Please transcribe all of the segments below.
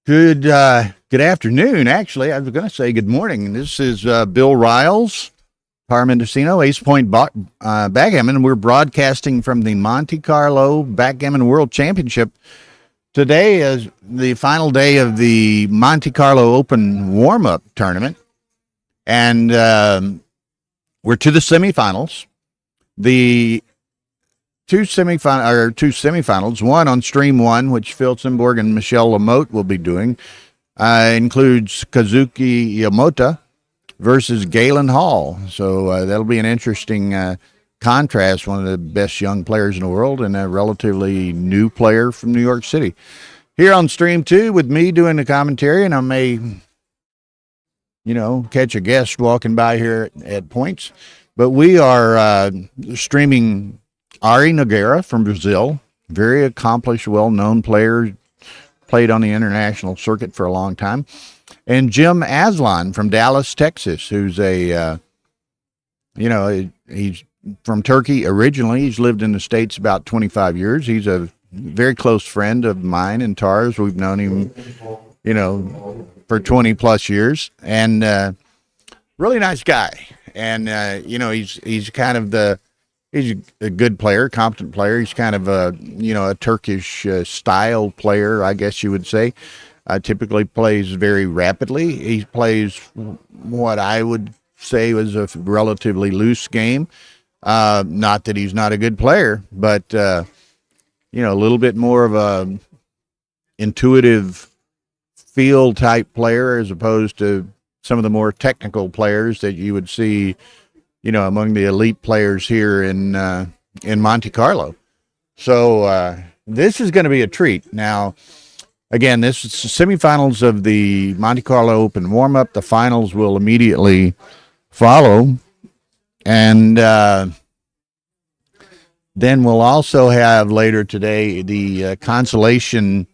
Good afternoon. Actually, I was going to say good morning. This is Bill Riles, Par Mendocino, Ace Point Backgammon, and we're broadcasting from the Monte Carlo Backgammon World Championship. Today is the final day of the Monte Carlo Open warm-up tournament, and we're to the semifinals. The two semifinals, one on Stream 1, which Phil Simborg and Michelle Lamotte will be doing, includes Kazuki Yamota versus Galen Hall. So that'll be an interesting contrast, one of the best young players in the world and a relatively new player from New York City. Here on Stream 2 with me doing the commentary, and I may, catch a guest walking by here at points. But we are streaming Ari Nogueira from Brazil, very accomplished, well-known player, played on the international circuit for a long time, and Jim Aslan from Dallas, Texas, who's he's from Turkey originally. He's lived in the States about 25 years. He's a very close friend of mine and Tara's. We've known him, for 20-plus years, and really nice guy. And, he's kind of he's a good player, competent player. He's kind of a Turkish style player, I guess you would say. Typically plays very rapidly. He plays what I would say was a relatively loose game. Not that he's not a good player, but, a little bit more of a intuitive feel type player as opposed to some of the more technical players that you would see among the elite players here in Monte Carlo. So this is going to be a treat. Now, again, this is the semifinals of the Monte Carlo Open warm-up. The finals will immediately follow. And then we'll also have later today the consolation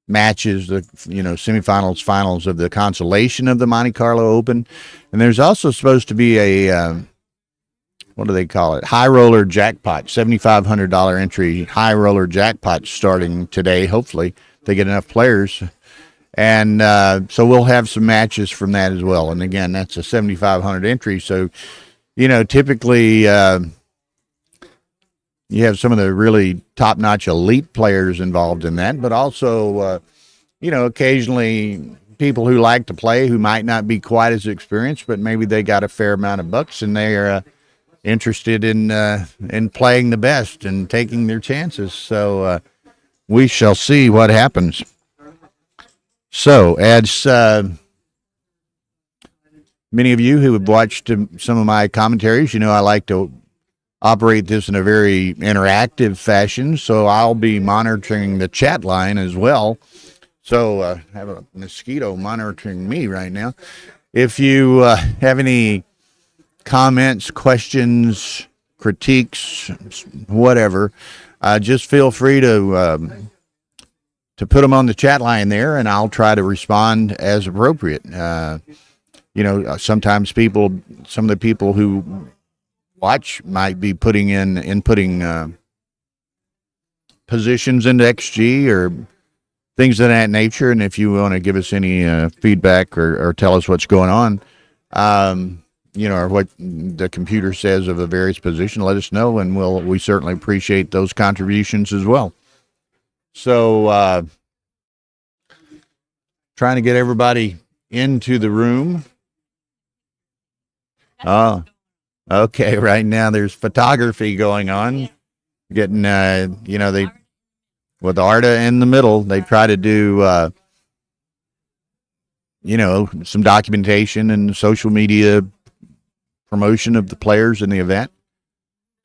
matches, the semifinals, finals of the consolation of the Monte Carlo Open, and there's also supposed to be a what do they call it? High roller jackpot, $7,500 entry high roller jackpot starting today. Hopefully, they get enough players, and so we'll have some matches from that as well. And again, that's a 7,500 entry. So, typically. You have some of the really top-notch elite players involved in that, but also, occasionally people who like to play who might not be quite as experienced, but maybe they got a fair amount of bucks and they are interested in playing the best and taking their chances. So we shall see what happens. So, as many of you who have watched some of my commentaries, I like to operate this in a very interactive fashion, so I'll be monitoring the chat line as well. So I have a mosquito monitoring me right now. If you have any comments, questions, critiques, whatever, just feel free to put them on the chat line there, and I'll try to respond as appropriate. Sometimes some of the people who watch might be putting positions into XG or things of that nature. And if you want to give us any feedback or tell us what's going on, or what the computer says of the various position, let us know, and we certainly appreciate those contributions as well. So trying to get everybody into the room. Okay, right now there's photography going on. Getting, with Arda in the middle, they try to do, some documentation and social media promotion of the players in the event.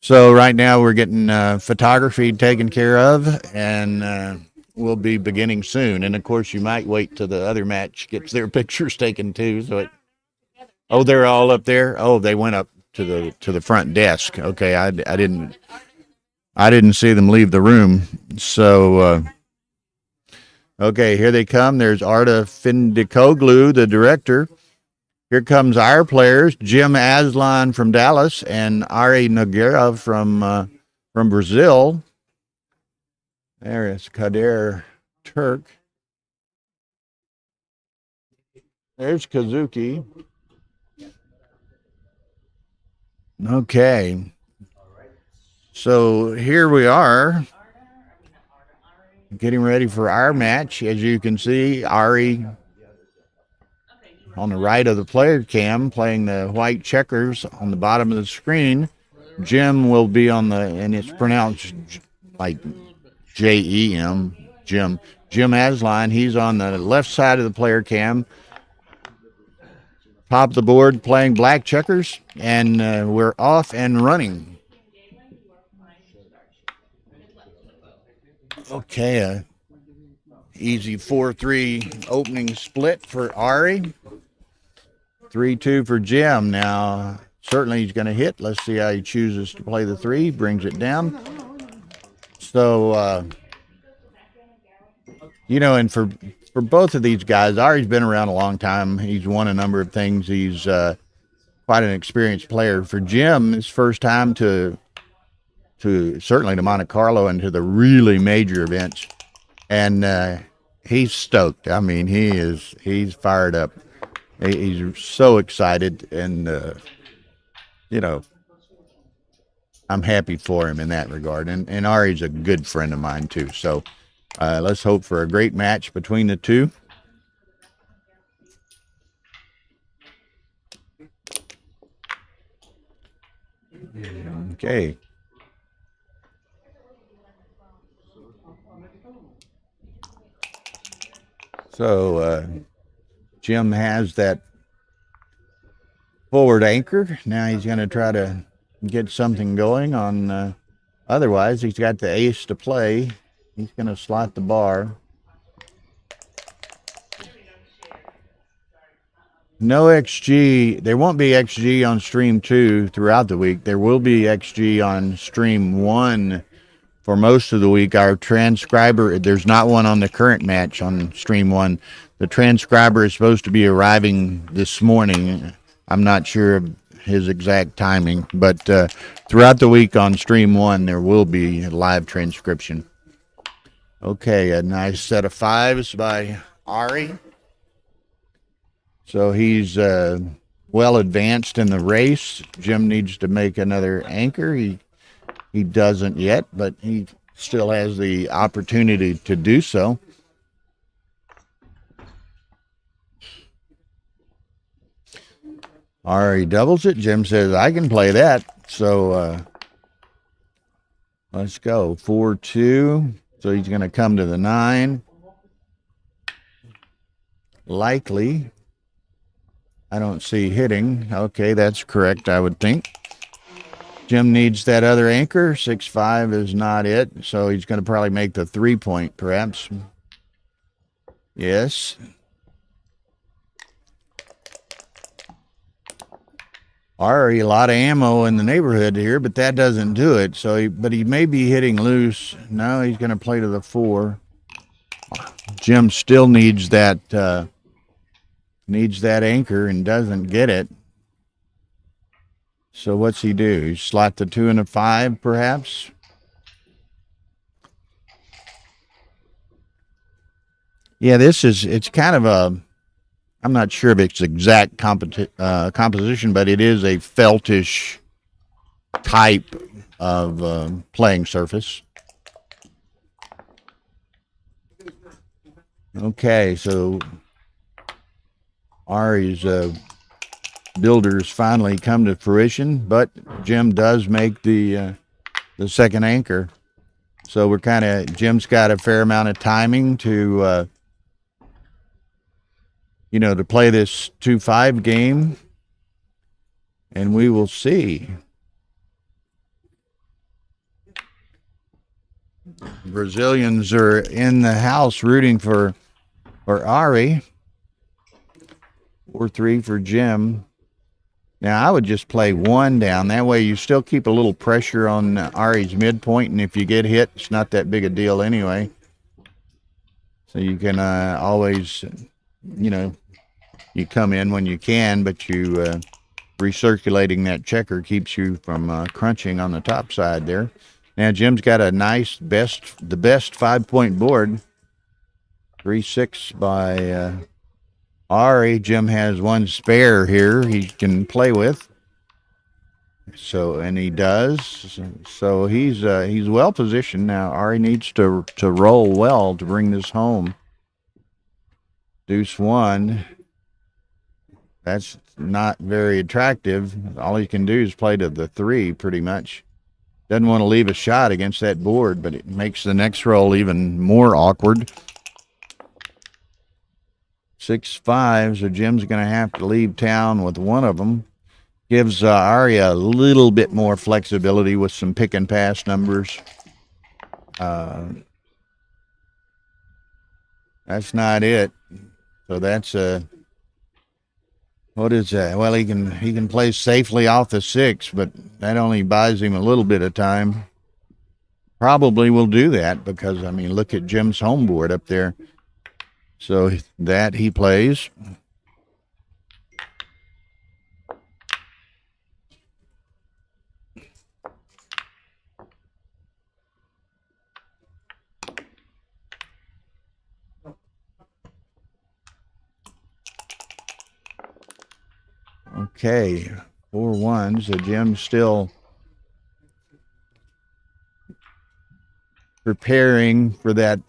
So right now we're getting photography taken care of, and we'll be beginning soon. And of course, you might wait till the other match gets their pictures taken too. So they're all up there. Oh, they went up to the front desk. Okay, I didn't see them leave the room. So okay, here they come. There's Arda Findikoglu, the director. Here comes our players, Jim Aslan from Dallas and Ari Nogueira from Brazil. There is Kader Turk. There's Kazuki. Okay. So here we are, getting ready for our match. As you can see, Ari on the right of the player cam playing the white checkers on the bottom of the screen. Jim will be on the, and it's pronounced like Jem, Jim. Jim Asline, he's on the left side of the player cam, top of the board playing black checkers, and we're off and running. Okay, easy 4-3 opening split for Ari. 3-2 for Jim. Now, certainly he's going to hit. Let's see how he chooses to play the 3. Brings it down. So, and for both of these guys, Ari's been around a long time. He's won a number of things. He's quite an experienced player. For Jim, it's first time to certainly to Monte Carlo and to the really major events. And he's stoked. I mean, he's fired up. He's so excited, and I'm happy for him in that regard. And Ari's a good friend of mine too. So let's hope for a great match between the two. Okay. So Jim has that forward anchor. Now he's going to try to get something going on. Otherwise, he's got the ace to play. He's going to slot the bar. No XG. There won't be XG on stream 2 throughout the week. There will be XG on stream 1 for most of the week. Our transcriber, there's not one on the current match on stream 1. The transcriber is supposed to be arriving this morning. I'm not sure of his exact timing, but throughout the week on stream 1, there will be a live transcription. Okay, a nice set of 5s by Ari. So he's well advanced in the race. Jim needs to make another anchor. He doesn't yet, but he still has the opportunity to do so. Ari doubles it. Jim says, I can play that. So let's go. 4-2. So he's going to come to the 9. Likely. I don't see hitting. Okay, that's correct, I would think. Jim needs that other anchor. 6-5 is not it. So he's going to probably make the 3-point, perhaps. Yes. Already a lot of ammo in the neighborhood here, but that doesn't do it. So, but he may be hitting loose. No, he's going to play to the 4. Jim still needs that anchor and doesn't get it. So what's he do? Slot the 2 and a 5, perhaps? Yeah, it's kind of a, I'm not sure of its exact composition, but it is a feltish type of playing surface. Okay, so Ari's builders finally come to fruition, but Jim does make the second anchor. So we're kind of, Jim's got a fair amount of timing to to play this 2-5 game, and we will see. Brazilians are in the house rooting for Ari. 4-3 for Jim. Now, I would just play 1 down. That way you still keep a little pressure on Ari's midpoint, and if you get hit, it's not that big a deal anyway. So you can always, you come in when you can, but you recirculating that checker keeps you from crunching on the top side there. Now, Jim's got a nice, the best 5-point board. 3-6 by Ari. Jim has one spare here he can play with. So, and he does. So he's well positioned now. Ari needs to roll well to bring this home. Deuce 1. That's not very attractive. All he can do is play to the 3 pretty much. Doesn't want to leave a shot against that board, but it makes the next roll even more awkward. 6-5, so Jim's going to have to leave town with one of them. Gives Ari a little bit more flexibility with some pick and pass numbers. That's not it. So that's what is that? Well, he can play safely off the 6, but that only buys him a little bit of time. Probably will do that because, I mean, look at Jim's home board up there. So that he plays. Okay, 4-1. So Jim's still preparing for that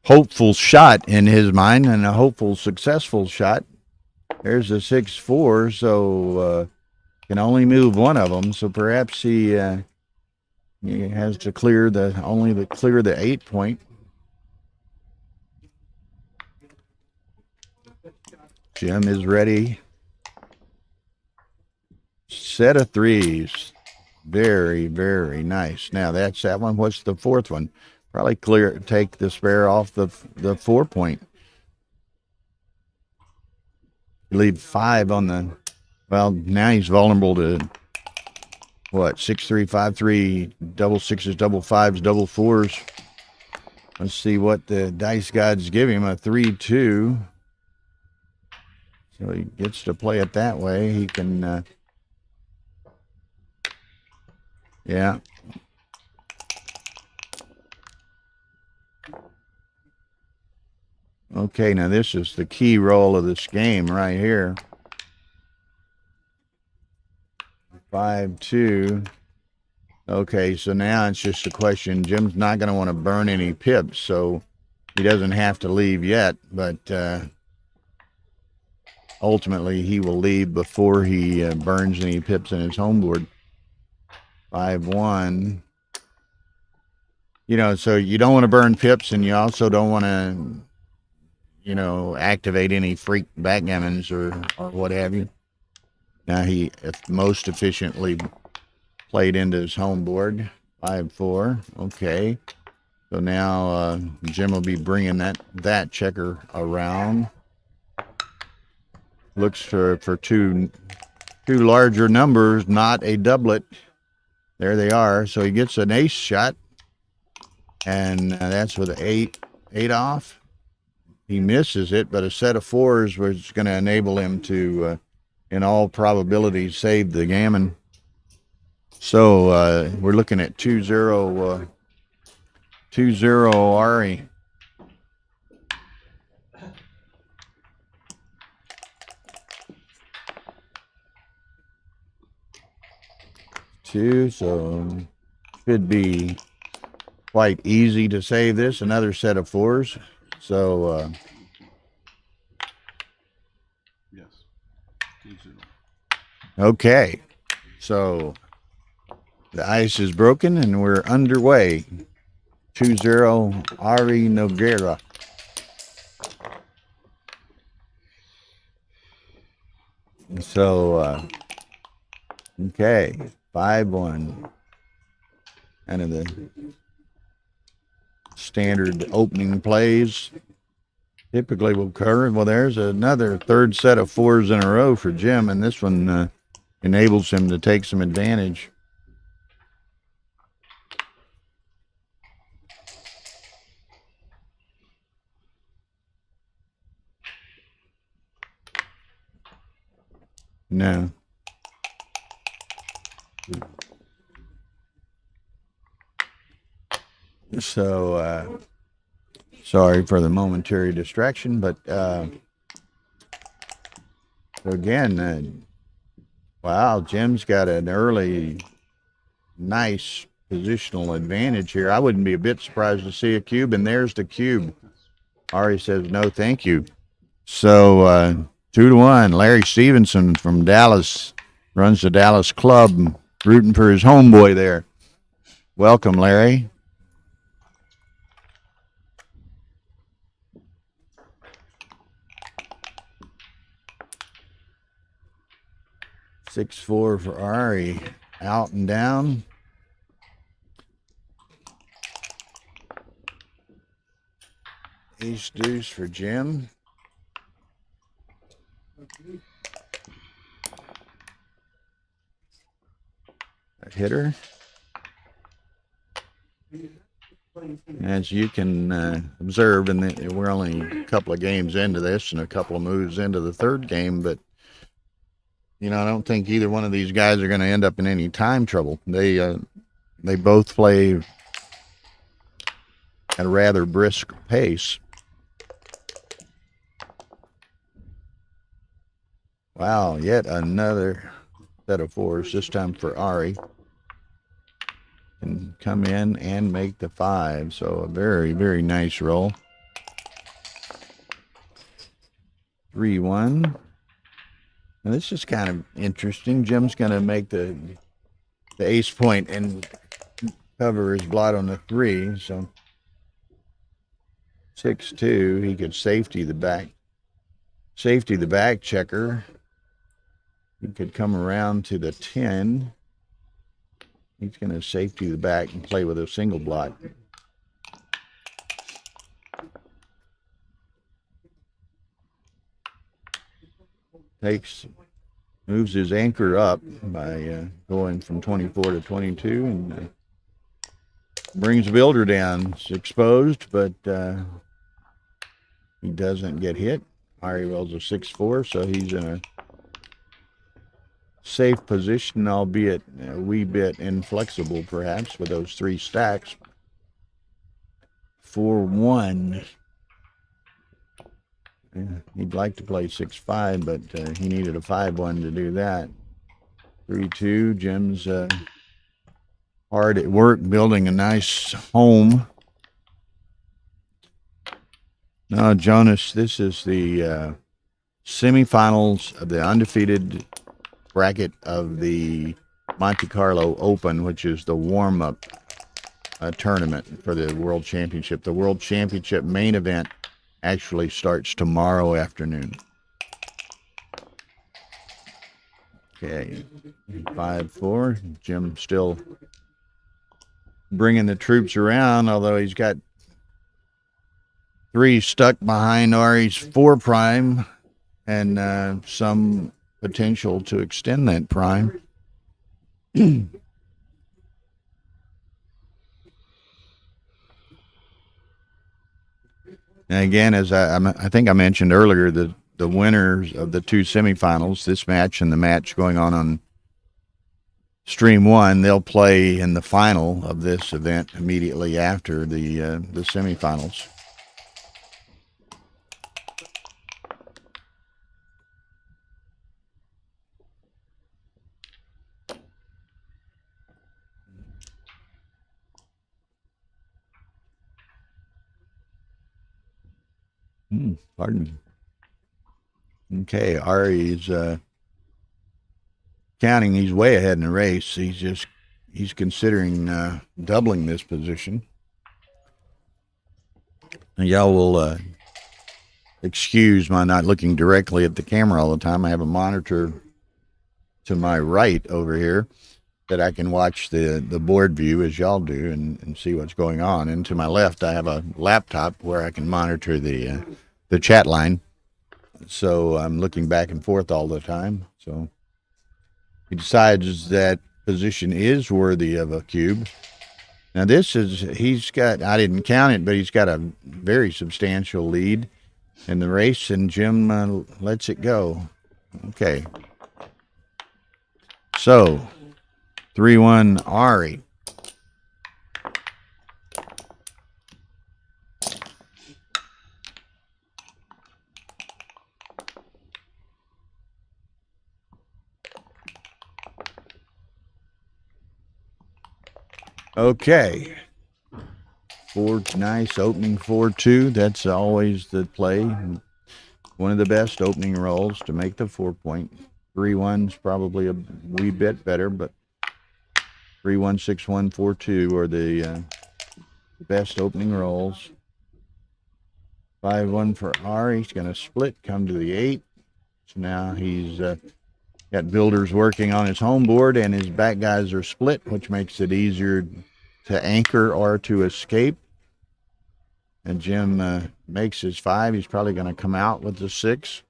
hopeful shot in his mind, and a hopeful successful shot. There's a 6-4, so can only move one of them. So perhaps he has to clear the 8 point. Jim is ready. Set of 3s. Very, very nice. Now that's that one. What's the 4th one? Probably take the spare off the 4 point. Leave 5 on the, well, now he's vulnerable to what? 6-3, 5-3, double 6s, double 5s, double 4s. Let's see what the dice gods give him. A 3-2. So he gets to play it that way. He can, yeah. Okay, now this is the key roll of this game right here. 5-2. Okay, so now it's just a question. Jim's not going to want to burn any pips, so he doesn't have to leave yet, but ultimately he will leave before he burns any pips in his home board. 5-1. You know, so you don't want to burn pips, and you also don't want to, you know, activate any freak backgammons or what have you. Now he most efficiently played into his home board. 5-4. Okay. So now Jim will be bringing that checker around. Looks for two larger numbers, not a doublet. There they are. So he gets an ace shot, and that's with 8 off. He misses it, but a set of 4s was going to enable him to, in all probability, save the gammon. So we're looking at 2-0 Ari. So should be quite easy to save this. Another set of 4s. So yes, 2-0. Okay, so the ice is broken and we're underway. 2-0 Ari Noguera. So okay, 5-1. Kind of the standard opening plays typically will occur. Well, there's another third set of 4s in a row for Jim, and this one enables him to take some advantage. No. So Sorry for the momentary distraction, but again, wow, Jim's got an early, nice positional advantage here. I wouldn't be a bit surprised to see a cube, and there's the cube. Ari says no, thank you. So 2-1. Larry Stevenson from Dallas runs the Dallas club, rooting for his homeboy there. Welcome, Larry. Six four for Ari. Out and down. Ace deuce for Jim. A hitter. As you can observe, and we're only a couple of games into this and a couple of moves into the third game, but you know, I don't think either one of these guys are going to end up in any time trouble. They both play at a rather brisk pace. Wow, yet another set of fours, this time for Ari. Can come in and make the 5. So a very, very nice roll. 3-1. And this is kind of interesting. Jim's going to make the ace point and cover his blot on the 3. So 6-2. He could safety the back checker. He could come around to the 10. He's going to safety the back and play with a single blot. Moves his anchor up by going from 24 to 22 and brings the builder down. It's exposed, but he doesn't get hit. Ari rolls a 6-4, so he's in a safe position, albeit a wee bit inflexible perhaps with those 3 stacks. 4-1. Yeah, he'd like to play 6-5, but he needed a 5-1 to do that. 3-2. Jim's hard at work building a nice home. Now, Jonas, this is the semifinals of the undefeated bracket of the Monte-Carlo Open, which is the warm-up tournament for the World Championship. The World Championship main event actually starts tomorrow afternoon. Okay, 5-4. Jim still bringing the troops around, although he's got 3 stuck behind Ari's 4 prime and some potential to extend that prime. And again, as I think I mentioned earlier, the winners of the 2 semifinals, this match and the match going on Stream 1, they'll play in the final of this event immediately after the semifinals. Pardon me. Okay, Ari's counting. He's way ahead in the race. He's considering doubling this position. And y'all will excuse my not looking directly at the camera all the time. I have a monitor to my right over here that I can watch the board view as y'all do and see what's going on. And to my left, I have a laptop where I can monitor the chat line. So I'm looking back and forth all the time. So he decides that position is worthy of a cube. Now he's got, I didn't count it, but he's got a very substantial lead in the race, and Jim lets it go. Okay. So 3-1 Ari. Okay. Nice opening 4-2. That's always the play. One of the best opening rolls to make the 4-point. 3-1's probably a wee bit better, but 3-1, 6-1, 4-2 are the best opening rolls. 5-1 for Ari. He's going to split, come to the 8. So now he's got builders working on his home board, and his back guys are split, which makes it easier to anchor or to escape. And Jim makes his 5. He's probably going to come out with the 6.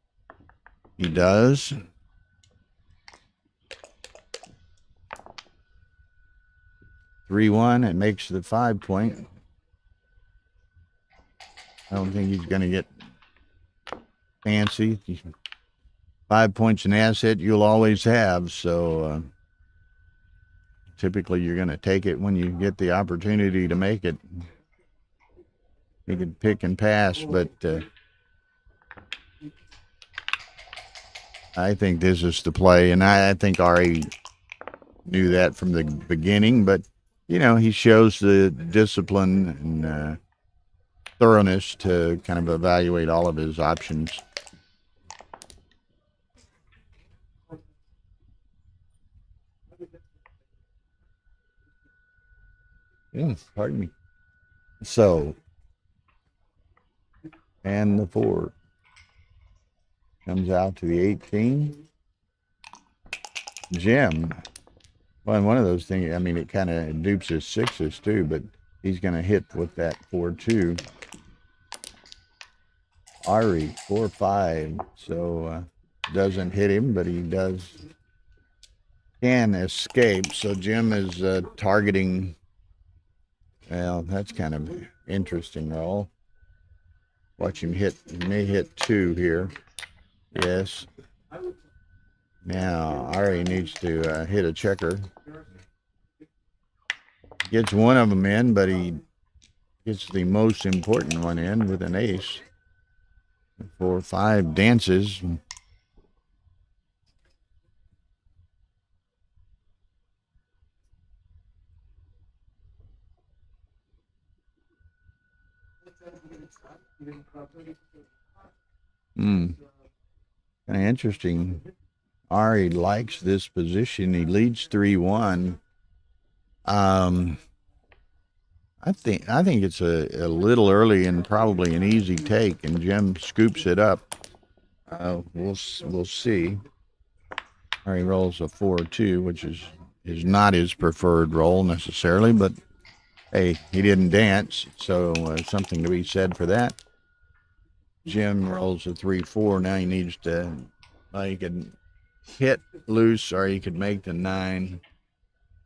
He does. (3-1). It makes the 5-point. I don't think he's going to get fancy. 5 points an asset you'll always have, so typically you're going to take it when you get the opportunity to make it. You can pick and pass, but I think this is the play, and I think Ari knew that from the beginning, but, you know, he shows the discipline and thoroughness to kind of evaluate all of his options. Pardon me. So, and the 4 comes out to the 18. Jim, well, one of those things, I mean, it kind of dupes his 6s too, but he's going to hit with that 4-2. Ari, 4-5, so doesn't hit him, but he can escape. So Jim is targeting, well, that's kind of interesting roll. Watch him hit, he may hit 2 here. Yes. Now, Ari needs to hit a checker. Gets one of them in, but he gets the most important one in with an ace. 4-5 dances. Kind of interesting. Ari likes this position. He leads 3-1. I think it's a little early and probably an easy take, and Jim scoops it up. We'll see. Ari rolls a 4-2, which is not his preferred roll necessarily, but hey, he didn't dance, so something to be said for that. Jim rolls a 3-4. Now he needs to, he could hit loose or he could make the 9.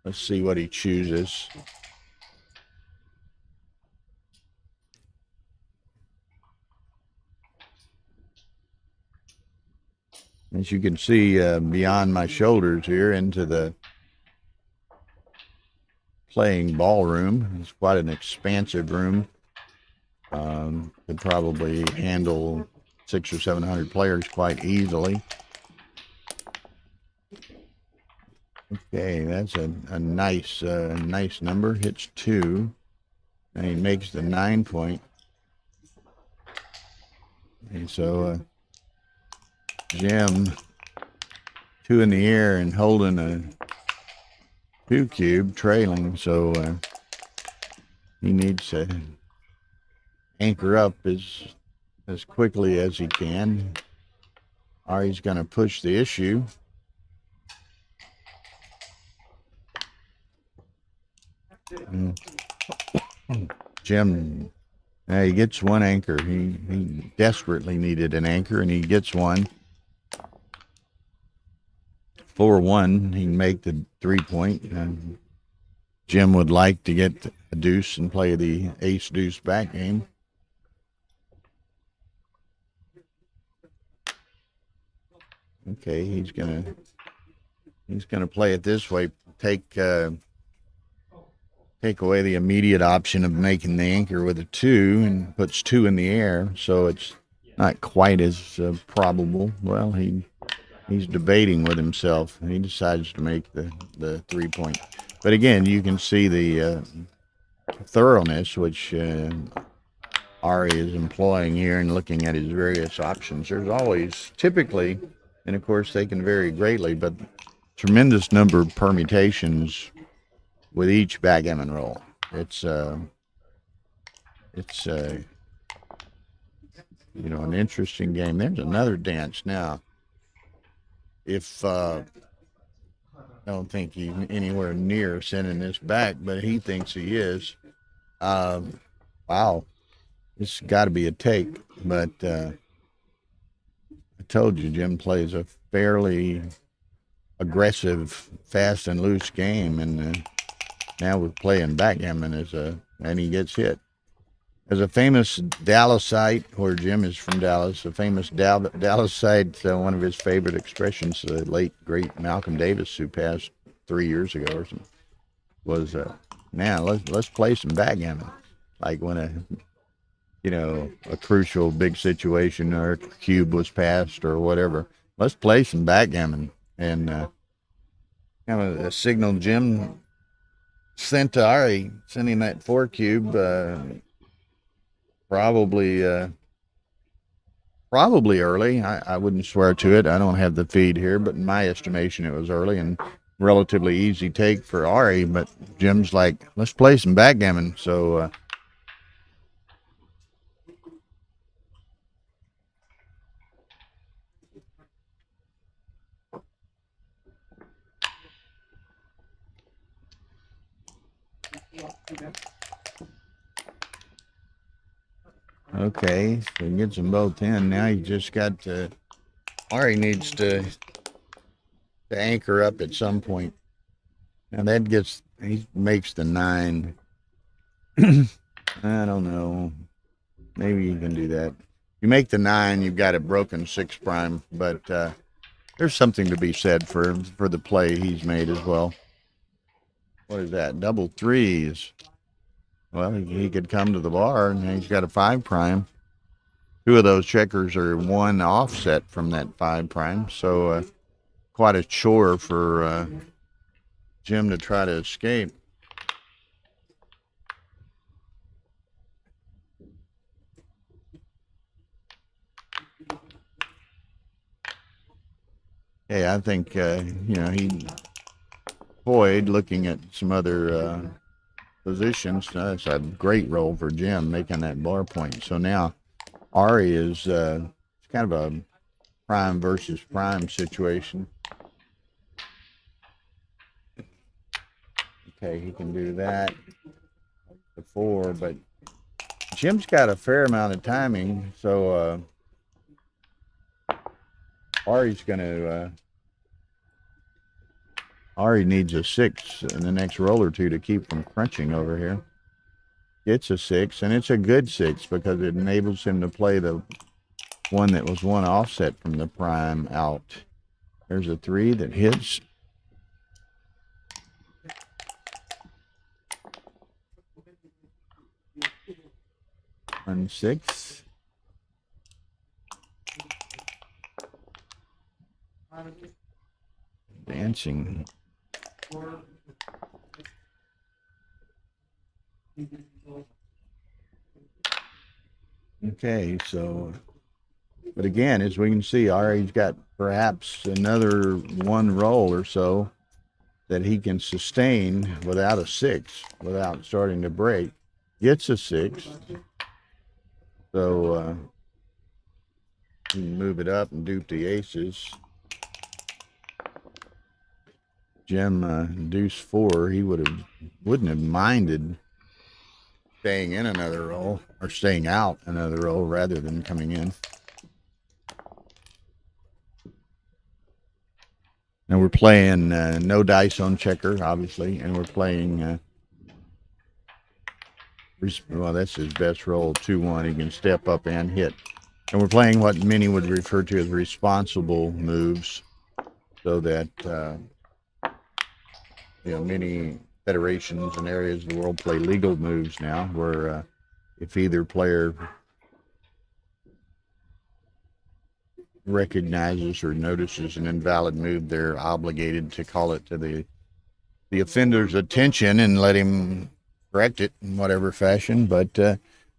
Let's see what he chooses. As you can see beyond my shoulders here into the playing ballroom. It's quite an expansive room. Could probably handle 600 or 700 players quite easily. Okay, that's a nice number. Hits 2, and he makes the 9-point. And so Jim, 2 in the air and holding a 2 cube, trailing. So he needs to anchor up as quickly as he can, or he's going to push the issue. Jim, he gets 1 anchor. He desperately needed an anchor, and he gets one. 4-1, he can make the 3-point. Jim would like to get a deuce and play the ace-deuce back game. Okay, he's gonna play it this way. Take away the immediate option of making the anchor with a 2 and puts 2 in the air, so it's not quite as probable. Well, he's debating with himself, and he decides to make the 3-point. But again, you can see the thoroughness which Ari is employing here and looking at his various options. There's always typically, and of course they can vary greatly, but tremendous number of permutations with each backgammon roll. It's an interesting game. There's another dance now. If I don't think he's anywhere near sending this back, but he thinks he is. Wow, this has got to be a take. But I told you, Jim plays a fairly aggressive, fast and loose game, and now we're playing backgammon and he gets hit. There's a famous Dallasite, where Jim is from Dallas, a famous Dallasite, one of his favorite expressions, the late, great Malcolm Davis, who passed 3 years ago or something, was, man, let's play some backgammon. Like when a crucial big situation or a cube was passed or whatever, let's play some backgammon. And kind of a signal Jim sent to Ari, sending that 4 cube, probably early. I wouldn't swear to it. I don't have the feed here, but in my estimation, it was early and relatively easy take for Ari. But Jim's like, let's play some backgammon. So okay, so he gets them both in. Now he just got to, Ari needs to anchor up at some point. Now he makes the 9. I don't know. Maybe you can do that. You make the 9, you've got a broken 6 prime, but there's something to be said for the play he's made as well. What is that? Double 3s. Well, he could come to the bar, and he's got a 5 prime. 2 of those checkers are 1 offset from that 5 prime, so quite a chore for Jim to try to escape. Hey, I think Boyd, looking at some other positions, that's a great roll for Jim, making that bar point. So now Ari is kind of a prime versus prime situation. Okay, he can do that. The 4, but Jim's got a fair amount of timing, so Ari's going to Ari needs a 6 in the next roll or 2 to keep from crunching over here. It's a 6, and it's a good 6 because it enables him to play the one that was 1 offset from the prime out. There's a 3 that hits. And 6. Dancing. Okay, so, but again, as we can see, Ari's got perhaps another 1 roll or so that he can sustain without a 6, without starting to break. Gets a 6. So you can move it up and dupe the aces. Jim deuce 4, he wouldn't have minded staying in another roll, or staying out another roll rather than coming in. Now we're playing no dice on checker, obviously, and we're playing, well, that's his best roll, 2-1. He can step up and hit. And we're playing what many would refer to as responsible moves, so that many federations and areas of the world play legal moves now, where if either player recognizes or notices an invalid move, they're obligated to call it to the the offender's attention and let him correct it in whatever fashion. But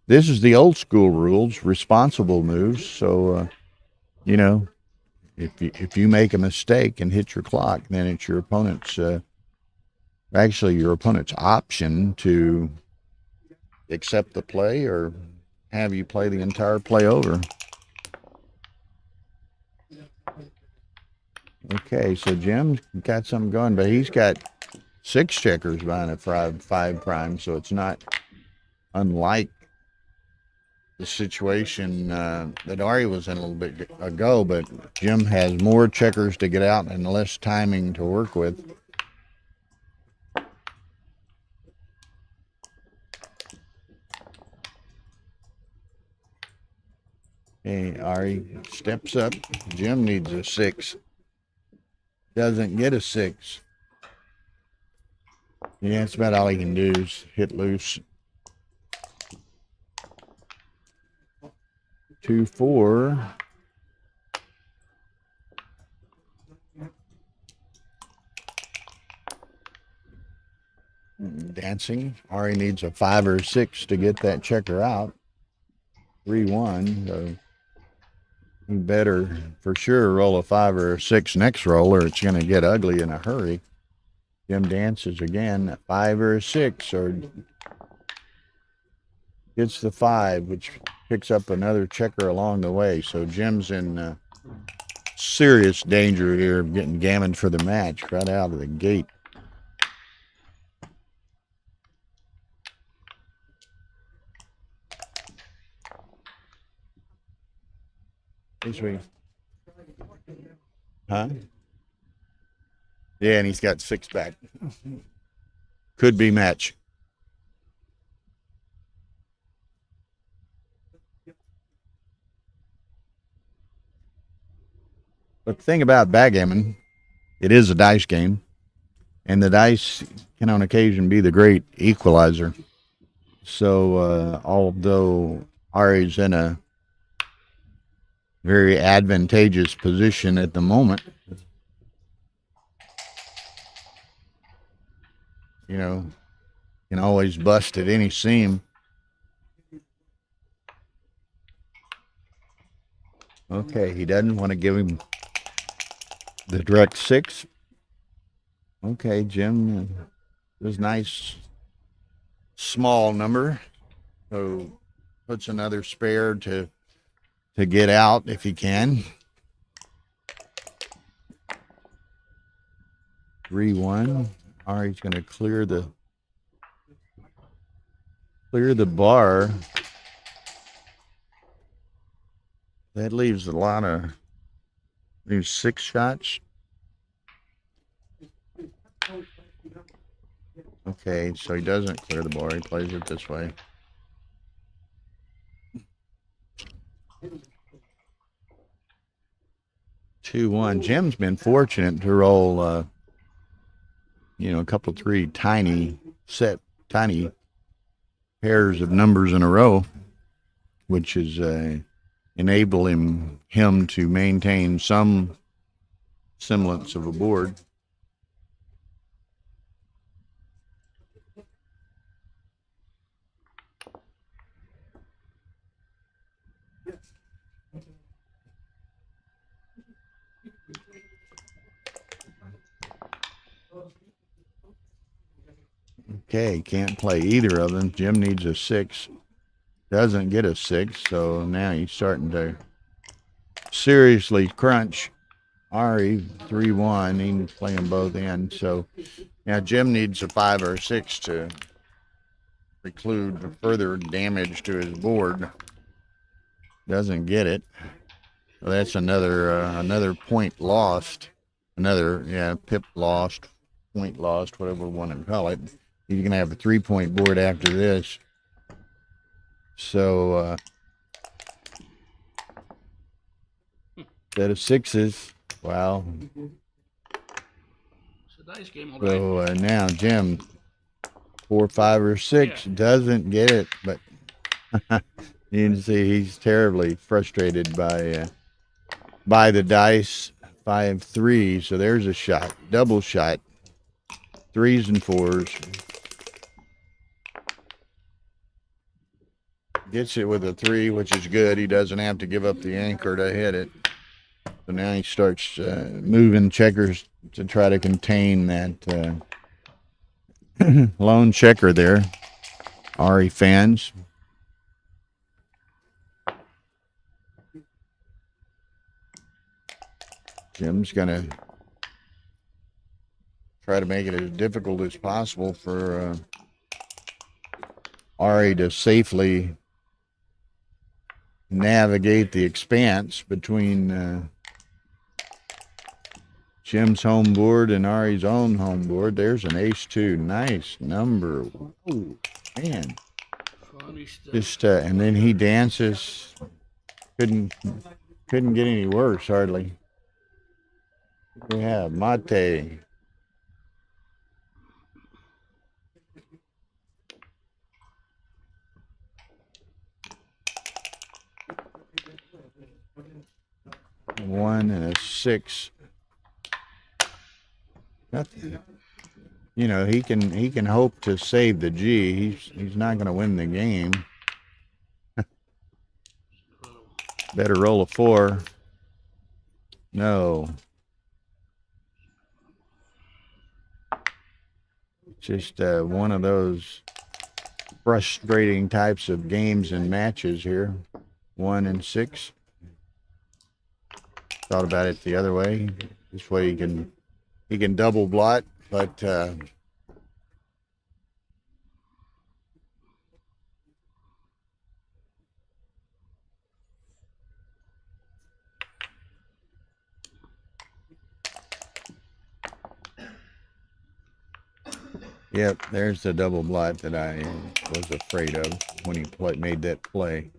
this is the old school rules, responsible moves. So, you know, if you make a mistake and hit your clock, then it's your opponent's actually your opponent's option to accept the play or have you play the entire play over. Okay, so Jim's got something going, but he's got 6 checkers behind a 5 prime, so it's not unlike the situation that Ari was in a little bit ago, but Jim has more checkers to get out and less timing to work with. Okay, Ari steps up. Jim needs a 6. Doesn't get a 6. Yeah, that's about all he can do is hit loose. 2-4. Dancing. Ari needs a 5 or 6 to get that checker out. 3-1. So he better for sure roll a 5 or a 6 next roll, or it's going to get ugly in a hurry. Jim dances again, 5 or a 6, or gets the 5, which picks up another checker along the way. So Jim's in serious danger here of getting gammoned for the match right out of the gate. This week. Huh? Yeah, and he's got 6 back. Could be match. But the thing about backgammon, it is a dice game, and the dice can on occasion be the great equalizer. So although Ari's in a very advantageous position at the moment, you know, can always bust at any seam. Okay, he doesn't want to give him the direct 6. Okay, Jim does nice small number, so puts another spare to get out if he can. 3-1. Ari's going to clear the bar. That leaves a lot of 6 shots. Okay, so he doesn't clear the bar. He plays it this way. Two, 1. Jim's been fortunate to roll, a couple 3 tiny pairs of numbers in a row, which is enabling him to maintain some semblance of a board. Okay, can't play either of them. Jim needs a 6. Doesn't get a 6, so now he's starting to seriously crunch. Ari, 3-1. He's playing both ends. So now Jim needs a 5 or a 6 to preclude further damage to his board. Doesn't get it. So that's another point lost. Pip lost, point lost, whatever we want to call it. He's going to have a 3-point board after this. So, set of 6s. Wow. It's a dice game, all So right. now Jim, 4, 5, or 6 doesn't get it, but you can see he's terribly frustrated by the dice. 5, 3. So there's a shot, double shot. threes and fours. Gets it with a 3, which is good. He doesn't have to give up the anchor to hit it. So now he starts moving checkers to try to contain that lone checker there. Ari fans. Jim's going to try to make it as difficult as possible for Ari to safely navigate the expanse between Jim's home board and Ari's own home board. There's an ace-2. Nice number. Ooh, man. Just and then he dances. Couldn't get any worse, hardly. We have Mate. One and a 6. Nothing. You know, he can hope to save the G. He's not going to win the game. Better roll a 4. No. Just one of those frustrating types of games and matches here. 1 and 6. Thought about it the other way. This way he can double blot, but yep, there's the double blot that I was afraid of when he made that play.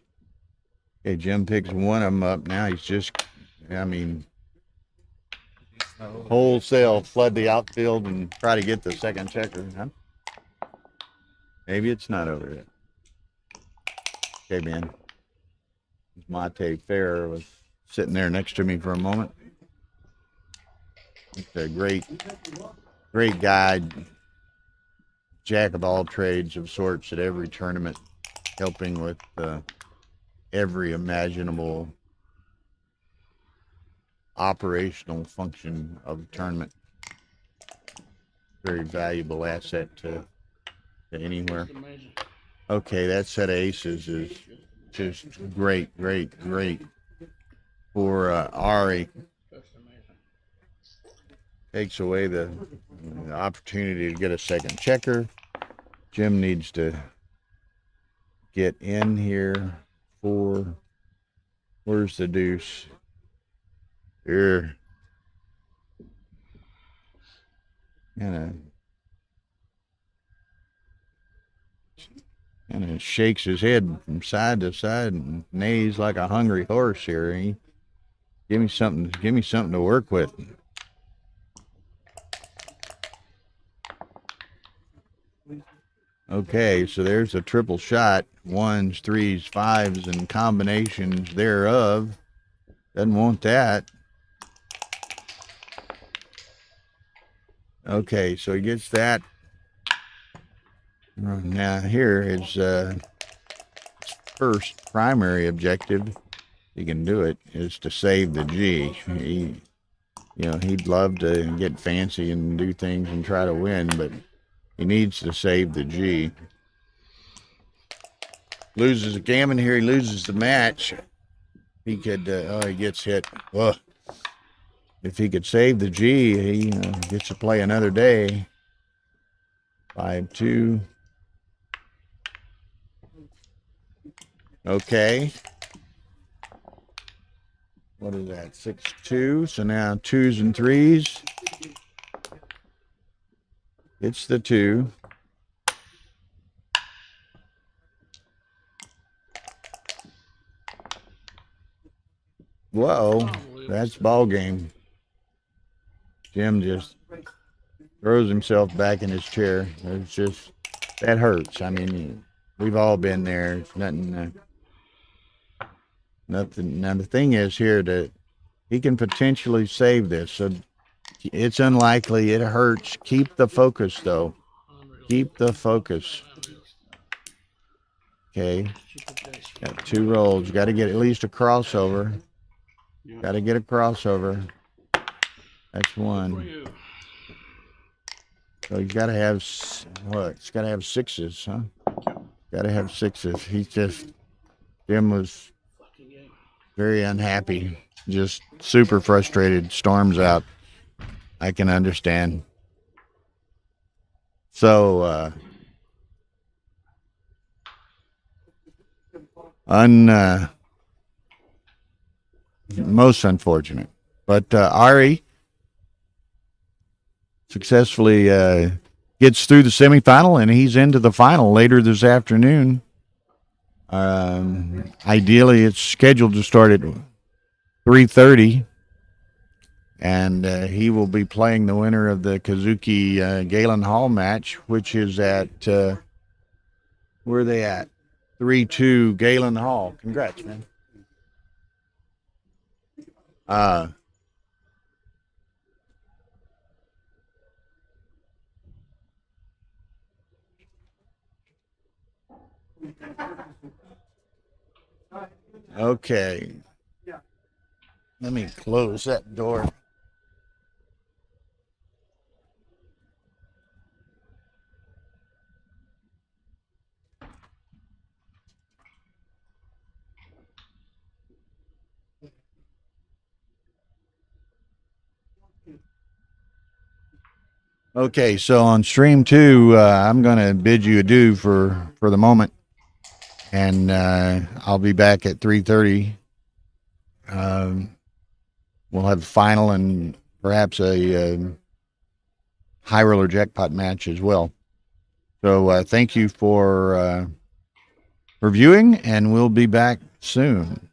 Okay, Jim picks one of them up. Now he's just, I mean, wholesale flood the outfield and try to get the second checker. Huh? Maybe it's not over yet. Okay, man. Mate Fair was sitting there next to me for a moment. He's a great guy. Jack of all trades of sorts at every tournament, helping with every imaginable operational function of the tournament. Very valuable asset to anywhere. Okay, that set of aces is just great for Ari. Takes away the opportunity to get a second checker. Jim needs to get in here for, where's the deuce? Here. Kind of shakes his head from side to side and neighs like a hungry horse here. Give me something to work with. Okay, so there's a triple shot. 1s, 3s, 5s, and combinations thereof. Doesn't want that. Okay, so he gets that. Now here is first primary objective. He can do it, is to save the G. He'd love to get fancy and do things and try to win, but he needs to save the G. Loses a gammon here. He loses the match. He could, he gets hit. Ugh. If he could save the G, he gets to play another day. 5-2. Okay. What is that? 6-2. So now 2s and 3s. It's the 2. Whoa, that's ball game. Jim just throws himself back in his chair. It's just, that hurts. I mean, we've all been there. It's nothing. Now the thing is here that he can potentially save this. So It's unlikely. It hurts. Keep the focus, though. Keep the focus. Okay. Got 2 rolls. Got to get at least a crossover. Yeah. Got to get a crossover. That's 1. So he's got to have what? He's got to have 6s, huh? Got to have 6s. He's just, Jim was very unhappy, just super frustrated. Storms out. I can understand. So, most unfortunate. But Ari successfully gets through the semifinal, and he's into the final later this afternoon. Ideally, it's scheduled to start at 3:30, and he will be playing the winner of the Kazuki Galen Hall match, which is at where are they at? 3-2 Galen Hall. Congrats, man. Okay. Let me close that door. Okay, so on stream 2, I'm going to bid you adieu for the moment, and I'll be back at 3:30. We'll have a final and perhaps a high roller jackpot match as well. So thank you for viewing, and we'll be back soon.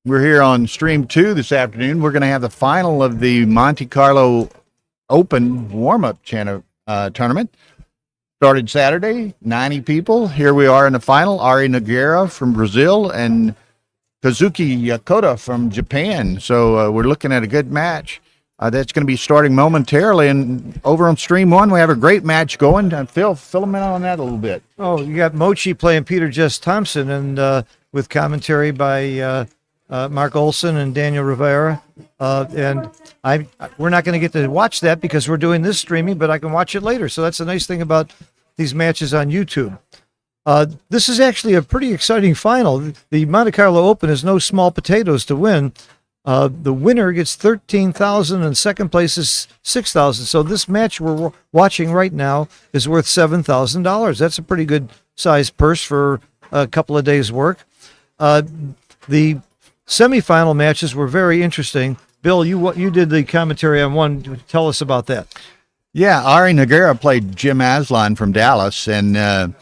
We're here on stream 2 this afternoon. We're going to have the final of the Monte Carlo Open warm-up tournament. Started Saturday, 90 people. Here we are in the final. Ari Nogueira from Brazil and Kazuki Yakota from Japan. So we're looking at a good match. That's going to be starting momentarily. And over on stream 1, we have a great match going. Phil, fill them in on that a little bit. Oh, you got Mochi playing Peter Jess Thompson, and with commentary by Mark Olson and Daniel Rivera. And we're not going to get to watch that because we're doing this streaming, but I can watch it later. So that's the nice thing about these matches on YouTube. This is actually a pretty exciting final. The Monte Carlo Open is no small potatoes to win. The winner gets $13,000 and second place is $6,000. So this match we're watching right now is worth $7,000. That's a pretty good sized purse for a couple of days' work. The semifinal matches were very interesting. Bill, you did the commentary on one. Tell us about that. Yeah, Ari Nogueira played Jim Aslan from Dallas, and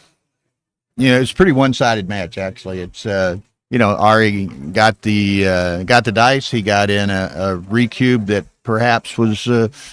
it's a pretty one-sided match actually. It's Ari got the dice. He got in a recube that perhaps was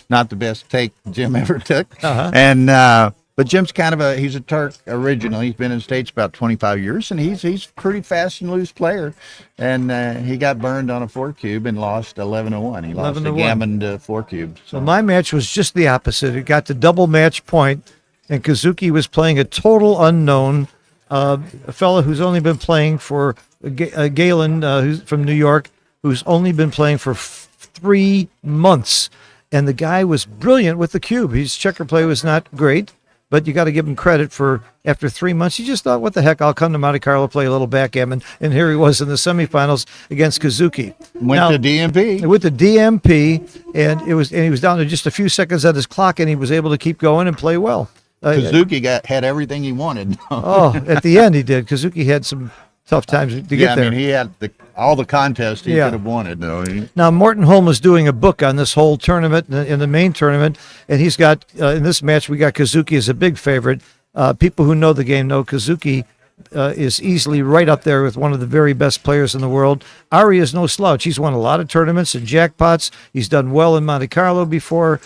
not the best take Jim ever took. And but Jim's he's a Turk originally. He's been in the States about 25 years, and he's a pretty fast and loose player. And he got burned on a 4-cube and lost 11-1. He lost a gammon 4-cube. So my match was just the opposite. It got to double match point, and Kazuki was playing a total unknown, a fellow who's only been playing for Galen, who's from New York, who's only been playing for 3 months. And the guy was brilliant with the cube. His checker play was not great, but you got to give him credit for after 3 months, he just thought, what the heck, I'll come to Monte Carlo, play a little backgammon. And here he was in the semifinals against Kazuki. Went to DMP. With the DMP, and he was down to just a few seconds at his clock, and he was able to keep going and play well. Kazuki had everything he wanted. At the end he did. Kazuki had some tough times to get there. I mean, he had all the contests he could have wanted, though. Now, Morton Holm is doing a book on this whole tournament, in the main tournament, and he's got, in this match, we got Kazuki as a big favorite. People who know the game know Kazuki is easily right up there with one of the very best players in the world. Ari is no slouch. He's won a lot of tournaments and jackpots. He's done well in Monte Carlo before.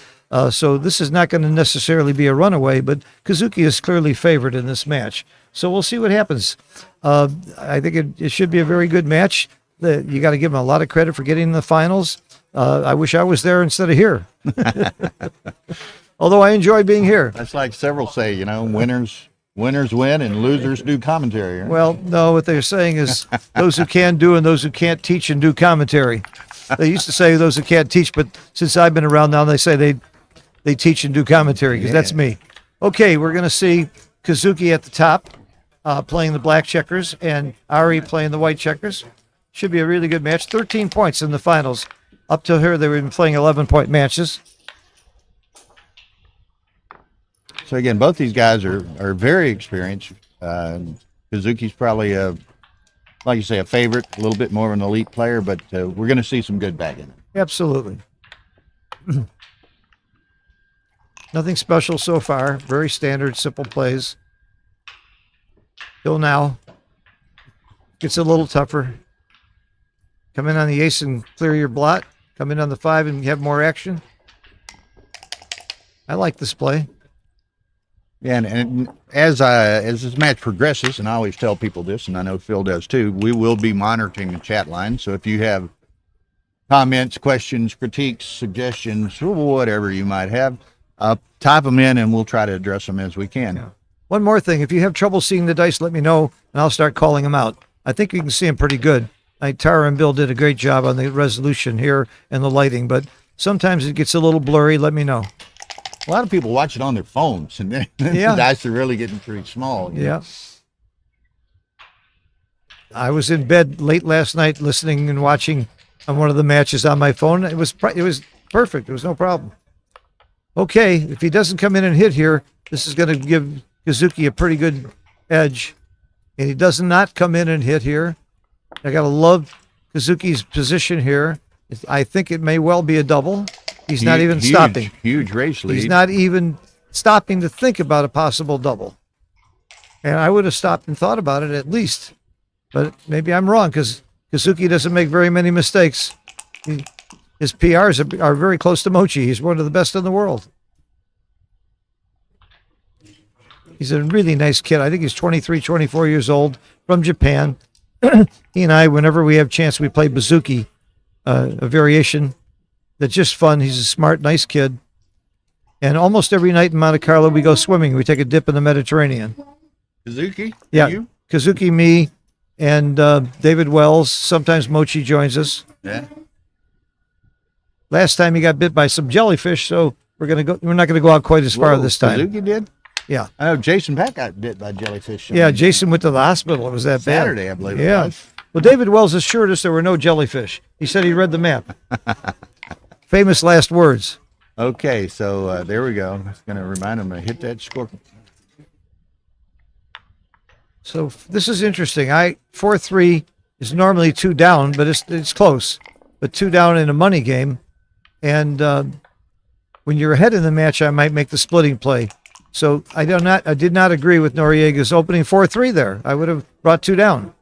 So this is not going to necessarily be a runaway, but Kazuki is clearly favored in this match. So we'll see what happens. I think it should be a very good match. You got to give him a lot of credit for getting in the finals. I wish I was there instead of here. Although I enjoy being here. That's like several say, winners win and losers do commentary. Right? Well, no, what they're saying is those who can do and those who can't teach and do commentary. They used to say those who can't teach, but since I've been around now, they say they teach and do commentary, because that's me. Okay, we're going to see Kazuki at the top playing the black checkers and Ari playing the white checkers. Should be a really good match. 13 points in the finals. Up till here, they've been playing 11-point matches. So, again, both these guys are very experienced. Kazuki's probably, like you say, a favorite, a little bit more of an elite player, but we're going to see some good backgammon. Absolutely. Nothing special so far. Very standard, simple plays. Till now. Gets a little tougher. Come in on the ace and clear your blot. Come in on the 5 and have more action. I like this play. Yeah, and as this match progresses, and I always tell people this, and I know Phil does too, we will be monitoring the chat line. So if you have comments, questions, critiques, suggestions, whatever you might have, type them in, and we'll try to address them as we can. Yeah. One more thing. If you have trouble seeing the dice, let me know, and I'll start calling them out. I think you can see them pretty good. Tara and Bill did a great job on the resolution here and the lighting, but sometimes it gets a little blurry. Let me know. A lot of people watch it on their phones, and then the dice are really getting pretty small. Yeah. I was in bed late last night listening and watching on one of the matches on my phone. It was perfect. It was no problem. Okay, if he doesn't come in and hit here, this is going to give Kazuki a pretty good edge. And he does not come in and hit here. I got to love Kazuki's position here. I think it may well be a double. He's not even stopping. Huge race lead. He's not even stopping to think about a possible double. And I would have stopped and thought about it at least. But maybe I'm wrong, because Kazuki doesn't make very many mistakes. His PRs are very close to Mochi. He's one of the best in the world. He's a really nice kid. I think he's 23, 24 years old, from Japan. He and I, whenever we have chance, we play Bouzouki, a variation that's just fun. He's a smart, nice kid. And almost every night in Monte Carlo, we go swimming. We take a dip in the Mediterranean. Kazuki? Yeah, You? Kazuki, me, and David Wells. Sometimes Mochi joins us. Yeah. Last time he got bit by some jellyfish, so we're not gonna go out quite as far Whoa, this time. Kazuki did? Yeah. I know Jason Peck got bit by jellyfish. Yeah, Jason went to the hospital. It was that bad. Saturday, I believe it Yeah. was. Well, David Wells assured us there were no jellyfish. He said he read the map. Famous last words. Okay, so there we go. It's going to remind him to hit that score. So this is interesting. 4-3 is normally 2 down, but it's close. But 2 down in a money game, and when you're ahead in the match, I might make the splitting play. So I did not agree with Noriega's opening 4-3 there. I would have brought 2 down.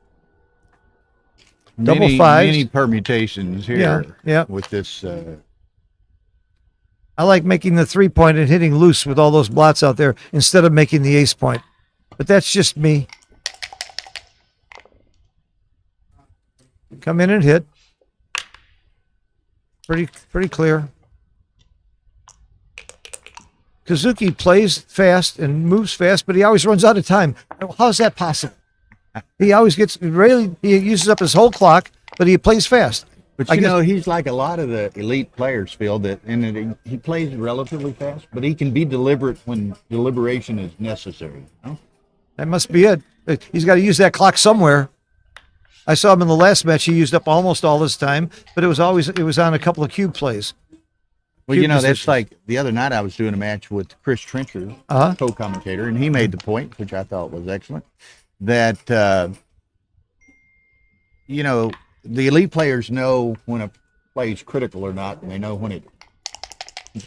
Double fives. Many permutations here. Yeah. With this. I like making the 3-point and hitting loose with all those blots out there instead of making the ace point. But that's just me. Come in and hit. Pretty clear. Kazuki plays fast and moves fast, but he always runs out of time. How is that possible? He always he uses up his whole clock, but he plays fast. But you know, he's like a lot of the elite players feel that he plays relatively fast, but he can be deliberate when deliberation is necessary. You know? That must be it. He's got to use that clock somewhere. I saw him in the last match. He used up almost all his time, but it was on a couple of cube plays. Well, Cube you know, positions. that's like the other night I was doing a match with Chris Trencher, co-commentator, and he made the point, which I thought was excellent, that, you know, the elite players know when a play is critical or not, and they know when it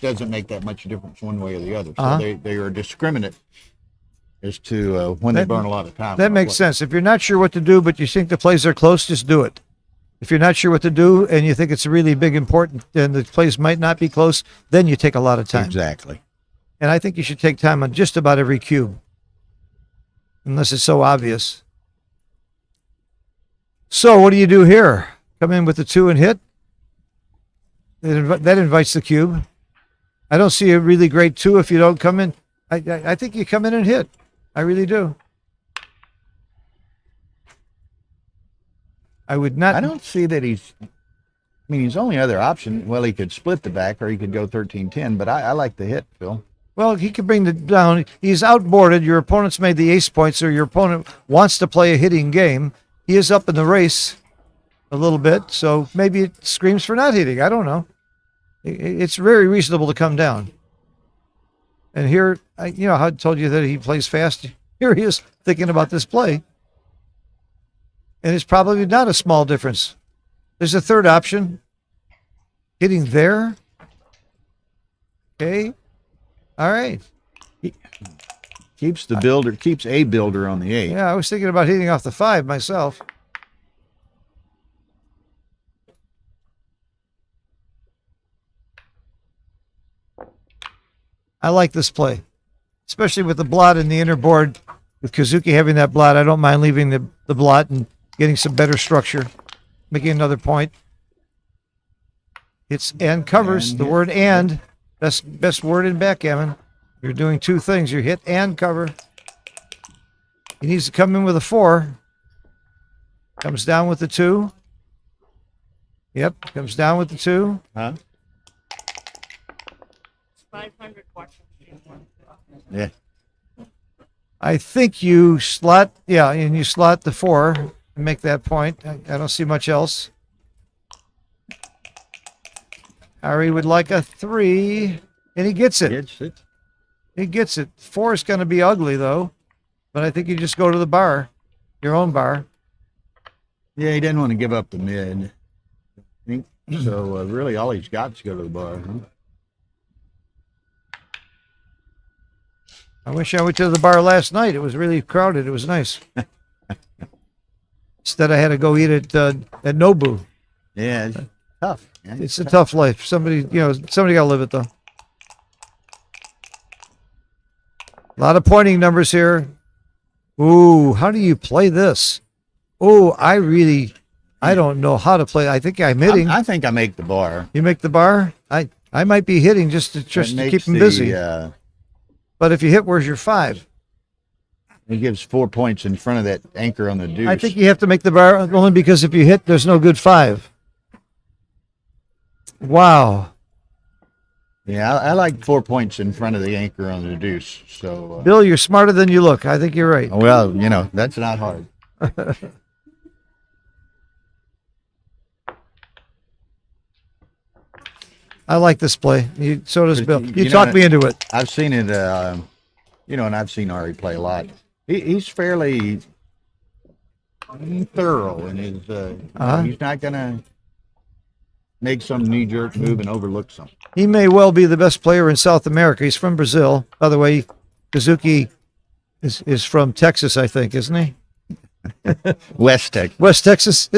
doesn't make that much difference one way or the other. So they are discriminate as to when they burn a lot of time. That makes sense. If you're not sure what to do, but you think the plays are close, just do it. If you're not sure what to do and you think it's really big, important, and the plays might not be close, then you take a lot of time. Exactly. And I think you should take time on just about every cube, unless it's so obvious. So what do you do here? Come in with the 2 and hit? That invites the cube. I don't see a really great 2 if you don't come in. I think you come in and hit. I really do. I would not. I don't see that his only other option, well, he could split the back or he could go 13-10, but I like the hit, Phil. Well, he could bring it down. He's outboarded. Your opponent's made the ace point, so your opponent wants to play a hitting game. He is up in the race a little bit, so maybe it screams for not hitting. I don't know. It's very reasonable to come down. And here, you know, I told you that he plays fast. Here he is thinking about this play. And it's probably not a small difference. There's a third option. Hitting there. Okay. All right. Keeps a builder on the 8. Yeah, I was thinking about hitting off the 5 myself. I like this play, especially with the blot in the inner board. With Kazuki having that blot, I don't mind leaving the blot and getting some better structure, making another point. It's and covers, And the hit. word and, best word in backgammon. You're doing 2 things. You hit and cover. He needs to come in with a 4. Comes down with the 2. Yep, comes down with the 2. Huh? 500 watts. Yeah. I think you slot, and you slot the 4 and make that point. I don't see much else. Harry would like a 3, and he gets it. Gets it. He gets it. 4 is going to be ugly, though. But I think you just go to the bar, your own bar. Yeah, he didn't want to give up the mid. I think so. Really, all he's got is to go to the bar. Huh? I wish I went to the bar last night. It was really crowded. It was nice. Instead, I had to go eat at Nobu. Yeah, it's tough. Yeah. It's a tough life. Somebody got to live it though. A lot of pointing numbers here. Ooh, how do you play this? Oh, I don't know how to play. I think I'm hitting. I think I make the bar. You make the bar? I might be hitting just to keep him busy. But if you hit, where's your 5? It gives 4 points in front of that anchor on the deuce. I think you have to make the bar only because if you hit, there's no good 5. Wow. Yeah, I like 4 points in front of the anchor on the deuce. So, Bill, you're smarter than you look. I think you're right. well, that's not hard. I like this play. So does Bill. You You talked know, me into it. I've seen it, and I've seen Ari play a lot. He's fairly thorough in his. He's not gonna make some knee-jerk move and overlook something. He may well be the best player in South America. He's from Brazil. By the way, Kazuki is from Texas, I think, isn't he? West Texas. West Texas,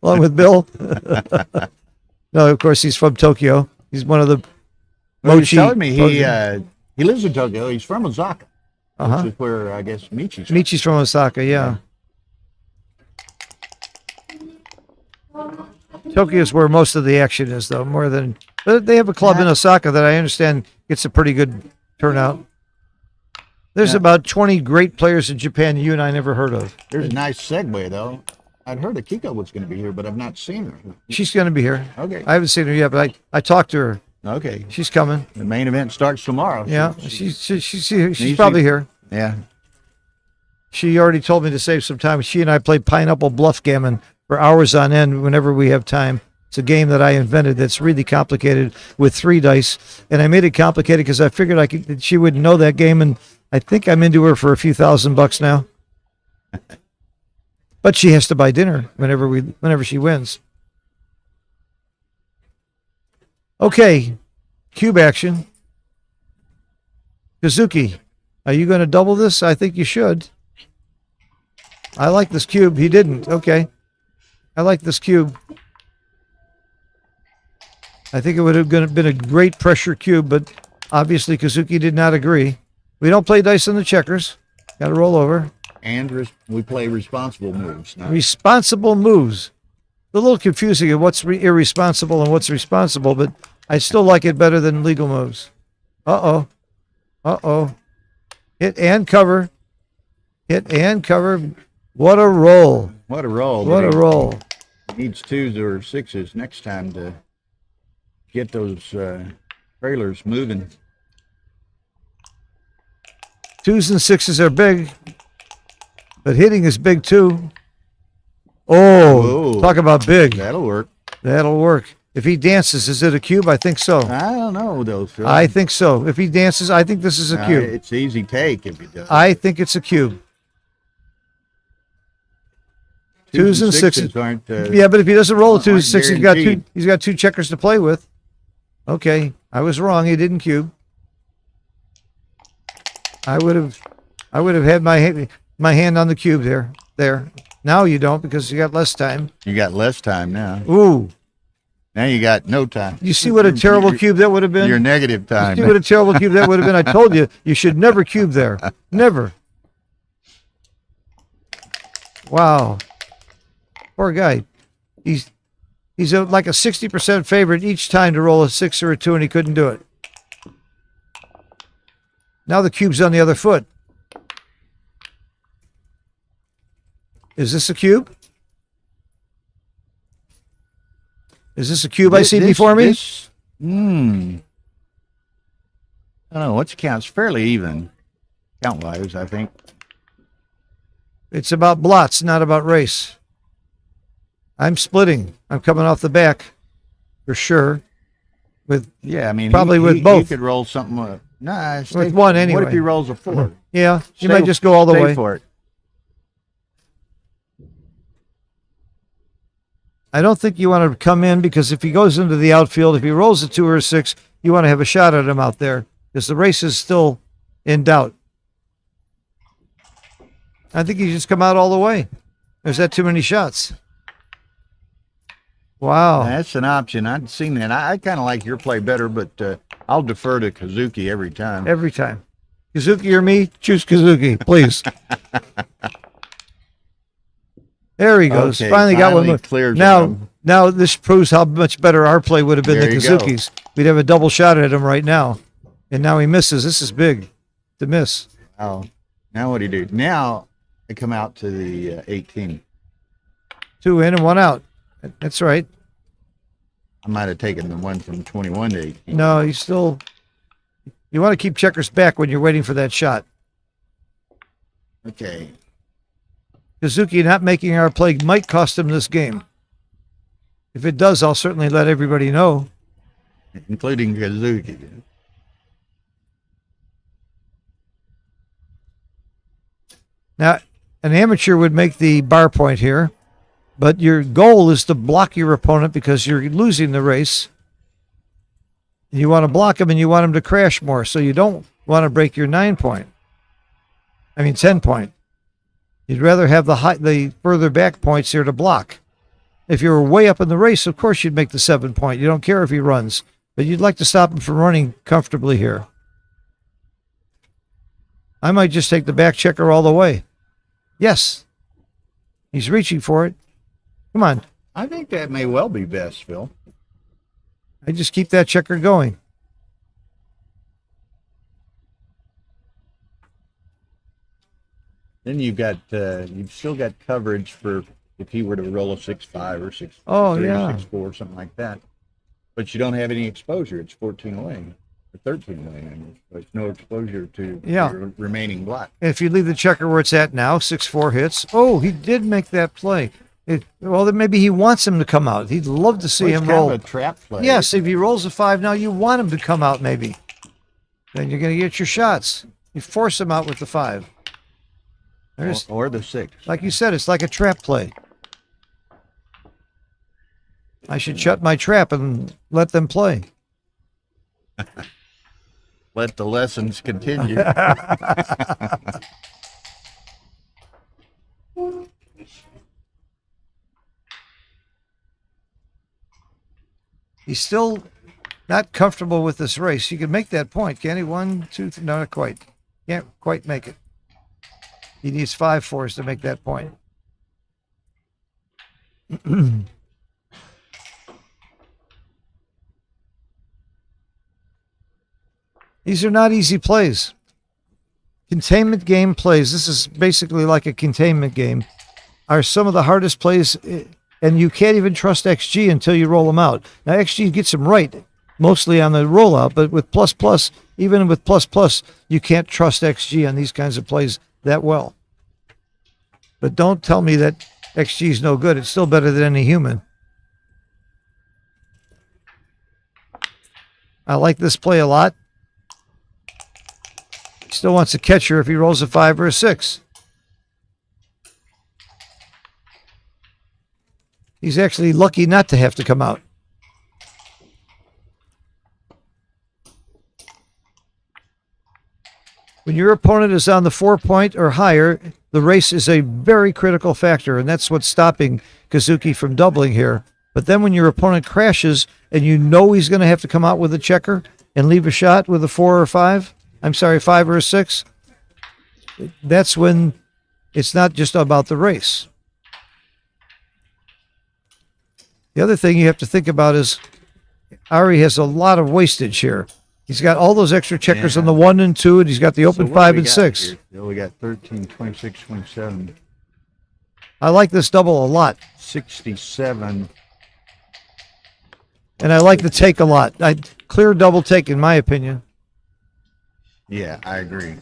along with Bill. No, of course, he's from Tokyo. He's one of the Well, he's mochi. telling me he lives in Tokyo. He's from Osaka, which is where I guess Michi's from. Michi's from Osaka, yeah. Tokyo is where most of the action is, though, more than. But they have a club in Osaka that I understand gets a pretty good turnout. There's about 20 great players in Japan you and I never heard of. There's a nice segue, though. I'd heard Akiko was going to be here, but I've not seen her. She's going to be here. Okay. I haven't seen her yet, but I talked to her. Okay. She's coming. The main event starts tomorrow. Yeah, she's probably here. Yeah. She already told me to save some time. She and I played Pineapple Bluff Gammon for hours on end whenever we have time. It's a game that I invented that's really complicated with 3 dice, and I made it complicated because I figured she wouldn't know that game, and I think I'm into her for a few $1,000 now. But she has to buy dinner whenever she wins. Okay, cube action. Kazuki, are you going to double this? I think you should. I like this cube. He didn't. Okay. I like this cube. I think it would have been a great pressure cube, but obviously Kazuki did not agree. We don't play dice on the checkers. Got to roll over. And we play responsible moves. Now. Responsible moves. A little confusing of what's irresponsible and what's responsible, but I still like it better than legal moves. Uh-oh. Uh-oh. Hit and cover. Hit and cover. What a roll. What a roll. What a roll. Needs 2s or 6s next time to get those trailers moving. 2s and 6s are big, but hitting is big too. Oh, Whoa. talk about big. That'll work. That'll work. If he dances, is it a cube? I think so. I don't know, though, Phil. I think so. If he dances, I think this is a cube. It's easy take if he does. I think it's a cube. 2s and 6s aren't. Yeah, but if he doesn't roll a 2 and aren't 6, guaranteed. he's got 2 checkers to play with. Okay, I was wrong. He didn't cube. I would have had my hand on the cube there. There. Now you don't because you got less time. You got less time now. Ooh. Now you got no time. You see what a terrible cube that would have been? Your negative time. You see what a terrible cube that would have been? I told you, you should never cube there. Never. Wow. Poor guy. He's like a 60% favorite each time to roll a 6 or a 2, and he couldn't do it. Now the cube's on the other foot. Is this a cube? Is this a cube I see before me? I don't know. What's counts fairly even, count-wise, I think. It's about blots, not about race. I'm splitting. I'm coming off the back, for sure. With Yeah, I mean, probably with both. He could roll something. Nah, With one anyway. What if he rolls a 4? Yeah, you might just go all the Stay way. for it. I don't think you want to come in because if he goes into the outfield, if he rolls a 2 or a 6, you want to have a shot at him out there because the race is still in doubt. I think you just come out all the way. Or is that too many shots? Wow. That's an option. I've seen that. I kind of like your play better, but I'll defer to Kazuki every time. Every time. Kazuki or me? Choose Kazuki, please. There he goes. Okay, finally got one. clears Now, him. now this proves how much better our play would have been There than you go. Kazuki's. We'd have a double shot at him right now. And now he misses. This is big to miss. Oh, now what do you do? Now I come out to the 18. 2 in and 1 out. That's right. I might have taken the one from 21 to 18. No, you still. You want to keep checkers back when you're waiting for that shot. Okay. Kazuki not making our play might cost him this game. If it does, I'll certainly let everybody know. Including Kazuki. Now, an amateur would make the bar point here, but your goal is to block your opponent because you're losing the race. You want to block him and you want him to crash more, so you don't want to break your 10 point. You'd rather have the further back points here to block. If you were way up in the race, of course you'd make the 7 point. You don't care if he runs, but you'd like to stop him from running comfortably here. I might just take the back checker all the way. Yes. He's reaching for it. Come on. I think that may well be best, Phil. I just keep that checker going. Then you've still got coverage for if he were to roll a 6-5 or 6-3 Oh, or yeah. 6-4, something like that. But you don't have any exposure. It's 14 away or 13 away. There's no exposure to Yeah. your remaining black. If you leave the checker where it's at now, 6-4 hits. Oh, he did make that play. Well, then maybe he wants him to come out. He'd love to see Well, it's him kind roll. of a trap play. Yes, if he rolls a 5 now, you want him to come out maybe. Then you're going to get your shots. You force him out with the 5. There's, Or the 6. like you said, it's like a trap play. I should shut my trap and let them play. Let the lessons continue. He's still not comfortable with this race. You can make that point, can't he? 1, 2, 3. No, not quite. Can't quite make it. He needs 5 fours to make that point. These are not easy plays. Containment game plays, this is basically like a containment game, are some of the hardest plays, and you can't even trust XG until you roll them out. Now, XG gets them right, mostly on the rollout, but with plus, even with plus, you can't trust XG on these kinds of plays that well. But don't tell me that XG is no good. It's still better than any human. I like this play a lot. Still wants a catcher if he rolls a 5 or a 6. He's actually lucky not to have to come out. When your opponent is on the 4 point or higher, the race is a very critical factor, and that's what's stopping Kazuki from doubling here. But then when your opponent crashes and you know he's going to have to come out with a checker and leave a shot with a 4 or 5, 5 or a 6, that's when it's not just about the race. The other thing you have to think about is Ari has a lot of wastage here. He's got all those extra checkers on the 1 and 2, and he's got the open So what 5 do we and got 6. here? We got 13, 26, 27, I like this double a lot, 67. and I like the take a lot. Clear double take, in my opinion. Yeah, I agree.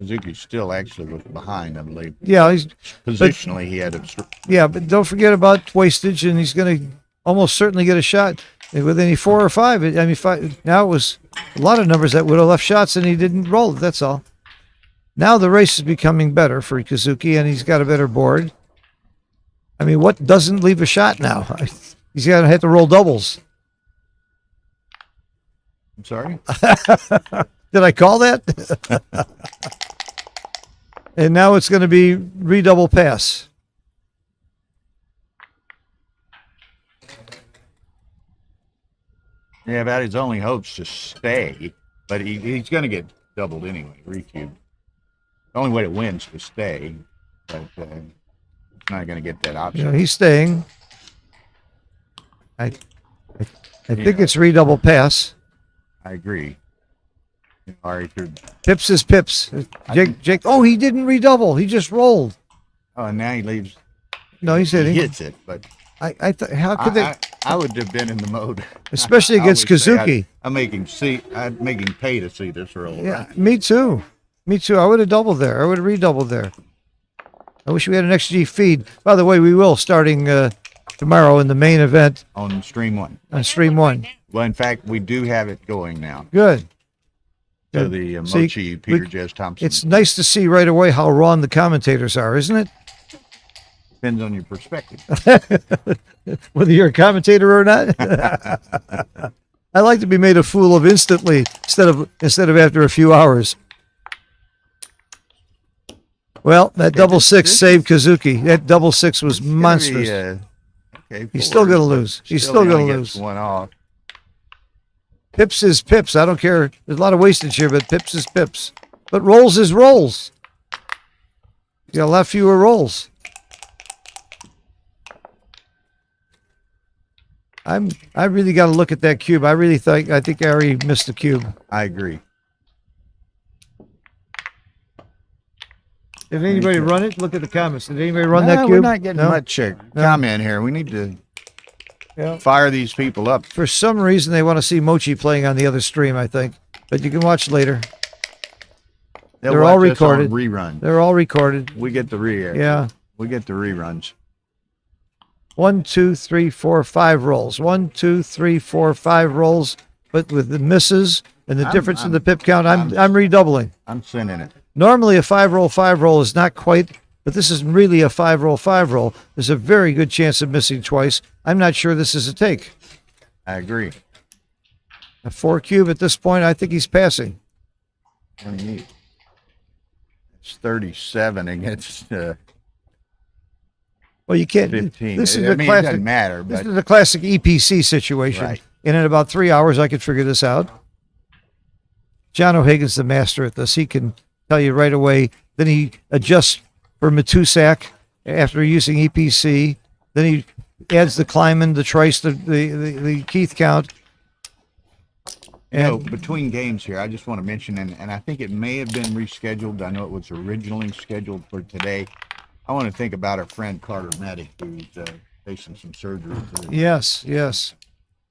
Kazuki still actually was behind, I believe. Yeah, Positionally, he had but don't forget about wastage, and he's going to almost certainly get a shot with any 4 or 5. Now it was a lot of numbers that would have left shots, and he didn't roll it. That's all. Now the race is becoming better for Kazuki, and he's got a better board. What doesn't leave a shot now? He's going to have to roll doubles. I'm sorry? Did I call that? And now it's going to be redouble pass. Yeah, about his only hopes to stay, but he's going to get doubled anyway, recube. The only way to win is to stay, but he's not going to get that option. Yeah, he's staying. I think it's redouble pass. I agree. All right, Pips is pips. Jake. Oh, he didn't redouble. He just rolled. oh, and now he leaves. No, he's hitting. He hits it, but How could they? I would have been in the mode, Especially I against always say Kazuki. I'd make him pay to see this roll. Yeah, me too. Me too. I would have doubled there. I would have redoubled there. I wish we had an XG feed. By the way, we will starting tomorrow in the main event On stream one. on stream 1. Well, in fact, we do have it going now. Good. So Good. the See, Mochi Peter Jez Thompson. It's nice to see right away how wrong the commentators are, isn't it? Depends on your perspective. Whether you're a commentator or not. I like to be made a fool of instantly instead of after a few hours. Well, that double six saved Kazuki. That double six was monstrous. Okay, He's still going to lose. He's still going to only lose. gets one off. Pips is pips. I don't care. There's a lot of wastage here, but pips is pips. But rolls is rolls. You got a lot fewer rolls. I really got to look at that cube. I think Ari missed the cube. I agree. Did anybody run it? Look at the comments. Did anybody run that cube? We're not getting No? much comment here. We need to Yeah. fire these people up. For some reason, they want to see Mochi playing on the other stream, I think. But you can watch later. They'll They're all watch us on recorded. Rerun. They're all recorded. We get the re-air. Yeah. We get the reruns. 1, 2, 3, 4, 5 rolls. 1, 2, 3, 4, 5 rolls. But with the misses and the difference in the pip count, I'm redoubling. I'm sending it. Normally a 5 roll is not quite, but this is really a 5 roll. There's a very good chance of missing twice. I'm not sure this is a take. I agree. A 4 cube at this point, I think he's passing. 28. It's 37 against Well, you can't. 15. This is I a mean, it classic. doesn't matter, This but is a classic EPC situation. Right. And in about 3 hours, I could figure this out. John O'Hagan's the master at this. He can tell you right away. Then he adjusts for Matusak after using EPC. Then he adds the Kleiman, the Trice, the Keith count. And between games here, I just want to mention, and I think it may have been rescheduled. I know it was originally scheduled for today. I want to think about our friend Carter Maddock, who's facing some surgery. yes.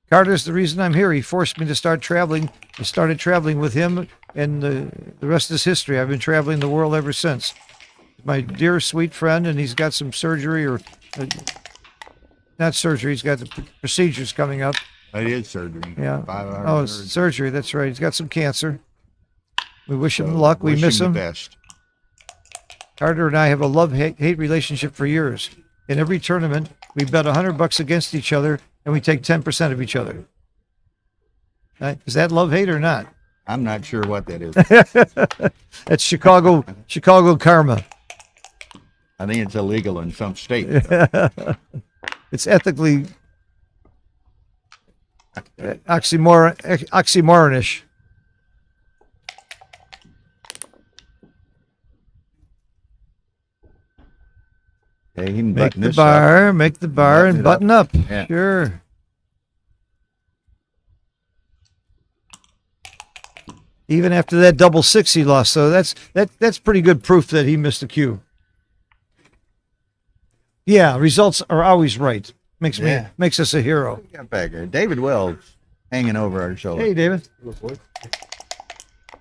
Carter's the reason I'm here. He forced me to start traveling. I started traveling with him, and the rest is history. I've been traveling the world ever since. My dear, sweet friend, and he's got some surgery, or not surgery. He's got the procedures coming up. It is surgery. Yeah. 5 hours. Oh, it's surgery. That's right. He's got some cancer. We wish him luck. We miss him. The best. Carter and I have a love-hate relationship for years. In every tournament, we bet $100 against each other, and we take 10% of each other. Is that love-hate or not? I'm not sure what that is. That's Chicago karma. I think it's illegal in some states. It's ethically oxymoronish. Okay, he can Make button the this bar, up. make the bar, Button and it button up. up. Yeah. Sure. Even after that double six he lost, so that's pretty good proof that he missed a cue. Yeah, results are always right. Makes us a hero. Got back here. David Wells hanging over our shoulder. Hey, David.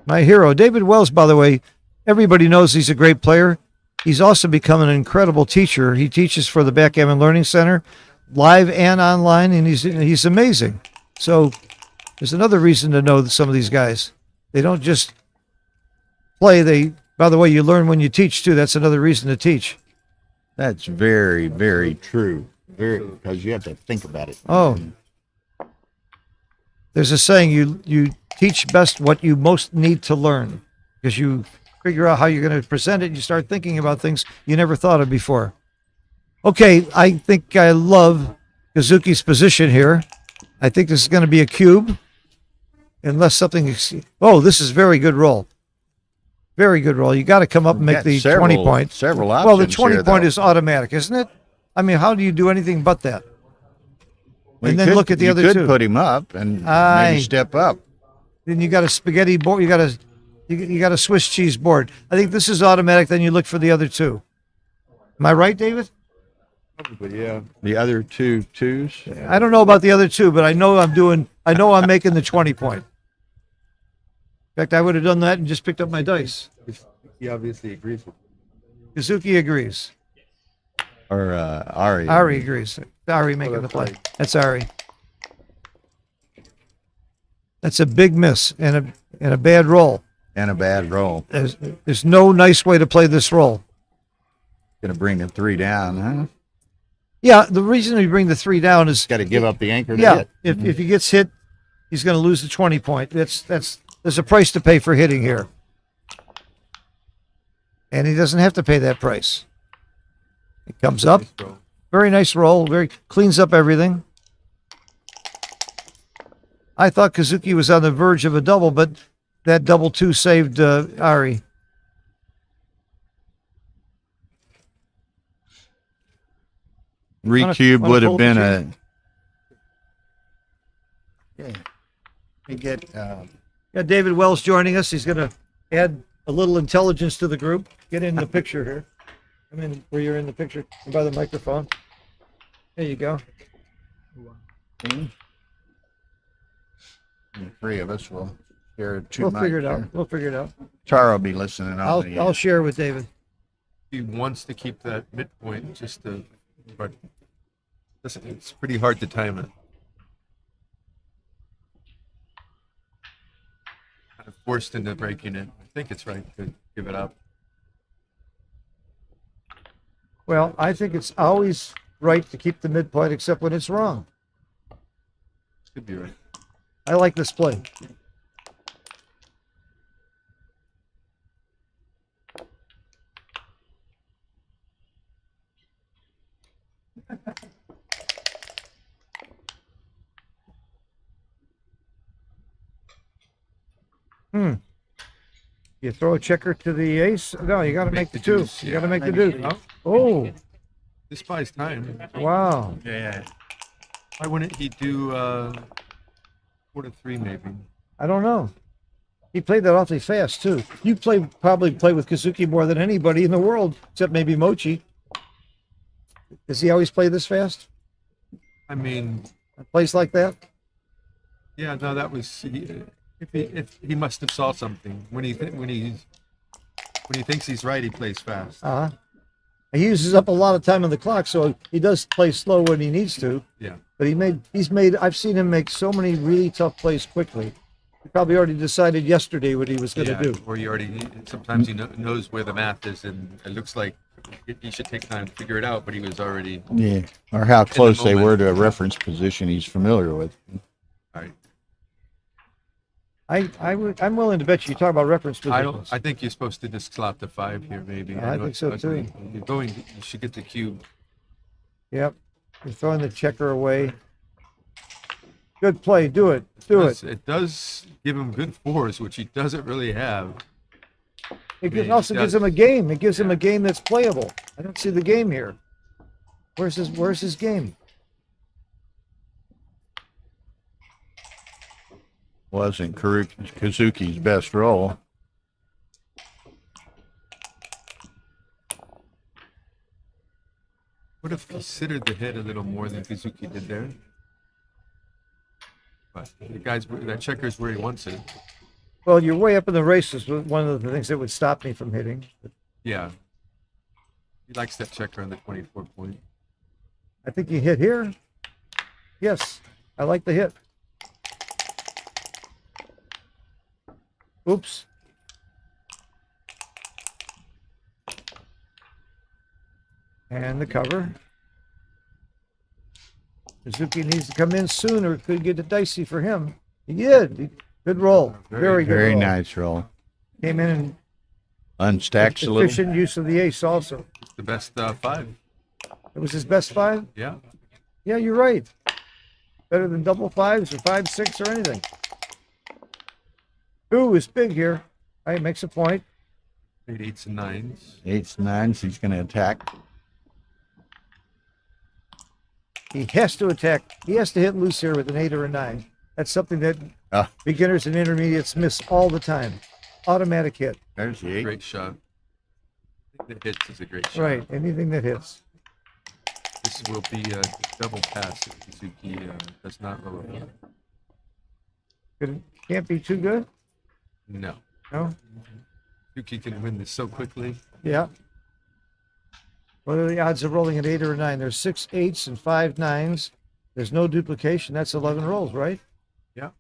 My hero. David Wells, by the way, everybody knows he's a great player. He's also become an incredible teacher. He teaches for the Backgammon Learning Center, live and online, and he's amazing. So there's another reason to know some of these guys. They don't just play. By the way, you learn when you teach, too. That's another reason to teach. That's very, very true. Because you have to think about it. Oh. There's a saying, you teach best what you most need to learn, because you figure out how you're going to present it. You start thinking about things you never thought of before. Okay, I think I love Kazuki's position here. I think this is going to be a cube, unless something. Oh, this is very good roll. Very good roll. You got to come up and make Got the several- 20 point. several options Well, the 20 here, point though. is automatic, isn't it? I mean, how do you do anything but that? Well, And you then could- look at the you other could two. put him up and Aye. maybe step up. Then you got a spaghetti board. You got a Swiss cheese board. I think this is automatic. Then you look for the other two. Am I right, David? But yeah, the other two twos. I don't know about the other two, but I know I'm making the 20 point. In fact, I would have done that and just picked up my dice. He obviously agrees with Kazuki agrees. Or Ari. Ari agrees. Ari making the play. That's Ari. That's a big miss and a bad roll. And a bad roll. There's no nice way to play this roll. Gonna bring the 3 down, huh? Yeah, the reason we bring the 3 down is Got to give up the anchor to yeah. hit. If he gets hit, he's going to lose the 20 point. There's a price to pay for hitting here, and he doesn't have to pay that price. It comes up, very nice roll, very cleans up everything. I thought Kazuki was on the verge of a double, but that double 2 saved Ari. Recube wanna would have fold been the a. Yeah. We get. Yeah, David Wells joining us. He's going to add a little intelligence to the group. Get in the picture here. Come in where you're in the picture by the microphone. There you go. The 3 of us will share 2 We'll mics figure it out. there. We'll figure it out. Tara will be listening on I'll share with David. He wants to keep that midpoint just to, but listen, it's pretty hard to time it. Kind of forced into breaking it. I think it's right to give it up. Well, I think it's always right to keep the midpoint except when it's wrong. Could be right. I like this play. You throw a checker to the ace? No, you got to make the 2. deuce, You yeah. got to make the deuce. Oh, This buys time. wow. Yeah. Why wouldn't he do 4 to 3 maybe? I don't know. He played that awfully fast too. You probably play with Kazuki more than anybody in the world, except maybe Mochi. Does he always play this fast? I mean, Plays like that? yeah, no, that was if he must have saw something when he thinks he's right, he plays fast. Uh-huh. He uses up a lot of time on the clock, so he does play slow when he needs to. Yeah. But I've seen him make so many really tough plays quickly. He probably already decided yesterday what he was going to Yeah, do. or sometimes he knows where the math is, and it looks like he should take time to figure it out, but he was already. Yeah. Or how close they moment. were to a reference position he's familiar with. All right. I'm willing to bet you talk about reference positions. I think you're supposed to just slot the 5 here, maybe. I know think it's so, ugly. too. You should get the cube. Yep. You're throwing the checker away. Good play. Do it. Do it. It does give him good 4s, which he doesn't really have. It also gives him a game. It gives him a game that's playable. I don't see the game here. Where's his game? Wasn't Kazuki's best roll. Would have considered the hit a little more than Kazuki did there. But that checker's where he wants it. Well, you're way up in the races. One of the things that would stop me from hitting. Yeah. He likes that checker on the 24 point. I think you hit here. Yes, I like the hit. Oops. And the cover. Suzuki needs to come in soon or it could get it dicey for him. He did. Good roll. Very good Very roll. nice roll. Came in and Unstacks a little. Efficient use of the ace also. The best five. It was his best five? Yeah. Yeah, you're right. Better than double fives or 5-6 or anything. Two is big here. All right, makes a point. Eight, eights and nines. Eights, nines. He's going to attack. He has to attack. He has to hit loose here with an 8 or a 9. That's something that Ah. beginners and intermediates miss all the time. Automatic hit. There's the eight. Great shot. I think that hits is a great shot. Right, anything that hits. This will be a double pass if Suzuki does not roll it. Can't be too good? No. No? Suzuki can win this so quickly. Yeah. What are the odds of rolling an 8 or a 9? There's 6 8s and 5 9s. There's no duplication. That's 11 rolls, right? Yeah.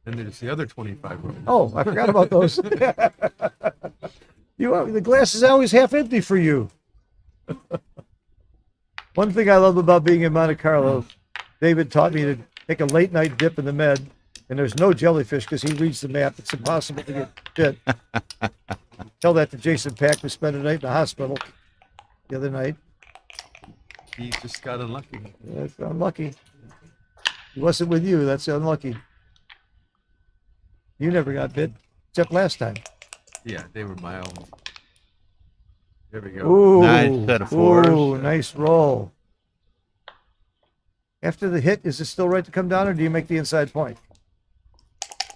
And there's the other 25 rolls. Oh, I forgot about those. The glass is always half empty for you. One thing I love about being in Monte Carlo, David taught me to take a late night dip in the Med, and there's no jellyfish because he reads the map. It's impossible to get bit. Tell that to Jason Pack, who spent a night in the hospital the other night. He just got unlucky. That's unlucky. He wasn't with you. That's unlucky. You never got bit, except last time. Yeah, they were mild. There we go. Ooh, Nice set of fours. Ooh, nice roll. After the hit, is it still right to come down, or do you make the inside point?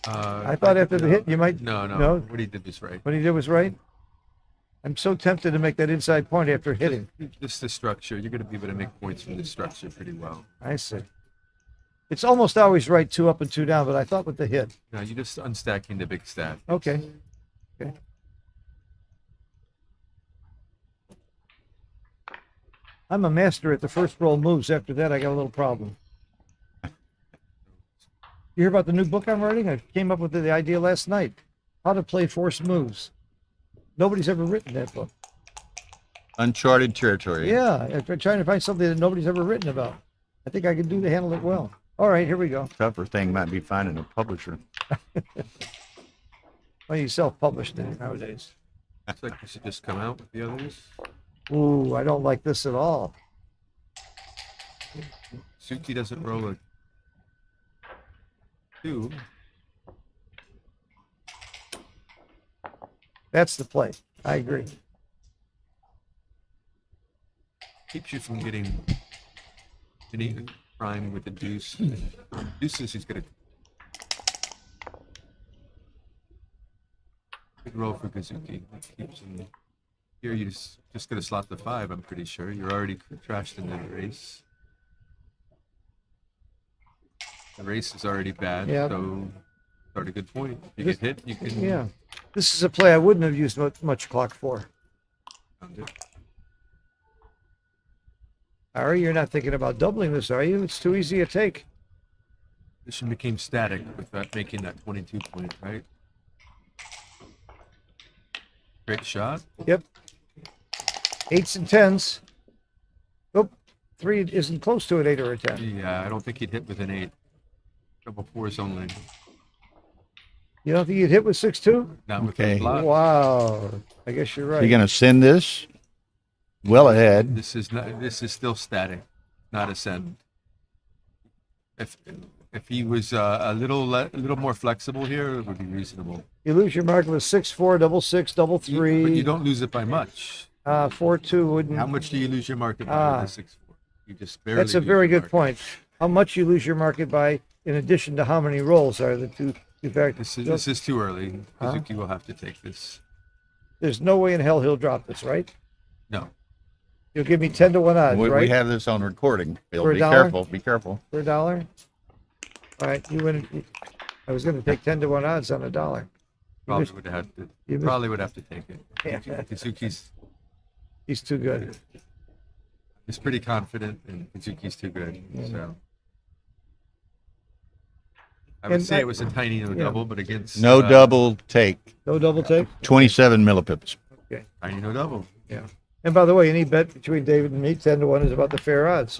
I thought after the hit, you might. No. No? What he did was right. What he did was right. I'm so tempted to make that inside point after hitting. Just the structure. You're going to be able to make points from the structure pretty well. I see. It's almost always right, 2 up and 2 down, but I thought with the hit. No, you're just unstacking the big stack. Okay. Okay. I'm a master at the first roll moves. After that, I got a little problem. You hear about the new book I'm writing? I came up with the idea last night. How to play forced moves. Nobody's ever written that book. Uncharted territory. Yeah, I'm trying to find something that nobody's ever written about. I think I can handle it well. All right, here we go. Tougher thing might be finding a publisher. Well, you self-published it nowadays. Looks like you should just come out with the others. Ooh, I don't like this at all. Suki doesn't roll a 2. That's the play. I agree. Keeps you from getting any prime with the deuce. Deuces, he's going to. Good roll for Kazuki. Keeps him. Here you just going to slot the 5, I'm pretty sure. You're already trashed in the race. The race is already bad, Yeah. so start a good point. If you get hit, you can. Yeah. This is a play I wouldn't have used much clock for. Found it. Ari, you're not thinking about doubling this, are you? It's too easy a take. This one became static without making that 22 point, right? Great shot. Yep. 8s and 10s. Oh, 3 isn't close to an 8 or a 10. Yeah, I don't think he'd hit with an 8. Double 4s only. You don't think you'd hit with 6-2? Not with Okay. the block. Wow. I guess you're right. You're going to send this well ahead. This is still static, not a send. If he was a little more flexible here, it would be reasonable. You lose your mark with 6-4, double 6, double But you 3. don't lose it by much. 4-2 wouldn't. How much do you lose your market by with the 6-4? You just barely. That's a lose very your good market. point. How much you lose your market by, in addition to how many rolls are the two factors. This is too early. Kazuki will have to take this. There's no way in hell he'll drop this, right? No. You'll give me 10 to 1 odds, We right? have this on recording. Bill. For a Be dollar? careful. Be careful. For a dollar? All right, you win. I was going to take 10 to 1 odds on a dollar. Probably missed- would have to. you missed- Probably would have to take it. Yeah. Kazuki's He's too good. is pretty confident, and Kazuki's too good. So. I would And say I- it was a tiny no yeah. double, but against No double take. No double take? 27 millipips. Okay. tiny no double. Yeah. And by the way, any bet between David and me, 10 to 1 is about the fair odds.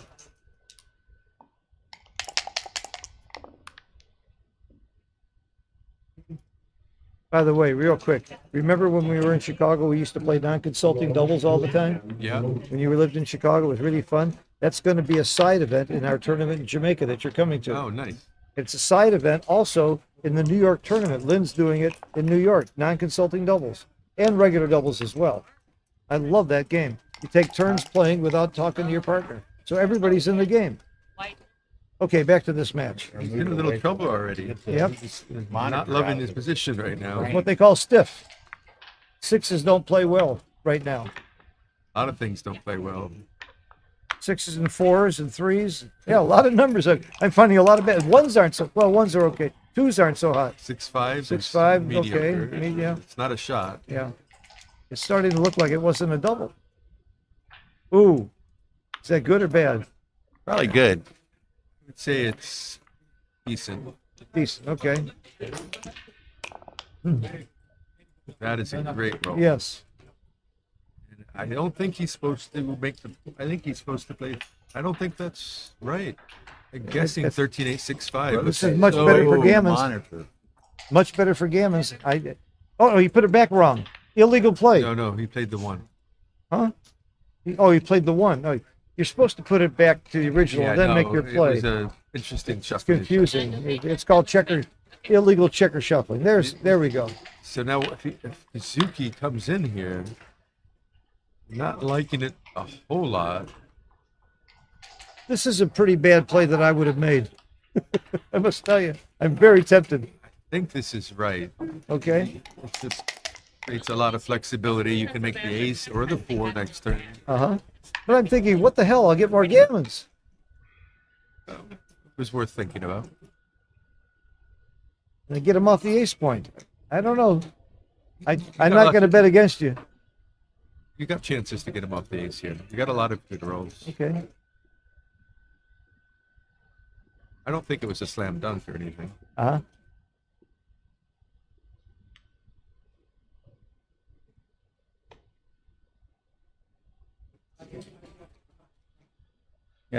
By the way, real quick, remember when we were in Chicago, we used to play non-consulting doubles all the time? Yeah. When you lived in Chicago, it was really fun. That's going to be a side event in our tournament in Jamaica that you're coming to. Oh, nice. It's a side event also in the New York tournament. Lynn's doing it in New York, non-consulting doubles and regular doubles as well. I love that game. You take turns playing without talking to your partner. So everybody's in the game. Okay, back to this match. He's in a little trouble already. Yep. He's not loving his position right now. What they call stiff. Sixes don't play well right now. A lot of things don't play well. Sixes and fours and threes. Yeah, a lot of numbers. I'm finding a lot of bad. Ones aren't so well. Ones are okay. Twos aren't so hot. 6-5. 6-5. Okay. Mediocre. Yeah. It's not a shot. Yeah. It's starting to look like it wasn't a double. Ooh. Is that good or bad? Probably good. I'd say it's decent. Decent. Okay. That is a great roll. Yes. And I don't think he's supposed to make the. I think he's supposed to play. I don't think that's right. I'm guessing 13-8-6-5. This is much better for Gammons. Monitor. Much better for Gammons. Oh, he put it back wrong. Illegal play. No, he played the one. Huh? He played the one. Oh, you're supposed to put it back to the original and then make your play. It was an interesting shuffle. Confusing. It's called illegal checker shuffling. There we go. So now, if Suzuki comes in here, not liking it a whole lot. This is a pretty bad play that I would have made. I must tell you, I'm very tempted. I think this is right. Okay. It just creates a lot of flexibility. You can make the ace or the 4 next turn. But I'm thinking, what the hell? I'll get more gammons. It was worth thinking about. And I get him off the ace point. I don't know. I'm not going to bet against you. You got chances to get him off the ace here. You got a lot of good rolls. Okay. I don't think it was a slam dunk or anything. Yeah,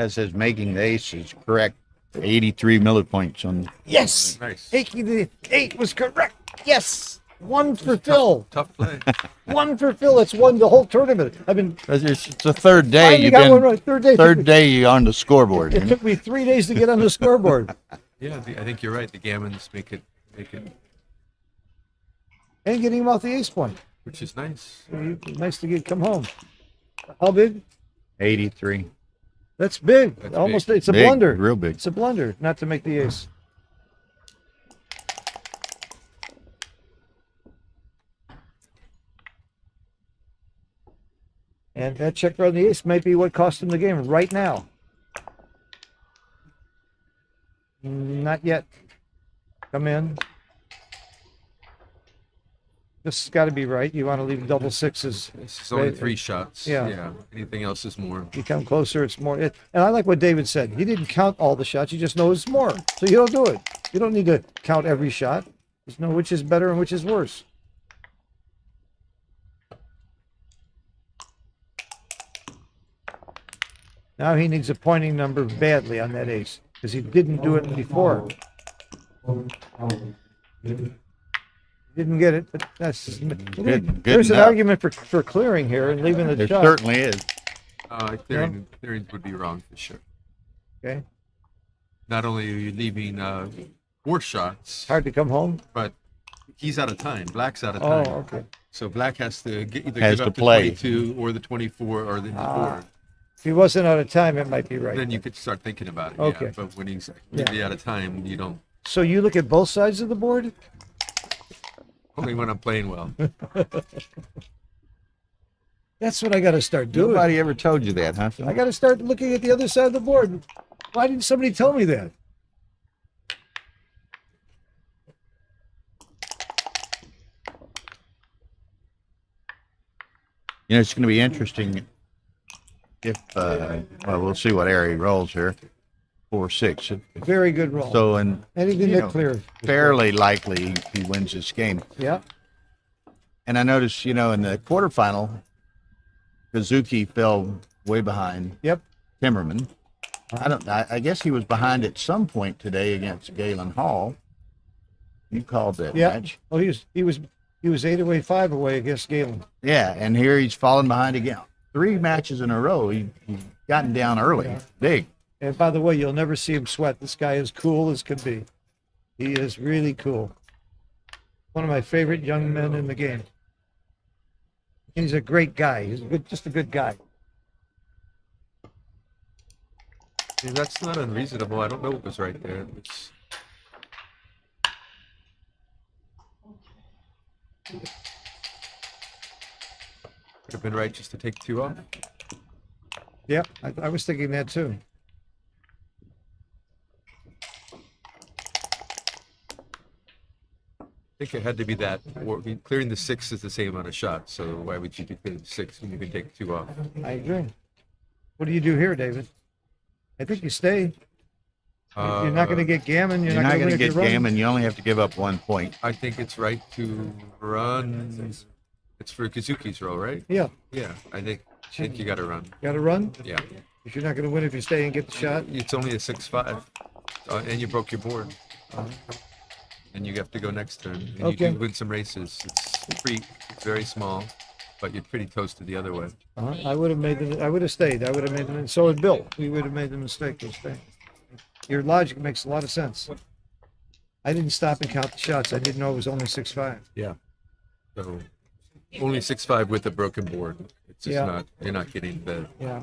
it says making the ace is correct. 83 millipoints on. Yes. Nice. 8 was correct. Yes. One for Phil. Tough play. One for Phil. It's won the whole tournament. I've been It's the third day finally you've got one been. right. Third day. Third day you're on the scoreboard. It took me 3 days to get on the scoreboard. Yeah, I think you're right. The gammons make it, And getting him off the ace point. which is nice. Nice to come home. How big? 83. That's big. That's Almost. big. It's a Big, blunder. real big. It's a blunder not to make the ace. And that checker on the ace might be what cost him the game right now. Not yet. Come in. This has got to be right. You want to leave double sixes. This is only 3 shots. Yeah. Anything else is more. You come closer, it's more. And I like what David said. He didn't count all the shots. You just know it's more. So you don't do it. You don't need to count every shot. Just know which is better and which is worse. Now he needs a pointing number badly on that ace because he didn't do it before. Didn't get it, but that's Good there's an enough. argument for clearing here and leaving the There shot. certainly is. Clearing would be wrong for sure. Okay, Not only are you leaving 4 shots, hard to come home. but he's out of time. Black's out of Oh, time. okay. So Black has to either Has give to up play. the 22 or the 24 or the 4. If he wasn't out of time, it might be right. Then you could start thinking about it. Okay. Yeah. But when he's really out of time, you don't. So you look at both sides of the board? Only when I'm playing well. That's what I got to start doing. Nobody ever told you that, huh? I got to start looking at the other side of the board. Why didn't somebody tell me that? You know, it's going to be interesting if, well, we'll see what area he rolls here. 4-6. Very good roll. So, and anything you that know, clears. fairly likely he wins this game. Yeah. And I noticed, you know, in the quarterfinal, Kazuki fell way behind Yep. Timmerman. I guess he was behind at some point today against Galen Hall. You called that Yeah. match. Oh, he was 8 away, 5 away against Galen. Yeah, and here he's fallen behind again. 3 matches in a row. He's gotten down early. Yeah. Big. And by the way, you'll never see him sweat. This guy is cool as can be. He is really cool. One of my favorite young men in the game. He's a great guy. He's just a good guy. Yeah, that's not unreasonable. I don't know what was right there. It's, would have been right just to take 2 off. Yeah, I was thinking that too. I think it had to be that. Or, I mean, clearing the 6 is the same amount of shots, so why would you be clearing the 6 when you can take 2 off? I agree. What do you do here, David? I think you stay. You're not going to get gammon. You're not going to get gammon. gammon. You only have to give up 1 point. I think it's right to run. It's for Kazuki's roll, right? Yeah, Yeah, I think you got to run. got to run. Yeah, If you're not going to win if you stay and get the shot. it's only a 6-5, and you broke your board, and you have to go next turn. And Okay. you do win some races. It's free. It's very small, but you're pretty toasted the other way. I would have made them. I would have stayed. I would have made them. So would Bill. We would have made the mistake of staying. Your logic makes a lot of sense. I didn't stop and count the shots. I didn't know it was only 6-5. Yeah. So only 6-5 with a broken board. It's just Yeah. not. You're not getting the. Yeah.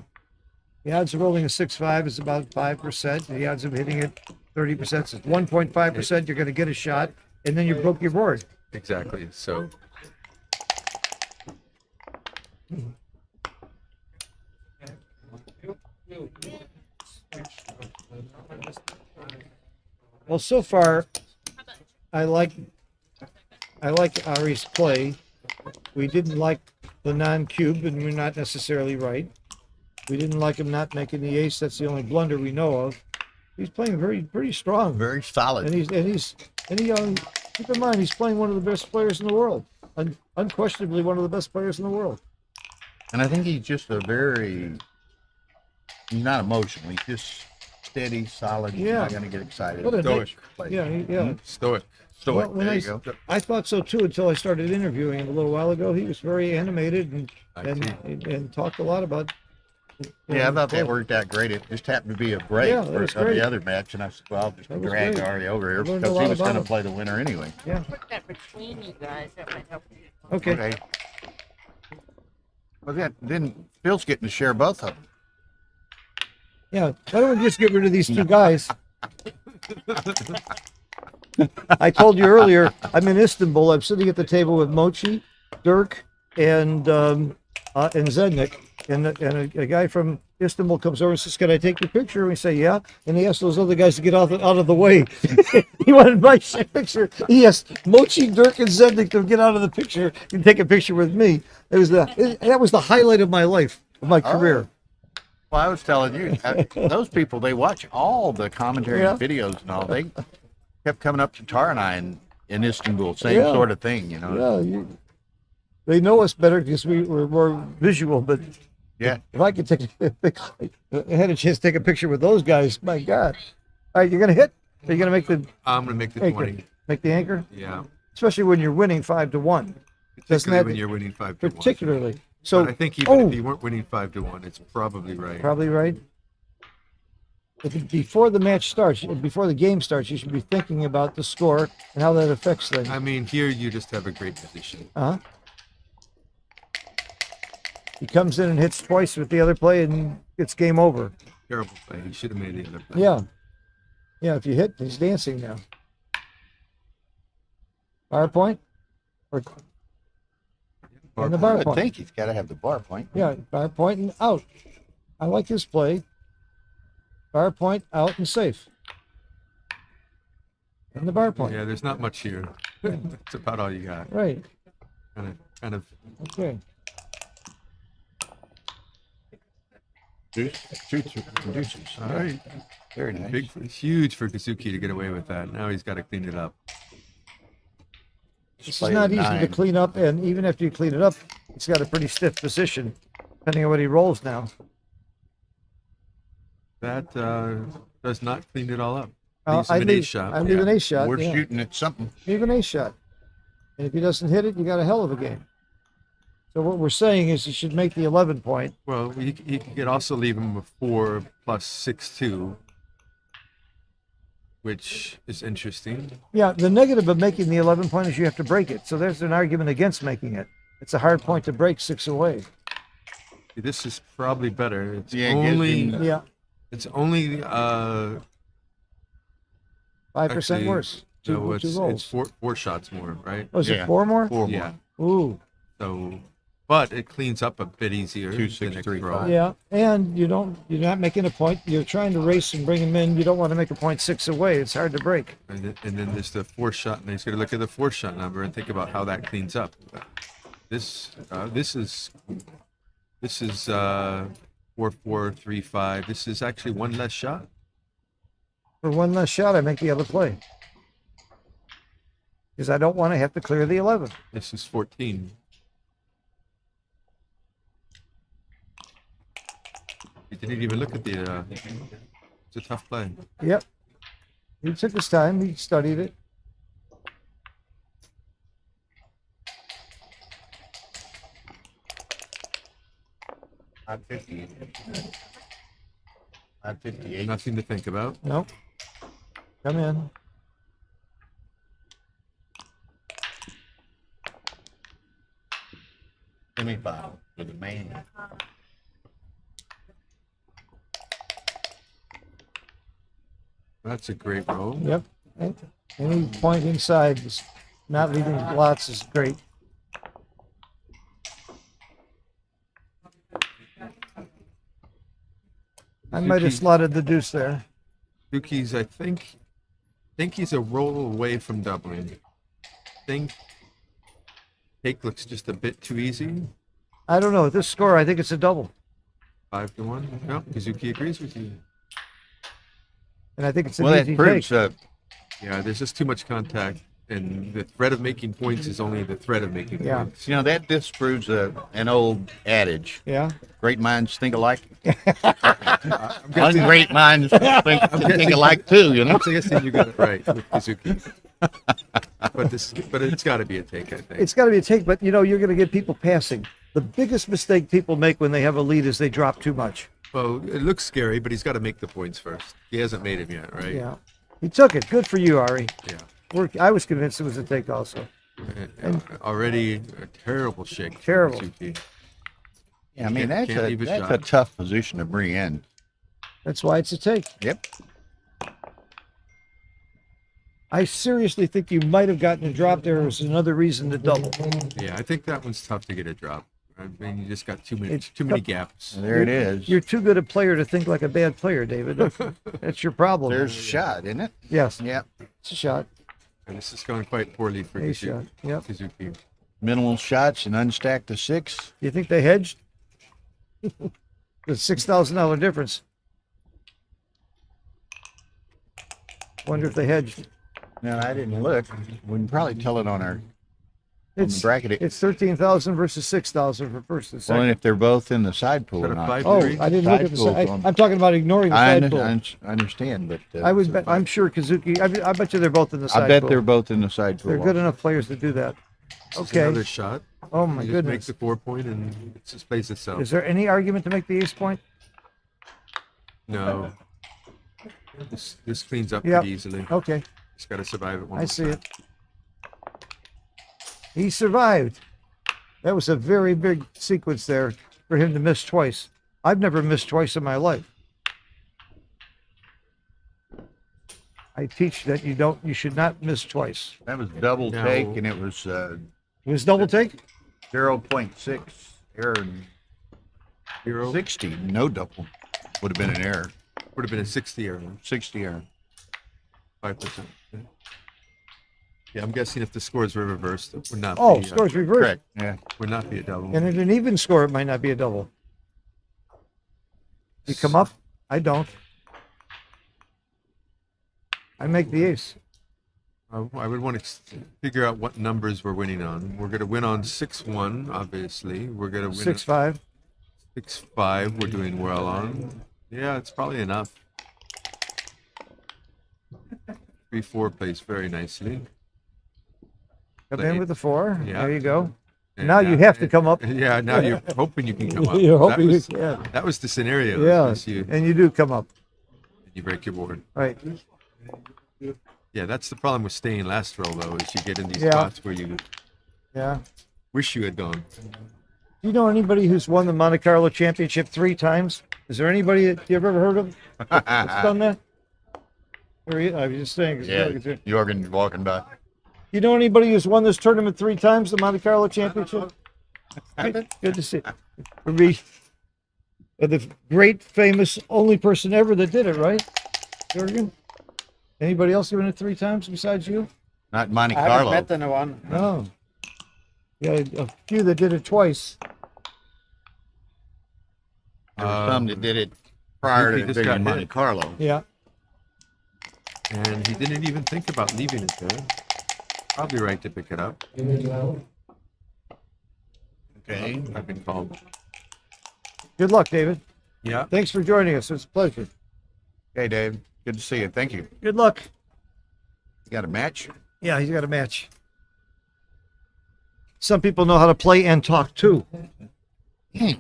The odds of rolling a 6-5 is about 5%. The odds of hitting it 30% is 1.5%. You're going to get a shot, and then you broke your board. Exactly. So Well, so far, I like Ari's play. We didn't like the non-cube, and we're not necessarily right. We didn't like him not making the ace. That's the only blunder we know of. He's playing pretty strong. Very solid. And keep in mind, he's playing one of the best players in the world. Unquestionably one of the best players in the world. And I think he's just he's not emotional. He's just steady, solid. He's Yeah. not going to get excited. What a Stoic. nice- Yeah. stoic. Stoic. Well, when there I, you go. I thought so too until I started interviewing him a little while ago. He was very animated and I see. and talked a lot about. Yeah, I thought that worked out great. It just happened to be a break Yeah, that was of great. the other match, and I said, well, I'll just That was drag great. Ari over here I learned a because lot he was about going to him. play the winner anyway. Yeah. Put that between you guys, that might help you. Okay. Okay. Well, then Phil's getting to share both of them. Yeah. Why don't we just get rid of these two guys? I told you earlier, I'm in Istanbul. I'm sitting at the table with Mochi, Dirk, and Zednik. And a guy from Istanbul comes over and says, "Can I take your picture?" And we say, "Yeah." And he asked those other guys to get out of the way. He wanted my picture. He asked Mochi, Dirk, and Zednik to get out of the picture and take a picture with me. That was the highlight of my life, of my career. Well, I was telling you, those people, they watch all the commentary Yeah. and videos and all. They kept coming up to Tar and I in Istanbul, same Yeah. sort of thing, you know. Yeah, they know us better because we're more visual. But Yeah. if I could I had a chance to take a picture with those guys. My God! All right, you're gonna hit. Are you gonna make the I'm gonna make the anchor? 20. Make the anchor, Yeah. especially when you're winning 5-1. Particularly that- when you're winning 5-1. Particularly. So But I think even if you weren't winning 5-1, it's probably right. probably right. Before the match starts, before the game starts, you should be thinking about the score and how that affects things. I mean, here you just have a great position. Uh-huh. He comes in and hits twice with the other play, and it's game over. Terrible play. He should have made the other play. Yeah. Yeah, if you hit, he's dancing now. Bar point? Or, and the bar I point. think he's got to have the bar point. Yeah, bar point and out. I like his play. Bar point, out, and safe. And the bar point. Yeah, there's not much here. That's about all you got. Right. Kind of. Okay. Producers. All right. Very nice. Huge for Kazuki to get away with that. Now he's got to clean it up. This is Play not at easy to 9. clean up, and even after you clean it up, it's got a pretty stiff position, depending on what he rolls now. That does not clean it all up. Leaves him an ace shot. I leave an ace shot. We're yeah. shooting at something. Leave an ace shot. And if he doesn't hit it, you got a hell of a game. So what we're saying is he should make the 11 point. Well, you could also leave him a 4 plus 6-2, which is interesting. Yeah, the negative of making the 11 point is you have to break it. So there's an argument against making it. It's a hard point to break 6 away. This is probably better. It's Yeah, only getting- Yeah, it's only 5% actually, worse. no, Two it's goals. four shots more, right? Oh, is Yeah. it 4 more? 4 Yeah. more. Ooh, So, but it cleans up a bit easier. 2, the 6, next 3, row. 5. yeah. And you're not making a point. You're trying to race and bring him in. You don't want to make a point 6 away. It's hard to break. And then there's the 4 shot, and he's going to look at the 4 shot number and think about how that cleans up. This is 4-4-3-5. This is actually 1 less shot. For 1 less shot, I make the other play. Because I don't want to have to clear the 11. This is 14. He didn't even look at the. It's a tough play. Yep. He took his time. He studied it. I'm 58. I'm 58. Nothing to think about. Nope. Come in. Semi-final for the man. That's a great roll. Yep. Any point inside, is not leaving lots is great. I might have Suzuki- slotted the deuce there. Suzuki's, I think he's a roll away from doubling. Think take looks just a bit too easy. I don't know. At this score, I think it's a double. 5-1. No, Kazuki agrees with you. And I think it's an Well, easy that proves take. Yeah, there's just too much contact, and the threat of making points is only the threat of making Yeah. points. You know, that disproves an old adage. Yeah. Great minds think alike. I'm guessing, Great minds think alike too, you know? I'm guessing you got it right with Kazuki. but it's got to be a take, I think. It's got to be a take, but you're going to get people passing. The biggest mistake people make when they have a lead is they drop too much. Well, it looks scary, but he's got to make the points first. He hasn't made them yet, right? Yeah. He took it. Good for you, Ari. Yeah. I was convinced it was a take also. Already a terrible shake. for Terrible. Kazuki. Yeah, I mean, Can't that's leave a a shot. tough position to bring in. That's why it's a take. Yep. I seriously think you might have gotten a drop there as another reason to double. Yeah, I think that one's tough to get a drop. I mean, you just got too many It's gaps. And there it is. You're too good a player to think like a bad player, David. That's your problem. There's a shot, isn't it? Yes, Yep. it's a shot. And this is going quite poorly for Ace shot. Yep. Kazuki. Minimal shots and unstacked to 6. You think they hedged? The $6,000 difference. Wonder if they hedged. No, I didn't look. We can probably tell it on our It's bracket. It's 13,000 versus 6,000 for first and Well, second. and if they're both in the side pool Is or that a not. 5-3? Oh, I didn't look at the Side side. pool's on. I'm talking about ignoring the I, side pool. I understand, but I would bet. I'm sure Kazuki. I bet you they're both in the side I bet pool. they're both in the side pool. They're good enough players to do that. This is Okay. another shot. Oh my He just goodness. makes the 4-point and it just plays itself. Is there any argument to make the ace point? No. This cleans up Yep. pretty easily. Okay, Just got to survive it one I more see time. it. He survived. That was a very big sequence there for him to miss twice. I've never missed twice in my life. I teach that you should not miss twice. That was double No. take, and it was It was double take? 0.6 error. 0 60, no double. Would have been an error. would have been a 60 error. 60 error. 5%. Yeah, I'm guessing if the scores were reversed, it would not Oh, be, scores reversed. Correct. Yeah. would not be a double. And at an even score, it might not be a double. You come up? I don't. I make the ace. I would want to figure out what numbers we're winning on. We're going to win on 6-1, obviously. We're going to win 6-5. 6-5. We're doing well on. Yeah, it's probably enough. 3-4 plays very nicely. Come in with the 4. Yeah. There you go. And Now you have to come up. Yeah, now you're hoping you can come up. You're That hoping was- you can. That was the scenario. Yeah, is You, and you do come up. you break your board. Right. Yeah, that's the problem with staying last row, though, is you get in these Yeah. spots where you Yeah. wish you had gone. Do you know anybody who's won the Monte Carlo Championship 3 times? Is there anybody that you've ever heard of that's done that? I was just saying. Jorgen's walking by. You know anybody who's won this tournament 3 times, the Monte Carlo Championship? Good to see. For me, the great, famous, only person ever that did it, right, Jorgen? Anybody else doing it 3 times besides you? Not Monte I haven't Carlo. met anyone. No. Yeah, a few that did it twice. There were some that did it prior He to just being got in Monte hit. Carlo. Yeah. And he didn't even think about leaving it there. Probably right to pick it up. Okay. I've been called. Good luck, David. Yeah. Thanks for joining us. It's a pleasure. Okay, Dave. Good to see you. Thank you. Good luck. You got a match? Yeah, he's got a match. Some people know how to play and talk too. Hmm.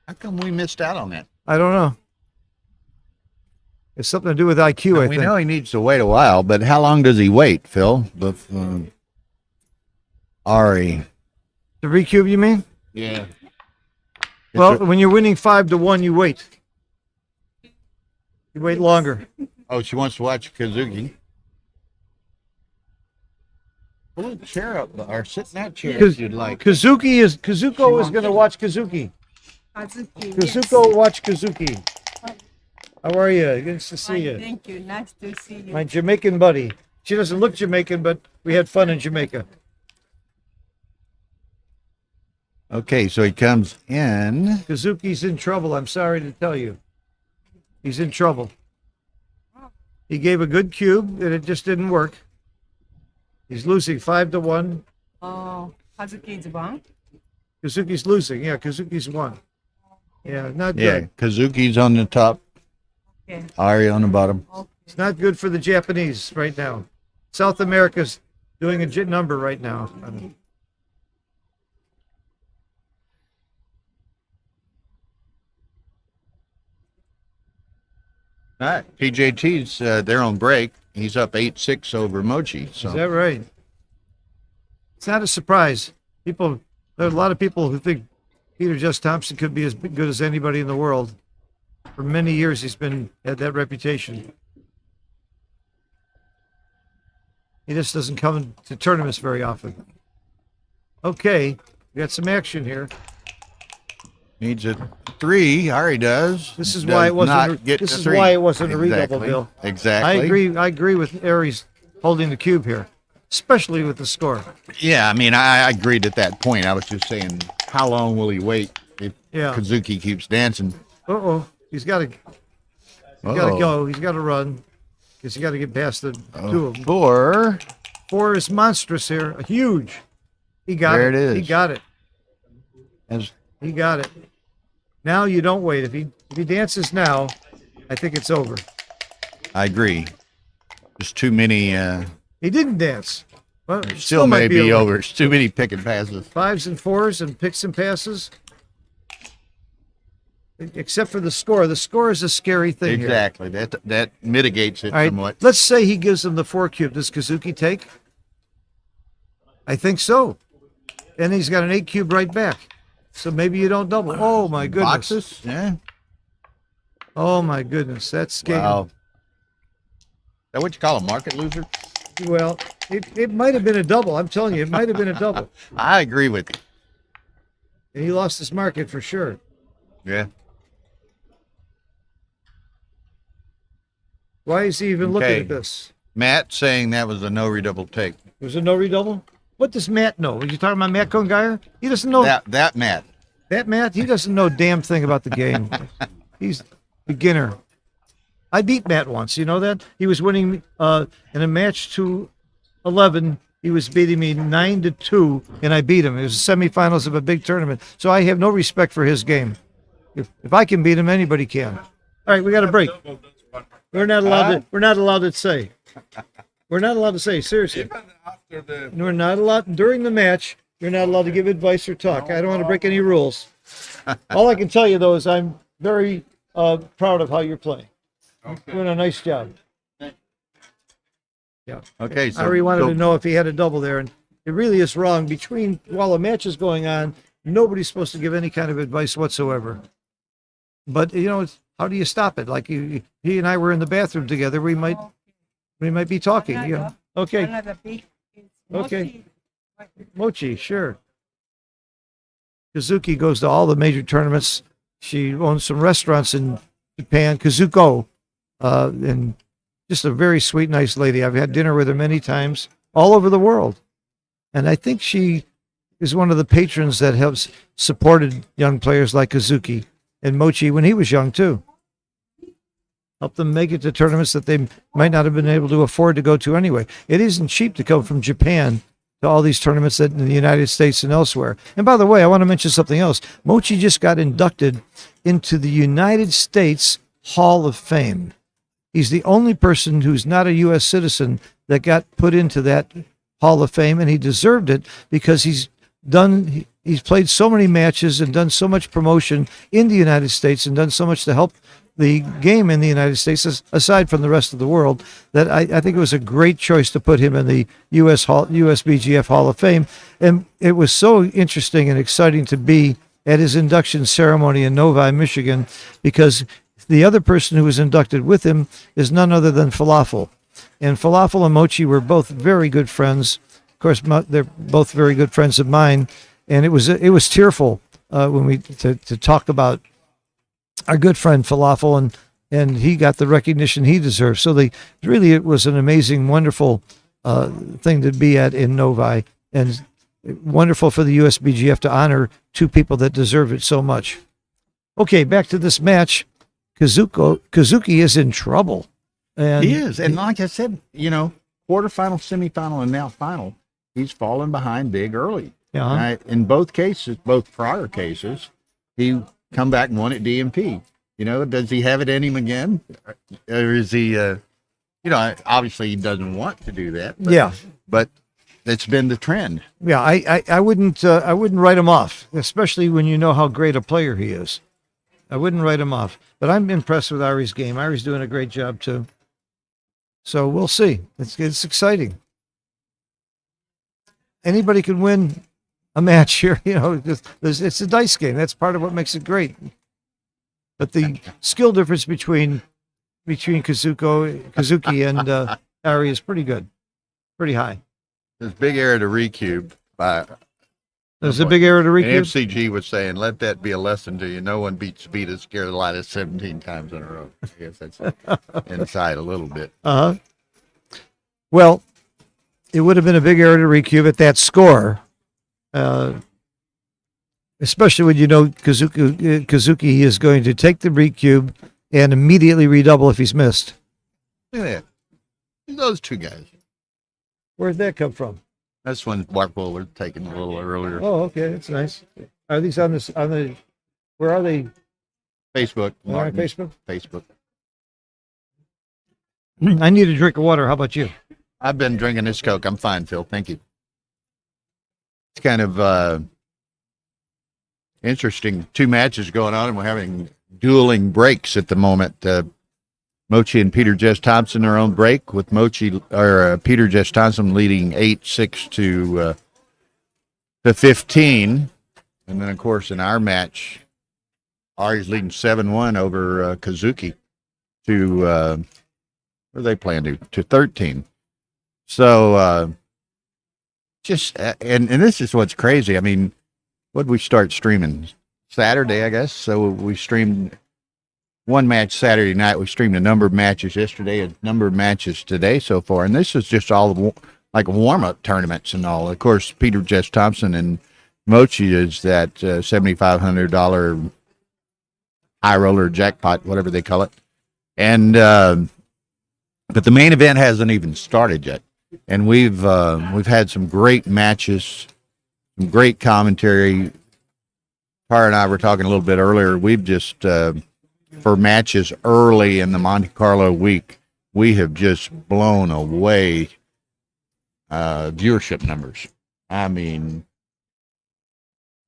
How come we missed out on that? I don't know. It's something to do with IQ, I We think. know he needs to wait a while, but how long does he wait, Phil? Ari. The recube, you mean? Yeah. Well, when you're winning 5-1, you wait. You wait longer. Oh, she wants to watch Kazuki. Pull a chair up, or sit in that chair if you'd like. Kazuko is going to watch Kazuki. Kazuko will watch Kazuki. How are you? Good to see you. Thank you. Nice to see you. My Jamaican buddy. She doesn't look Jamaican, but we had fun in Jamaica. Okay, so he comes in. Kazuki's in trouble. I'm sorry to tell you. He's in trouble. He gave a good cube, and it just didn't work. He's losing 5-1. Oh, Hazuki is one. Kazuki's losing. Yeah, Kazuki's won. Yeah, not Yeah, good. Kazuki's on the top. Okay. Ari on the bottom. It's not good for the Japanese right now. South America's doing a number right now. All right. PJT's they're on break. He's up 8-6 over Mochi. So Is that right? It's not a surprise. There are a lot of people who think Peter Just Thompson could be as good as anybody in the world. For many years, he's had that reputation. He just doesn't come to tournaments very often. Okay, we got some action here. needs a 3. Ari does. This is Does why it wasn't. not get This to is 3. why it wasn't a redouble, Exactly. Bill. Exactly. I agree. with Aries holding the cube here, especially with the score. Yeah, I mean, I agreed at that point. I was just saying, how long will he wait if Yeah. Kazuki keeps dancing? He's got to. He's got to go. He's got to run because you got to get past the 2 of them. 4. 4 is monstrous here. Huge. He got There it. it is. He got it. As He got it. Now you don't wait. If he dances now, I think it's over. I agree. There's too many. He didn't dance. Well, it Still may might be over. It's too many pick and passes. 5s and 4s and picks and passes. Except for the score. The score is a scary thing here. Exactly. That mitigates it All right. somewhat. Let's say he gives him the 4 cube. Does Kazuki take? I think so. And he's got an 8 cube right back. So maybe you don't double. Oh my goodness. Boxes? Yeah. Oh my goodness. That's scary. Wow. Is that what you call a market loser? Well, it might have been a double. I'm telling you, it might have been a double. I agree with you. And he lost his market for sure. Yeah. Why is he even looking Okay. at this? Matt saying that was a no redouble take. Was it no redouble? What does Matt know? Are you talking about Matt Congeyer? He doesn't know That Matt. that Matt. He doesn't know a damn thing about the game. He's beginner. I beat Matt once. You know that? He was winning in a match to 11. He was beating me 9-2, and I beat him. It was the semifinals of a big tournament. So I have no respect for his game. If I can beat him, anybody can. All right, we got a break. We're not allowed to. We're not allowed to say. We're not allowed to say. Seriously, Even after the we're not allowed during the match. You're not allowed to give advice or talk. I don't want to break any rules. All I can tell you though is I'm very proud of how you're playing. Doing a nice job. Yeah. Okay, so Ari wanted so- to know if he had a double there, and it really is wrong. While a match is going on, nobody's supposed to give any kind of advice whatsoever. But how do you stop it? Like he and I were in the bathroom together. We might be talking. Okay, Another big. Okay. Mochi, sure. Kazuki goes to all the major tournaments. She owns some restaurants in Japan, Kazuko, and just a very sweet, nice lady. I've had dinner with her many times all over the world. And I think she is one of the patrons that has supported young players like Kazuki and Mochi when he was young, too. Help them make it to tournaments that they might not have been able to afford to go to anyway. It isn't cheap to come from Japan to all these tournaments that in the United States and elsewhere. And by the way, I want to mention something else. Mochi just got inducted into the United States Hall of Fame. He's the only person who's not a U.S. citizen that got put into that Hall of Fame, and he deserved it because he's played so many matches and done so much promotion in the United States and done so much to help the game in the United States, aside from the rest of the world, that I think it was a great choice to put him in the USBGF Hall of Fame. And it was so interesting and exciting to be at his induction ceremony in Novi, Michigan, because the other person who was inducted with him is none other than Falafel. And Falafel and Mochi were both very good friends. Of course, they're both very good friends of mine. And it was tearful when we to talk about our good friend Falafel, and he got the recognition he deserves. So it was an amazing, wonderful thing to be at in Novi, and wonderful for the USBGF to honor two people that deserve it so much. Okay, back to this match. Kazuki is in trouble. And he is. And like I said, quarterfinal, semifinal, and now final, he's fallen behind big early. Yeah. Right? In both prior cases, he come back and won at DMP. Does he have it in him again? Or is he, obviously he doesn't want to do that. But it's been the trend. Yeah, I wouldn't write him off, especially when you know how great a player he is. I wouldn't write him off. But I'm impressed with Ari's game. Ari's doing a great job too. So we'll see. It's exciting. Anybody can win a match here. It's a dice game. That's part of what makes it great. But the skill difference between Kazuki and Ari is pretty good, pretty high. There's big error to recube. There's a big error to And recube. FCG was saying, let that be a lesson to you. No one beats Vita Scarlatti 17 times in a row. I guess that's inside a little bit. Well, it would have been a big error to recube at that score. Especially when Kazuki is going to take the recube and immediately redouble if he's missed. Look at that. Those two guys. Where'd that come from? That's when Barkwell was taken a little earlier. Oh, okay, that's nice. Are these on the? Where are they? Facebook. On our Facebook. Facebook. I need a drink of water. How about you? I've been drinking this Coke. I'm fine, Phil. Thank you. It's kind of interesting. Two matches going on, and we're having dueling breaks at the moment. Mochi and Peter Jess Thompson are on break, with Peter Jess Thompson leading 8-6 to 15. And then, of course, in our match, Ari's leading 7-1 over Kazuki to, where are they playing to 13. So, and this is what's crazy. I mean, what did we start streaming? Saturday, I guess. So we streamed one match Saturday night. We streamed a number of matches yesterday, a number of matches today so far. And this is just all like warm-up tournaments and all. Of course, Peter Jess Thompson and Mochi is that $7,500 high roller jackpot, whatever they call it. And but the main event hasn't even started yet. And we've had some great matches, some great commentary. Tara and I were talking a little bit earlier. We've just for matches early in the Monte Carlo week, we have just blown away viewership numbers. I mean,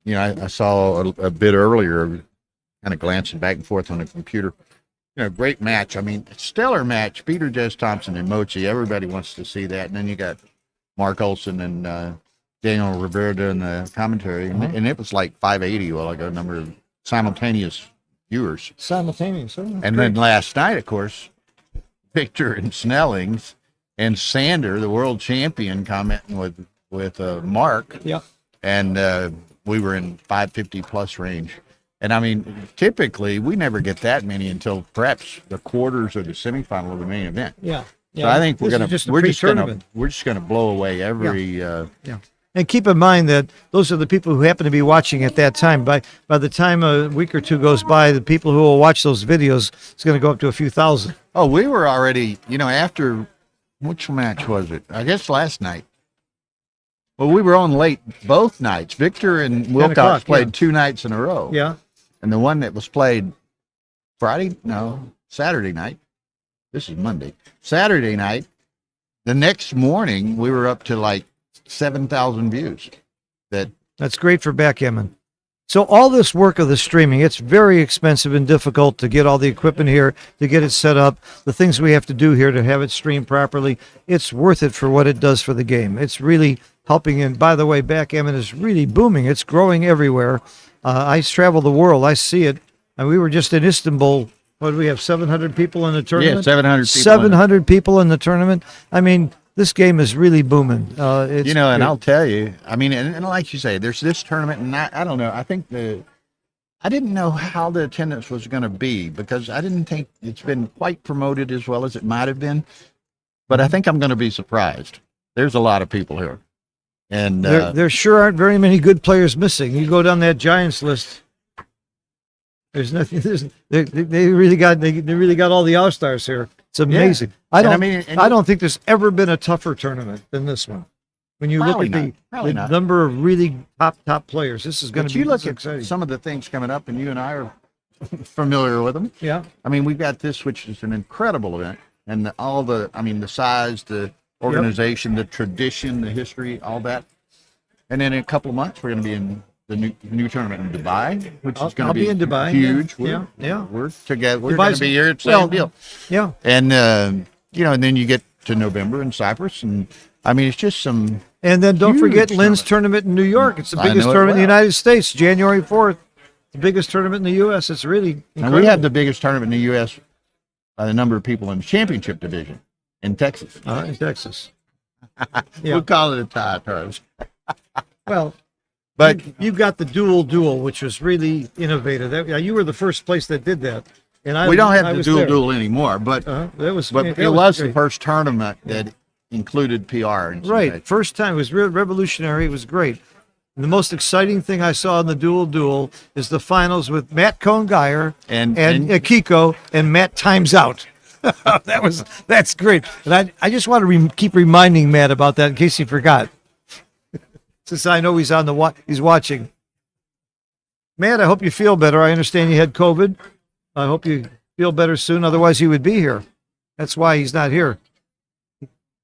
I saw a bit earlier, kind of glancing back and forth on the computer. Great match. I mean, stellar match. Peter Jess Thompson and Mochi. Everybody wants to see that. And then you got Mark Olson and Daniel Rivera doing the commentary, and it was like 580 while I got a number of simultaneous viewers. Simultaneous. And then last night, of course, Victor and Snellings and Sander, the world champion, commenting with Mark. Yeah. And we were in 550 plus range. And I mean, typically we never get that many until perhaps the quarters or the semifinal of the main event. Yeah. So I think we're just gonna blow away every. Yeah. And keep in mind that those are the people who happen to be watching at that time. By the time a week or two goes by, the people who will watch those videos is going to go up to a few thousand. Oh, we were already, after which match was it? I guess last night. Well, we were on late both nights. Victor and Wilcox played 2 nights in a row. Yeah. And the one that was played Saturday night. This is Monday. Saturday night. The next morning, we were up to like 7,000 views. That's great for backgammon. So all this work of the streaming, it's very expensive and difficult to get all the equipment here, to get it set up, the things we have to do here to have it streamed properly. It's worth it for what it does for the game. It's really helping. And by the way, backgammon is really booming. It's growing everywhere. I travel the world. I see it. And we were just in Istanbul. What do we have, 700 people in the tournament? Yeah, 700 people. 700 people in the tournament. I mean, this game is really booming. And I'll tell you, I mean, and like you say, there's this tournament, and I don't know. I think I didn't know how the attendance was going to be because I didn't think it's been quite promoted as well as it might have been. But I think I'm going to be surprised. There's a lot of people here, and there sure aren't very many good players missing. You go down that Giants list. There's nothing. They really got all the All-Stars here. It's amazing. Yeah. I don't think there's ever been a tougher tournament than this one. When you look at the number of really top players, this is going to be exciting. At some of the things coming up, and you and I are familiar with them. Yeah. I mean, we've got this, which is an incredible event, and the size, the organization, the tradition, the history, all that. And then in a couple of months, we're going to be in the new tournament in Dubai, which is going to be in Dubai. Huge. Yeah. We're together. We're going to be here. It's same deal. Yeah. And and then you get to November in Cyprus, and I mean, it's just some. And then don't forget Lynn's tournament in New York. It's the biggest tournament in the United States, January 4th. The biggest tournament in the U.S. It's really incredible. And we have the biggest tournament in the U.S. by the number of people in the championship division in Texas. In Texas. We'll call it a tie, Charles. Well. But you've got the dual, which was really innovative. You were the first place that did that, and we don't have the dual anymore. But it was the first tournament that included PR. Right, first time. It was revolutionary. It was great. And the most exciting thing I saw in the dual is the finals with Matt Cohn-Geyer and Akiko, and Matt times out. That's great. And I just want to keep reminding Matt about that in case he forgot. Since I know he's watching. Matt, I hope you feel better. I understand you had COVID. I hope you feel better soon. Otherwise, he would be here. That's why he's not here.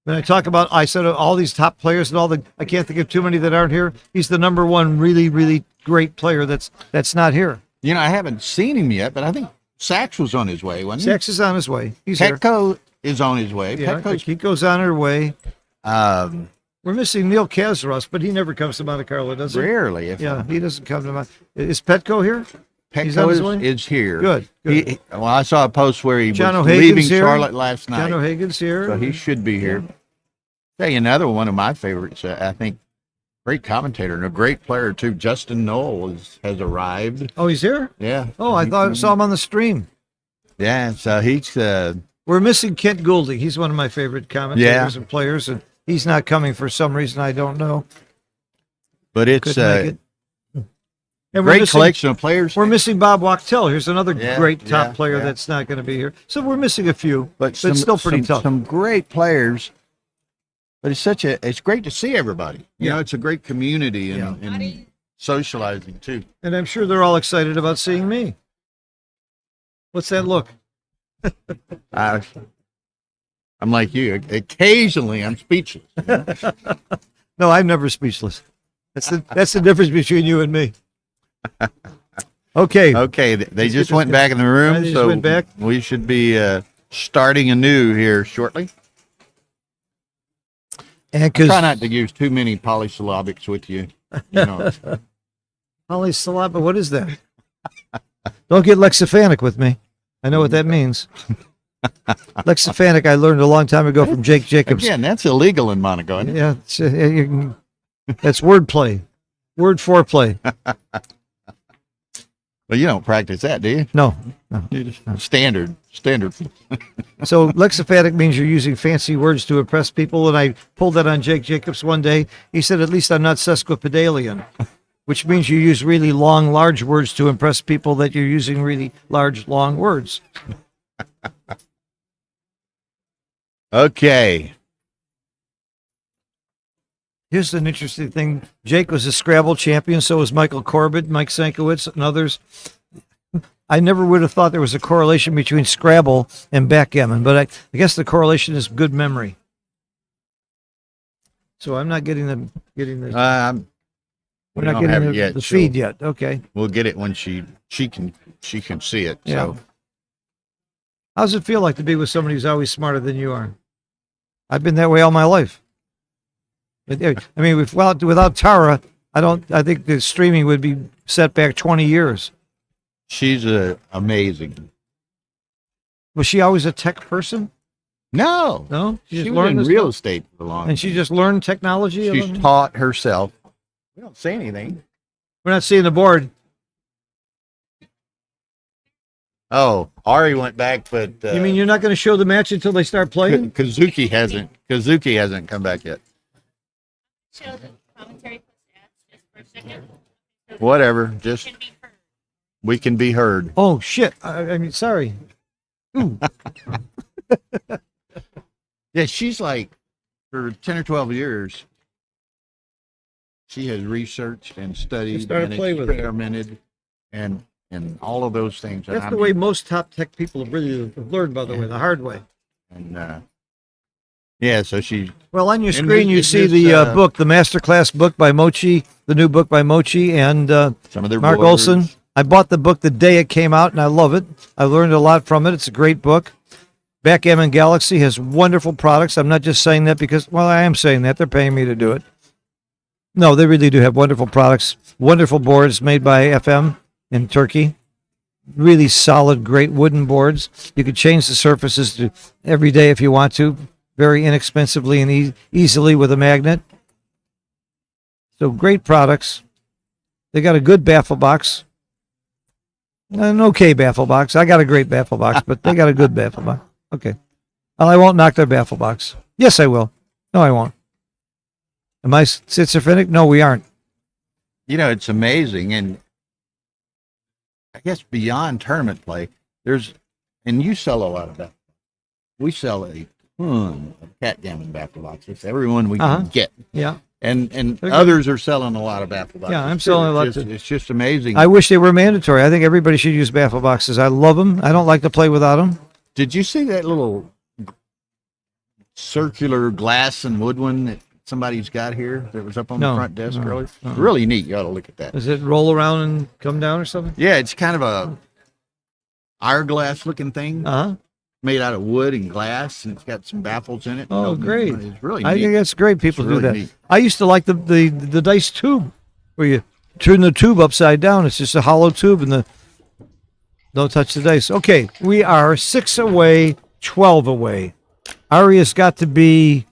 When I said all these top players and I can't think of too many that aren't here. He's the number one really, really great player that's not here. I haven't seen him yet, but I think Sachs was on his way, wasn't he? Sachs is on his way. He's here. Petco is on his way. Yeah, Kiko's on her way. We're missing Neil Kazaros, but he never comes to Monte Carlo, does he? Rarely. He doesn't come to Monte. Is Petco here? Petco is here. Good. I saw a post where he was leaving Charlotte last night. John O'Hagan's here. So he should be here. Tell you another one of my favorites, I think, great commentator and a great player too, Justin Knoll has arrived. Oh, he's here? Yeah. Oh, I saw him on the stream. Yeah, so he's... We're missing Kent Goulding. He's one of my favorite commentators and players, and he's not coming for some reason I don't know. But it's and great collection of players. We're missing Bob Wachtel. Here's another great top player that's not going to be here. So we're missing a few, but it's still pretty tough. Some great players, but it's great to see everybody. It's a great community and socializing too. And I'm sure they're all excited about seeing me. What's that look? I'm like you. Occasionally, I'm speechless. No, I'm never speechless. That's the difference between you and me. Okay. Okay, they Let's just get this went guy. back in the room, They just so went back. we should be starting anew here shortly. And Try not to use too many polysyllabics with you. You know, polysyllabic, what is that? Don't get lexiphanic with me. I know what that means. Lexiphanic, I learned a long time ago from Jake Jacobs. again, that's illegal in Monaco. Isn't it? Yeah, that's wordplay, word foreplay. Well, you don't practice that, do you? No. Standard. So lexiphanic means you're using fancy words to impress people, and I pulled that on Jake Jacobs one day. He said, at least I'm not sesquipedalian, which means you use really long, large words to impress people that you're using really large, long words. Okay. Here's an interesting thing. Jake was a Scrabble champion, so was Michael Corbett, Mike Sankiewicz, and others. I never would have thought there was a correlation between Scrabble and backgammon, but I guess the correlation is good memory. So I'm not getting the We we're don't not have getting it yet, the so feed yet. Okay. We'll get it when she can see it. Yeah. So How does it feel like to be with somebody who's always smarter than you are? I've been that way all my life. But, I mean, without Tara, I think the streaming would be set back 20 years. she's amazing. Was she always a tech person? No, No? she just was learned in this real stuff? estate for a long And she just learned technology? She's taught herself. We don't say anything. We're not seeing the board. Oh, Ari went back, but You mean you're not going to show the match until they start playing? Kazuki hasn't come back yet. Show the commentary plus ads just for a second. Whatever, just Can be heard. we can be heard. Oh, shit. I mean, sorry. Ooh. Yeah, she's like for 10 or 12 years. She has researched and studied started and playing with it. experimented and all of those things. And That's I the way mean, most top tech people have really learned, by the way, the hard way. and yeah, so she Well, on your And screen, you this- see this, the book, the Masterclass book by Mochi, the new book by Mochi and some of their Mark boards. Olson. I bought the book the day it came out, and I love it. I learned a lot from it. It's a great book. Backgammon Galaxy has wonderful products. I'm not just saying that because, well, I am saying that. They're paying me to do it. No, they really do have wonderful products. Wonderful boards made by FM in Turkey. Really solid, great wooden boards. You can change the surfaces to every day if you want to, very inexpensively and easily with a magnet. So great products. They got a good baffle box. An okay baffle box. I got a great baffle box, but they got a good baffle box. Okay. Well, I won't knock their baffle box. Yes, I will. No, I won't. Am I schizophrenic? No, we aren't. You know, it's amazing, and I guess beyond tournament play, and you sell a lot of that. We sell a ton of backgammon baffle boxes. Everyone we Uh-huh. can get. Yeah. And They're others are selling a lot of baffle boxes. Yeah, I'm selling a lot It's just, too. it's just amazing. I wish they were mandatory. I think everybody should use baffle boxes. I love them. I don't like to play without them. Did you see that little circular glass and wood one that somebody's got here that was up on No, the front desk no, earlier? no. Really neat. You ought to look at that. Does it roll around and come down or something? Yeah, it's kind of a hourglass looking thing Uh-huh. made out of wood and glass, and it's got some baffles in it. Oh, great. It's really I neat. think that's great. People It's do really that. neat. I used to like the dice tube where you turn the tube upside down. It's just a hollow tube and don't touch the dice. Okay, we are 6 away, 12 away. Aria's got to be,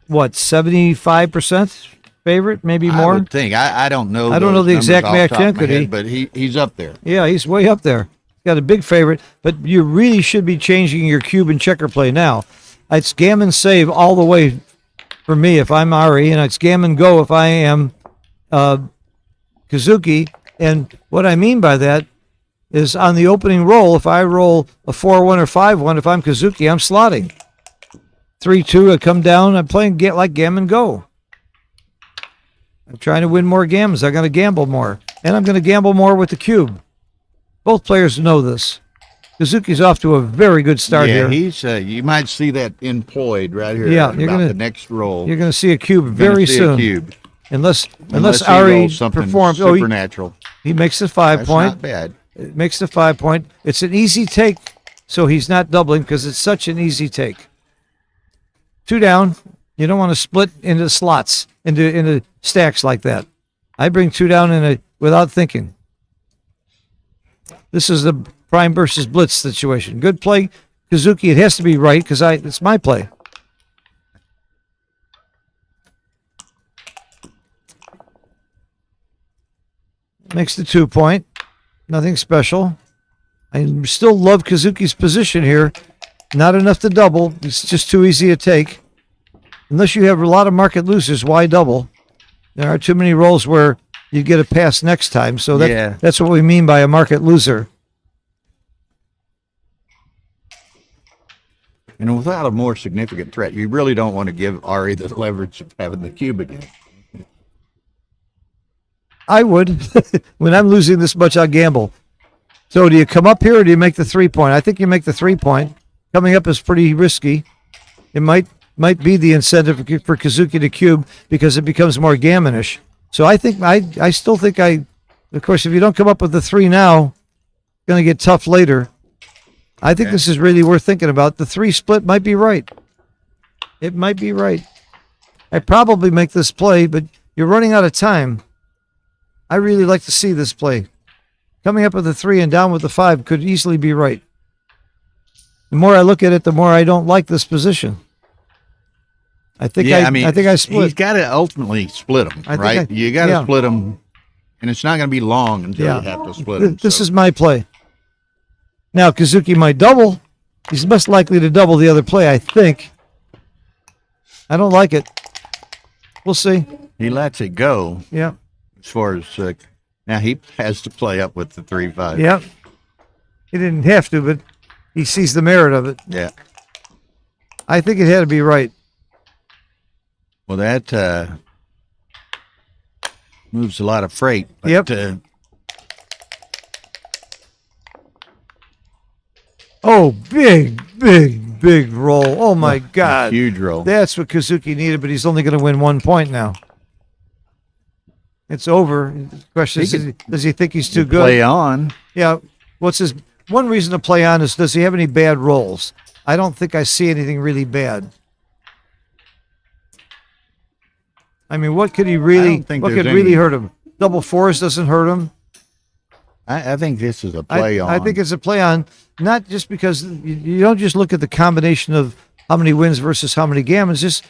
what, 75% favorite, maybe I more? would think. I don't know. I don't know those the numbers exact off the match top of my entity. head, but he's up there. Yeah, he's way up there. He's got a big favorite, but you really should be changing your cube and checker play now. It's gammon save all the way for me if I'm Ari, and it's gammon go if I am Kazuki. And what I mean by that is on the opening roll, if I roll a 4-1 or 5-1, if I'm Kazuki, I'm slotting. 3-2, I come down, I'm playing like gammon go. I'm trying to win more gammons. I'm going to gamble more. And I'm going to gamble more with the cube. Both players know this. Kazuki's off to a very good start Yeah, here. he's. You might see that employed right here. Yeah, at you're about gonna- the next roll. You're going to see a cube You're gonna very see a soon, cube. unless Unless he Ari rolls something performs. supernatural. He makes the 5 That's point. not bad. It makes the 5 point. It's an easy take, so he's not doubling because it's such an easy take. 2 down. You don't want to split into slots, into stacks like that. I bring 2 down without thinking. This is the prime versus blitz situation. Good play, Kazuki. It has to be right because it's my play. Makes the 2 point. Nothing special. I still love Kazuki's position here. Not enough to double. It's just too easy to take. Unless you have a lot of market losers, why double? There are too many rolls where you get a pass next time. So that's what we mean by a market loser. And without a more significant threat, you really don't want to give Ari the leverage of having the cube again. I would. When I'm losing this much, I'll gamble. So do you come up here or do you make the 3 point? I think you make the 3 point. Coming up is pretty risky. It might be the incentive for Kazuki to cube because it becomes more gammonish. So I think I still think of course, if you don't come up with the 3 now, it's going to get tough later. I think this is really worth thinking about. The 3 split might be right. It might be right. I probably make this play, but you're running out of time. I really like to see this play. Coming up with the 3 and down with the 5 could easily be right. The more I look at it, the more I don't like this position. I think I split. He's got to ultimately split them, right? You got to split them, and it's not going to be long until you have to split them. This is my play. Now, Kazuki might double. He's most likely to double the other play, I think. I don't like it. We'll see. He lets it go. Yeah. As far as now, he has to play up with the 3-5. Yeah. He didn't have to, but he sees the merit of it. Yeah. I think it had to be right. Well, that moves a lot of freight. But, Yep. Oh, big roll. Oh, my God. Huge roll. That's what Kazuki needed, but he's only going to win 1 point now. It's over. The question is, does he think he's too good? Play on. Yeah. One reason to play on is, does he have any bad rolls? I don't think I see anything really bad. I mean, what could really hurt him? Double 4s doesn't hurt him. I think this is a play on. I think it's a play on, not just because you don't just look at the combination of how many wins versus how many gammons. Just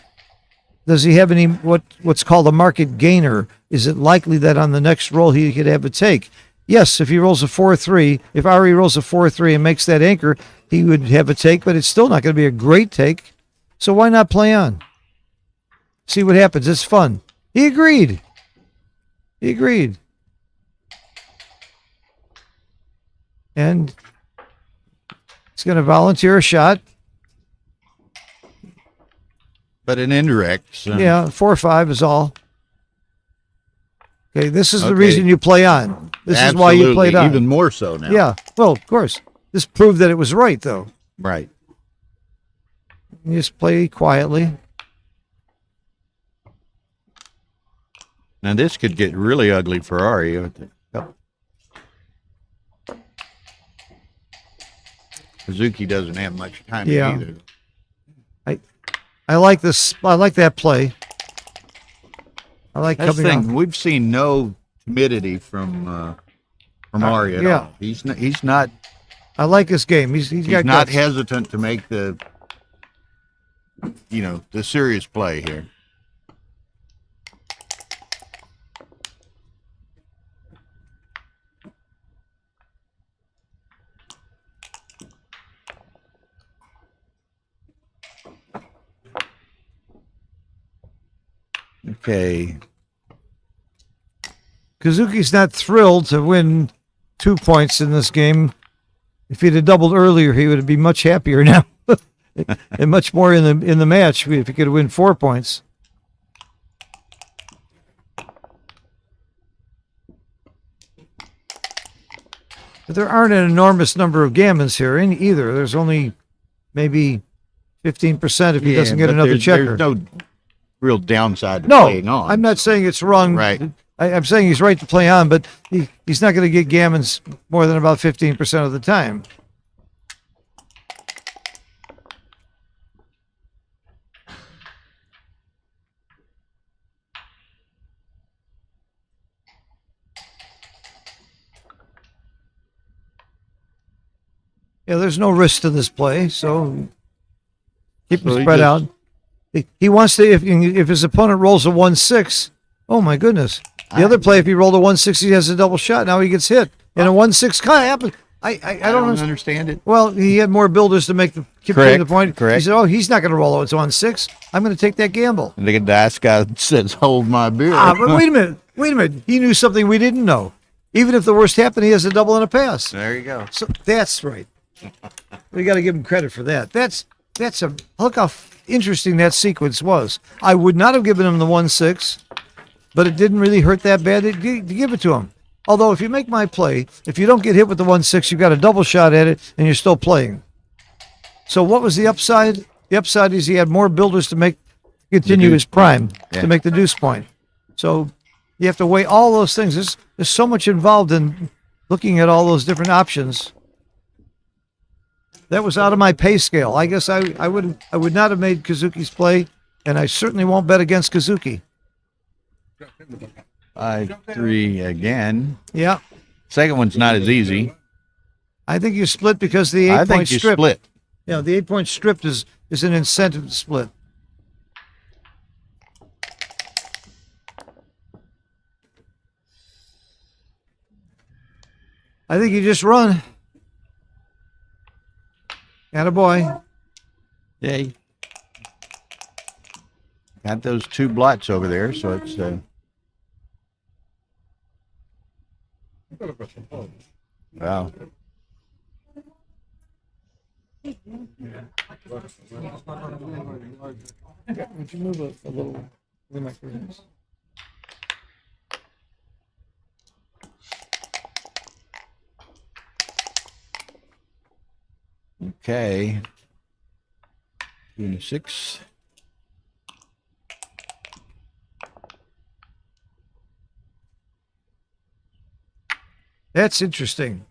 does he have any what's called a market gainer? Is it likely that on the next roll he could have a take? Yes, if he rolls a 4-3, if Ari rolls a 4-3 and makes that anchor, he would have a take, but it's still not going to be a great take. So why not play on? See what happens. It's fun. He agreed. And he's going to volunteer a shot. But an indirect. So. Yeah, 4-5 is all. Okay, this is the reason you play on. This is why you played on. Even more so now. Yeah, well, of course. This proved that it was right, though. Right. You just play quietly. Now this could get really ugly for Ari. Yep. Kazuki doesn't have much time either. I like this. I like that play. I like That's the coming thing. off. We've seen no timidity from Ari at all. He's not. I like this game. He's got not guts. hesitant to make the serious play here. Okay. Kazuki's not thrilled to win 2 points in this game. If he'd have doubled earlier, he would be much happier now, and much more in the match if he could win 4 points. There aren't an enormous number of gammons here in either. There's only maybe 15% if he doesn't get but another checker. There's no real downside to No, playing on. I'm not saying it's wrong. Right. I'm saying he's right to play on, but he's not going to get gammons more than about 15% of the time. Yeah, there's no risk to this play, so keep him So he spread just- out. He wants to, if his opponent rolls a 1-6, oh my goodness. The other play, if he rolled a 1-6, he has a double shot. Now he gets hit. And a 1-6 kind of happened. I don't understand it. Well, he had more builders to make the keep Correct, getting the point. correct. He said, "Oh, he's not going to roll. It's on 6. I'm going to take that gamble." And the dice guy says, "Hold my beer." But wait a minute. Wait a minute. He knew something we didn't know. Even if the worst happened, he has a double and a pass. There you go. So that's right. We got to give him credit for that. That's a look how interesting that sequence was. I would not have given him the 1-6, but it didn't really hurt that bad to give it to him. Although if you make my play, if you don't get hit with the 1-6, you've got a double shot at it, and you're still playing. So what was the upside? The upside is he had more builders to continue his prime, Yeah. to make the deuce point. So you have to weigh all those things. There's so much involved in looking at all those different options. That was out of my pay scale. I guess I would not have made Kazuki's play, and I certainly won't bet against Kazuki. 5-3 again. Yeah, Second one's not as easy. I think you split because the I 8-point think you strip. split. Yeah, the 8-point strip is an incentive to split. I think you just run. Attaboy. Yay. Got those 2 blots over there, so it's wow. Would you move a little? Okay. 26. That's interesting.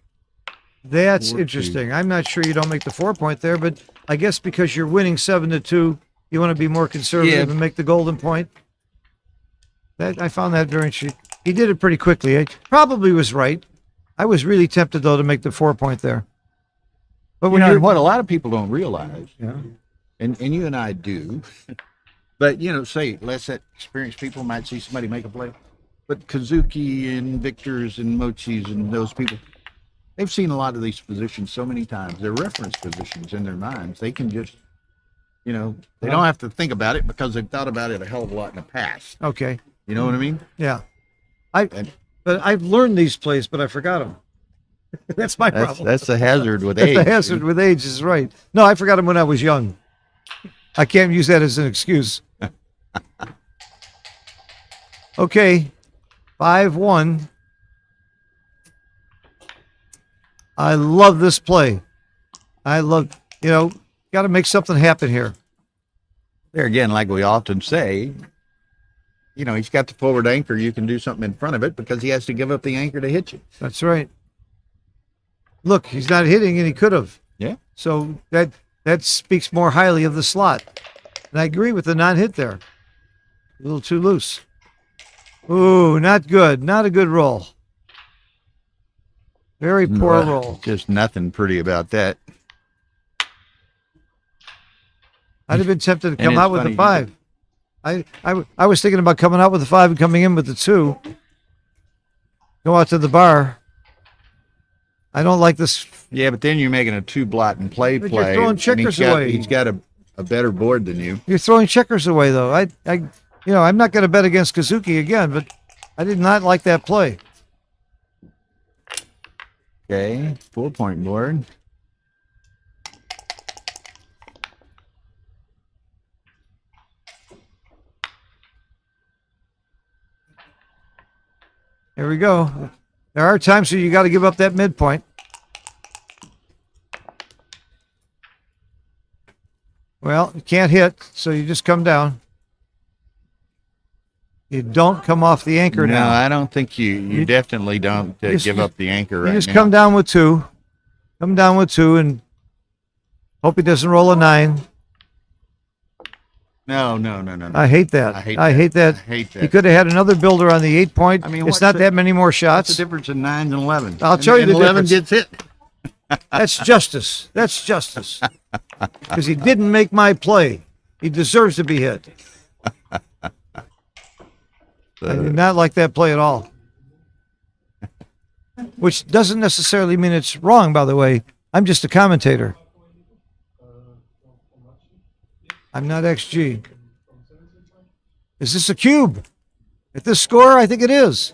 That's 4-2. interesting. I'm not sure you don't make the 4-point there, but I guess because you're winning 7-2, you want to be more conservative Yeah. and make the golden point. I found that very interesting. He did it pretty quickly. He probably was right. I was really tempted though to make the 4-point there. But when you're What a lot of people don't realize, yeah. and you and I do, but say less experienced people might see somebody make a play, but Kazuki and Victor's and Mochi's and those people, they've seen a lot of these positions so many times. They're reference positions in their minds. They can just, they don't have to think about it because they've thought about it a hell of a lot in the past. Okay. You know what I mean? Yeah. And But I've learned these plays, but I forgot them. That's my problem. that's the hazard with That's age. the hazard with age is right. No, I forgot them when I was young. I can't use that as an excuse. Okay, 5-1. I love this play. Got to make something happen here. There again, like we often say, he's got the forward anchor. You can do something in front of it because he has to give up the anchor to hit you. That's right. Look, he's not hitting, and he could have. Yeah. So that speaks more highly of the slot. And I agree with the non-hit there. A little too loose. Ooh, not good. Not a good roll. Very poor roll. Just nothing pretty about that. I'd have been tempted to And come it's out with funny, a 5. I was thinking about coming out with a 5 and coming in with the 2. Go out to the bar. I don't like this. Yeah, but then you're making a 2 blot and play. But you're throwing and checkers away. He's got a better board than you. You're throwing checkers away, though. I'm not going to bet against Kazuki again, but I did not like that play. Okay, 4-point board. Here we go. There are times where you got to give up that midpoint. Well, you can't hit, so you just come down. You don't come off the anchor No, now. I don't think you definitely don't just- give up the anchor You right just now. come down with 2. Come down with 2 and hope he doesn't roll a 9. No. I hate that. I hate I that. hate that. I hate that. He could have had another builder on the 8 point. I mean, it's what's not the- that many more What's the shots. difference in 9s and 11s? I'll tell you And the 11 difference. gets hit. That's justice. That's justice. Because he didn't make my play. He deserves to be hit. I did not like that play at all. Which doesn't necessarily mean it's wrong, by the way. I'm just a commentator. I'm not XG. Is this a cube? At this score, I think it is.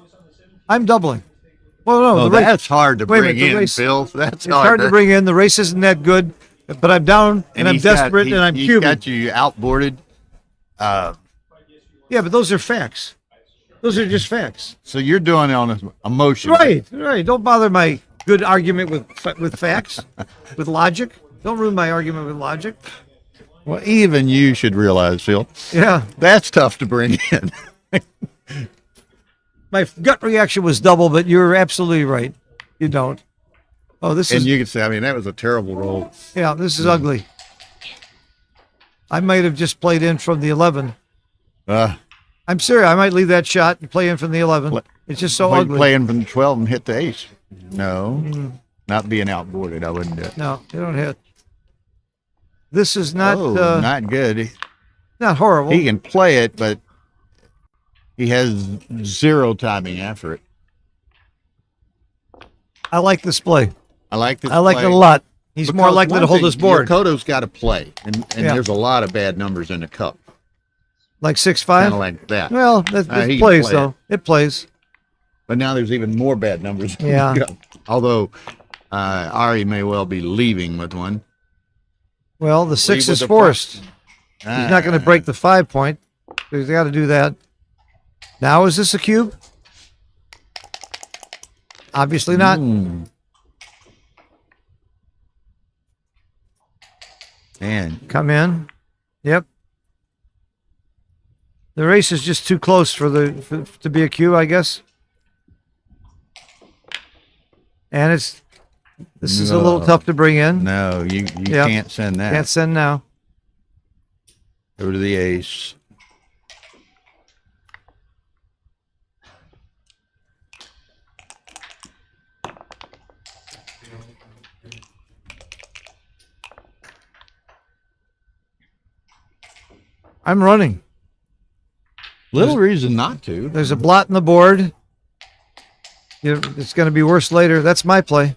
I'm doubling. Well, no, Oh, the race, that's hard to wait a bring minute, the in, race- Phil. That's it's hard to bring in. The race isn't that good, but I'm down and I'm he's got- desperate and I'm he's cubing. got you outboarded. Yeah, but those are facts. Those are just facts. So you're doing it on emotion. Right. Don't bother my good argument with facts, with logic. Don't ruin my argument with logic. Well, even you should realize, Phil, Yeah. that's tough to bring in. My gut reaction was double, but you're absolutely right. You don't. Oh, this And is you can say, I mean, that was a terrible roll. yeah, this is ugly. I might have just played in from the 11. I'm serious. I might leave that shot and play in from the 11. It's just so Like ugly. playing from the 12 and hit the ace. No, not being outboarded. I wouldn't do it. No, you don't hit. This is not Not good. not horrible. He can play it, but he has zero timing after it. I like this play. I like this. I like play it a lot. He's more because likely to one hold thing, his board. Yokoto's got to play, and Yeah. there's a lot of bad numbers in the cup. Like 6-5. Kind of like that. Well, that he it can plays play though. It plays. But now there's even more bad numbers. in the Yeah. cup. Although Ari may well be leaving with one. Well, the 6 with is the forced. He's not going to break the 5 point. He's got to do that. Now is this a cube? Obviously not. Man, Come in. Yep. The race is just too close to be a cube, I guess. And this is a little No. tough to bring in. no, you Yeah. can't send that. Can't send now. Go to the ace. I'm running. Little reason not to. There's a blot in the board. It's going to be worse later. That's my play.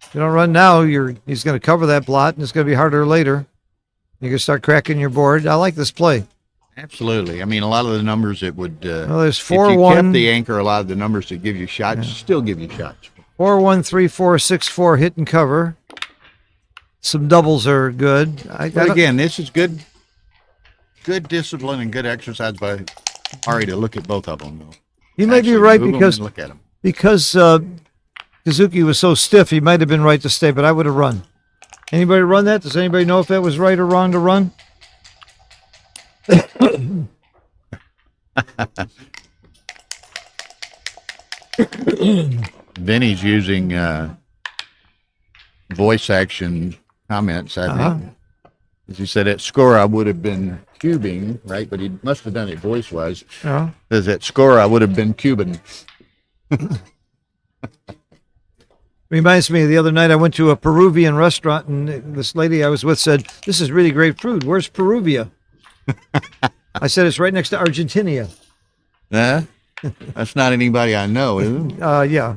If you don't run now, he's going to cover that blot, and it's going to be harder later. You're going to start cracking your board. I like this play. Absolutely. I mean, a lot of the numbers it would. Well, there's if you 4-1. kept the anchor, a lot of the numbers that give you shots still give you shots. 4-1-3-4-6-4 hit and cover. Some doubles are good. But again, this is good discipline and good exercise by Ari to look at both of them. Though. You may be Actually right move 'em because and look at them. Kazuki was so stiff. He might have been right to stay, but I would have run. Anybody run that? Does anybody know if that was right or wrong to run? Vinny's using voice action comments. I think, as he said, at score I would have been cubing, right? But he must have done it voice wise. Yeah. Says at score I would have been cubing. Reminds me of the other night I went to a Peruvian restaurant and this lady I was with said, "This is really great food. Where's Peruvia?" I said, "It's right next to Argentina." Huh? That's not anybody I know, is it? Yeah.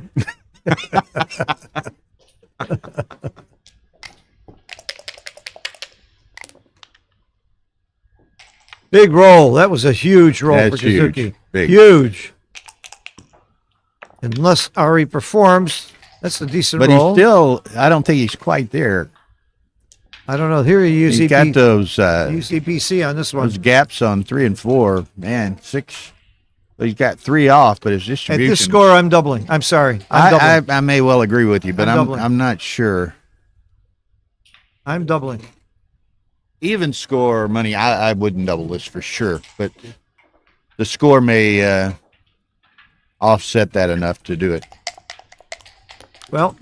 Big roll. That was a huge roll That's for Kazuki. huge. Big. Huge. Unless Ari performs, that's a decent But roll. he's still, I don't think he's quite there. I don't know. Here you use He's got those UCPC on this one. those gaps on 3 and 4. Man, 6. He's got 3 off, but his At distribution. this score, I'm doubling. I'm sorry. I'm doubling. I may well agree with you, but I'm I'm doubling. I'm not sure. I'm doubling. Even score money, I wouldn't double this for sure, but the score may offset that enough to do it. Well,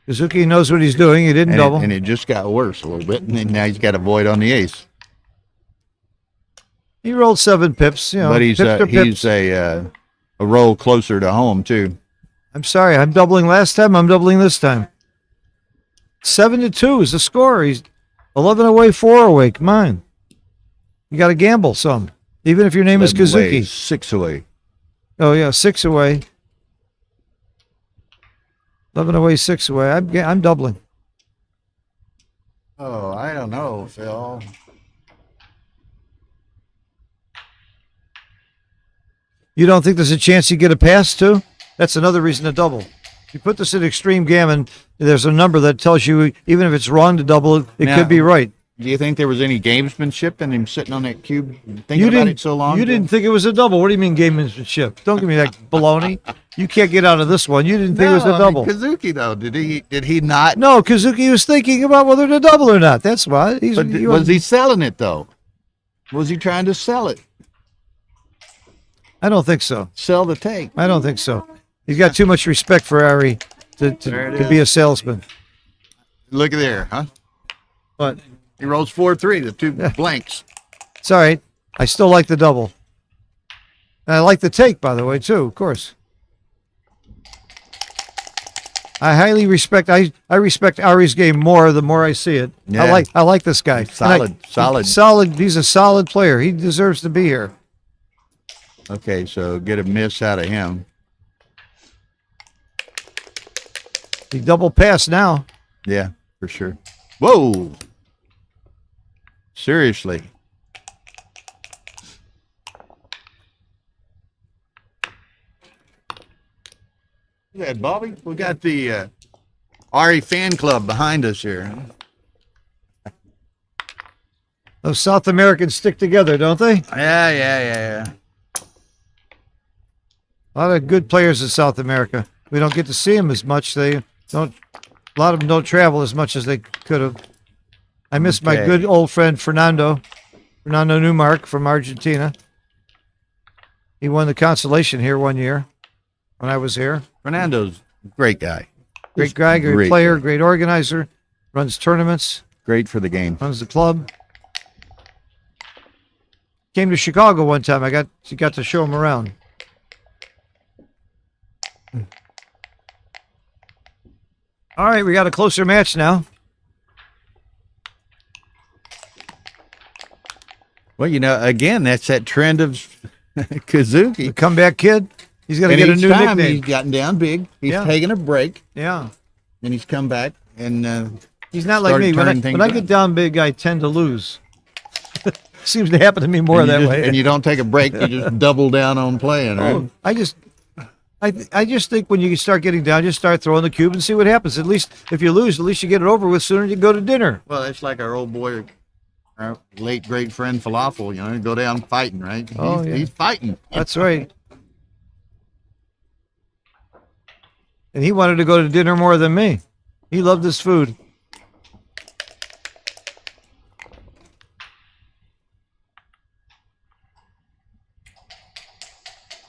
Kazuki knows what he's doing. He didn't double. And it just got worse a little bit, and then now he's got a void on the ace. He rolled 7 pips. You know, But he's pips are pips. a roll closer to home too. I'm sorry. I'm doubling last time. I'm doubling this time. 7-2 is the score. He's 11 away, 4 away. Come on. You got to gamble some, even if your name is 11 away, Kazuki. 6 away. Oh yeah, 6 away. 11 away, 6 away. I'm doubling. Oh, I don't know, Phil. You don't think there's a chance you get a pass too? That's another reason to double. If you put this in extreme gammon, there's a number that tells you even if it's wrong to double, it Now, could be right. Do you think there was any gamesmanship in him sitting on that cube thinking about it so long? You didn't think it was a double. What do you mean gamesmanship? Don't give me that baloney. You can't get out of this one. You didn't think it was a double. Kazuki though, did he not? No, Kazuki was thinking about whether to double or not. That's why. But was he selling it though? Was he trying to sell it? I don't think so. Sell the take? I don't think so. He's got too much respect for Ari to be a salesman. Look at there, huh? But He rolls 4-3, the two blanks. it's all right. I still like the double. And I like the take, by the way, too, of course. I highly respect. I respect Ari's game more the more I see it. Yeah. I like this guy. Solid. Solid. He's a solid player. He deserves to be here. Okay, so get a miss out of him. He double pass now. Yeah, for sure. Whoa. Seriously. Look at that, Bobby. We got the Ari fan club behind us here. Those South Americans stick together, don't they? Yeah. A lot of good players in South America. We don't get to see them as much. They don't. A lot of them don't travel as much as they could have. I miss my Okay. good old friend Fernando Newmark from Argentina. He won the consolation here one year when I was here. Fernando's a great guy. Great guy, great player, great organizer, runs tournaments, Great for the game. runs the club. Came to Chicago one time. I got to show him around. All right, we got a closer match now. Well, again, that's that trend of The Kazuki. comeback kid. He's got to And get a each new time nickname. he's gotten down big. He's Yeah. taken a break, Yeah. and he's come back. And He's not like started me. When turning things I around. get down big, I tend to lose. Seems to happen to me more and you that just- way. And you don't take a break. You just double down on playing, right? Oh, I just think when you start getting down, just start throwing the cube and see what happens. At least if you lose, at least you get it over with sooner than you go to dinner. Well, it's like our old boy, our late great friend Falafel. Go down fighting, right? Oh, yeah. He's fighting. That's right. And he wanted to go to dinner more than me. He loved his food.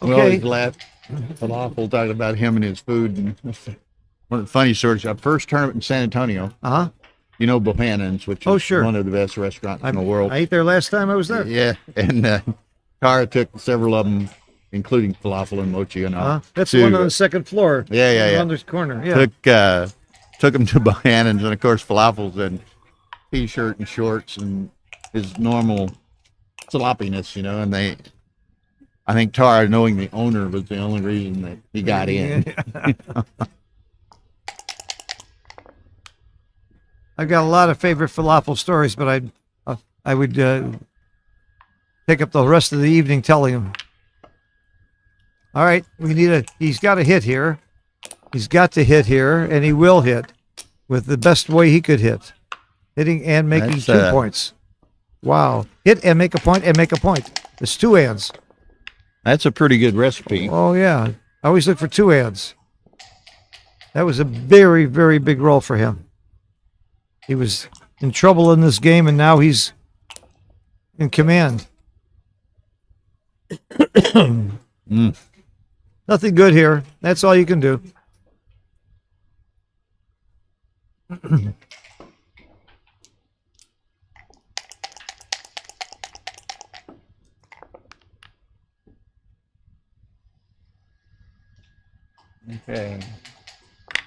We Okay. always laugh. Falafel talking about him and his food. And one of the funny stories. Our first tournament in San Antonio. Uh-huh. Bohannon's, which is Oh, sure. one of the best restaurants in the world. I ate there last time I was there. Yeah, and Tara took several of them, including falafel and mochi and all. That's to- the one on the second floor. Yeah. On this corner. Yeah. Took him to Bohannon's, and of course Falafel's in t-shirt and shorts and his normal sloppiness, and I think Tara, knowing the owner, was the only reason that he got in. I've got a lot of favorite falafel stories, but I would pick up the rest of the evening telling them. All right, he's got to hit here. He's got to hit here, and he will hit with the best way he could hit. Hitting and making That's, 2 points. Wow. Hit and make a point and make a point. It's 2 ands. That's a pretty good recipe. Oh, yeah. I always look for 2 ands. That was a very, very big roll for him. He was in trouble in this game, and now he's in command. Nothing good here. That's all you can do. Okay.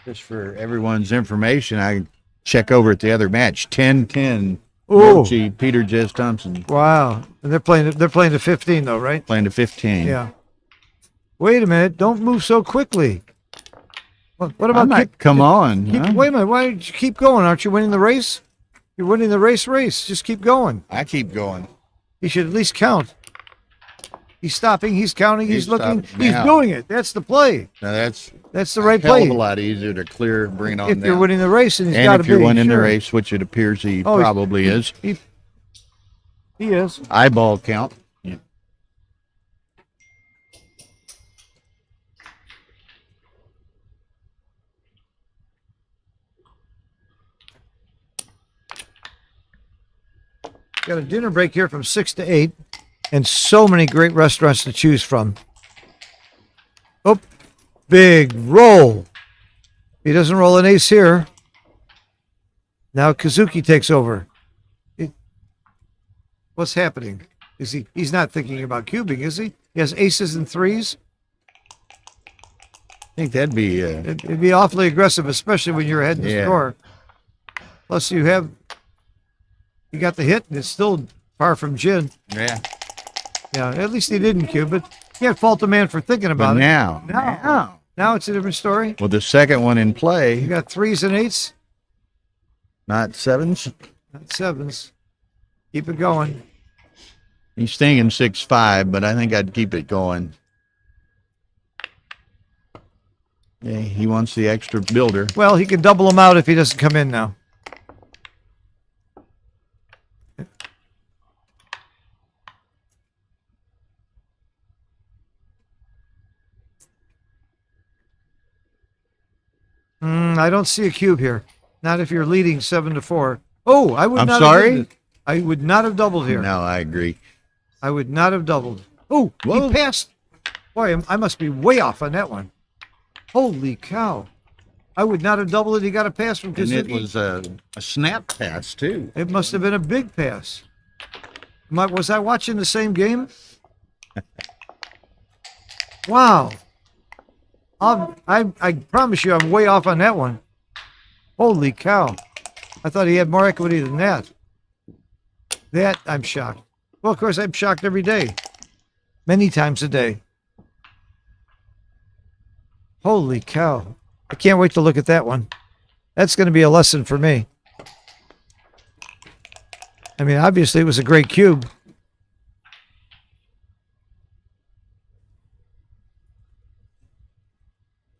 Just for everyone's information, I check over at the other match. 10-10. Ooh. Peter Jess Thompson Wow. And they're playing to 15 though, right? playing to 15. Yeah. Wait a minute. Don't move so quickly. What I about might come on. Huh? wait a minute. Why don't you keep going? Aren't you winning the race? You're winning the race. Just keep going. I keep going. He should at least count. He's stopping. He's counting. He's looking. stopping He's now. doing it. That's the play. Now that's That's the right hell play. of a lot easier to clear, bring it on If you're down. winning the race, and he's got And to if be. you're winning the sure. race, which it appears he Oh, probably is. He is. Eyeball count. Yeah. Got a dinner break here from 6 to 8, and so many great restaurants to choose from. Oh, big roll. He doesn't roll an ace here. Now Kazuki takes over. What's happening? He's not thinking about cubing, is he? He has aces and threes. I think that'd be It'd be awfully aggressive, especially when you're ahead in the Yeah. score. Plus, you got the hit, and it's still far from gin. yeah. Yeah, at least he didn't cube it. Can't fault the man for thinking But about it. now, Now it's a different story. with the second one in You play, got threes and eights, not sevens. not sevens. Keep it going. He's thinking 6-5, but I think I'd keep it going. Yeah, he wants the extra builder. Well, he can double them out if he doesn't come in now. I don't see a cube here. Not if you're leading 7-4. Oh, I would I'm not. sorry? Have I would not have doubled here. No, I agree. I would not have doubled. Oh, Whoa. he passed. Boy, I must be way off on that one. Holy cow. I would not have doubled it. He got a pass from And it Kazuki. was a snap pass, too. It must have been a big pass. Was I watching the same game? Wow. I promise you I'm way off on that one. Holy cow. I thought he had more equity than that. That, I'm shocked. Well, of course, I'm shocked every day. Many times a day. Holy cow. I can't wait to look at that one. That's going to be a lesson for me. I mean, obviously, it was a great cube.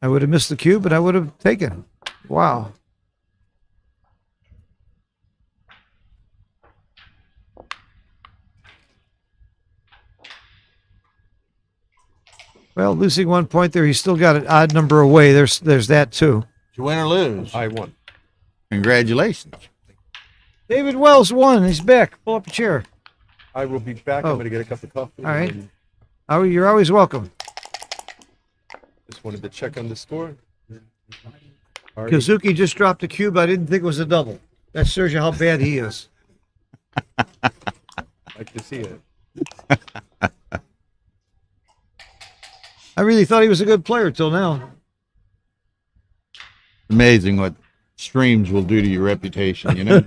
I would have missed the cube, but I would have taken. Wow. Well, losing 1 point there, he's still got an odd number away. There's that too. Did you win or lose? I won. Congratulations. David Wells won. He's back. Pull up a chair. I will be back. Oh. I'm going to get a cup of coffee. All right. and Oh, you're always welcome. Just wanted to check on the score. All right. Kazuki just dropped a cube. I didn't think it was a double. That shows you how bad he is. Like to see it. I really thought he was a good player till now. Amazing what streams will do to your reputation, you know?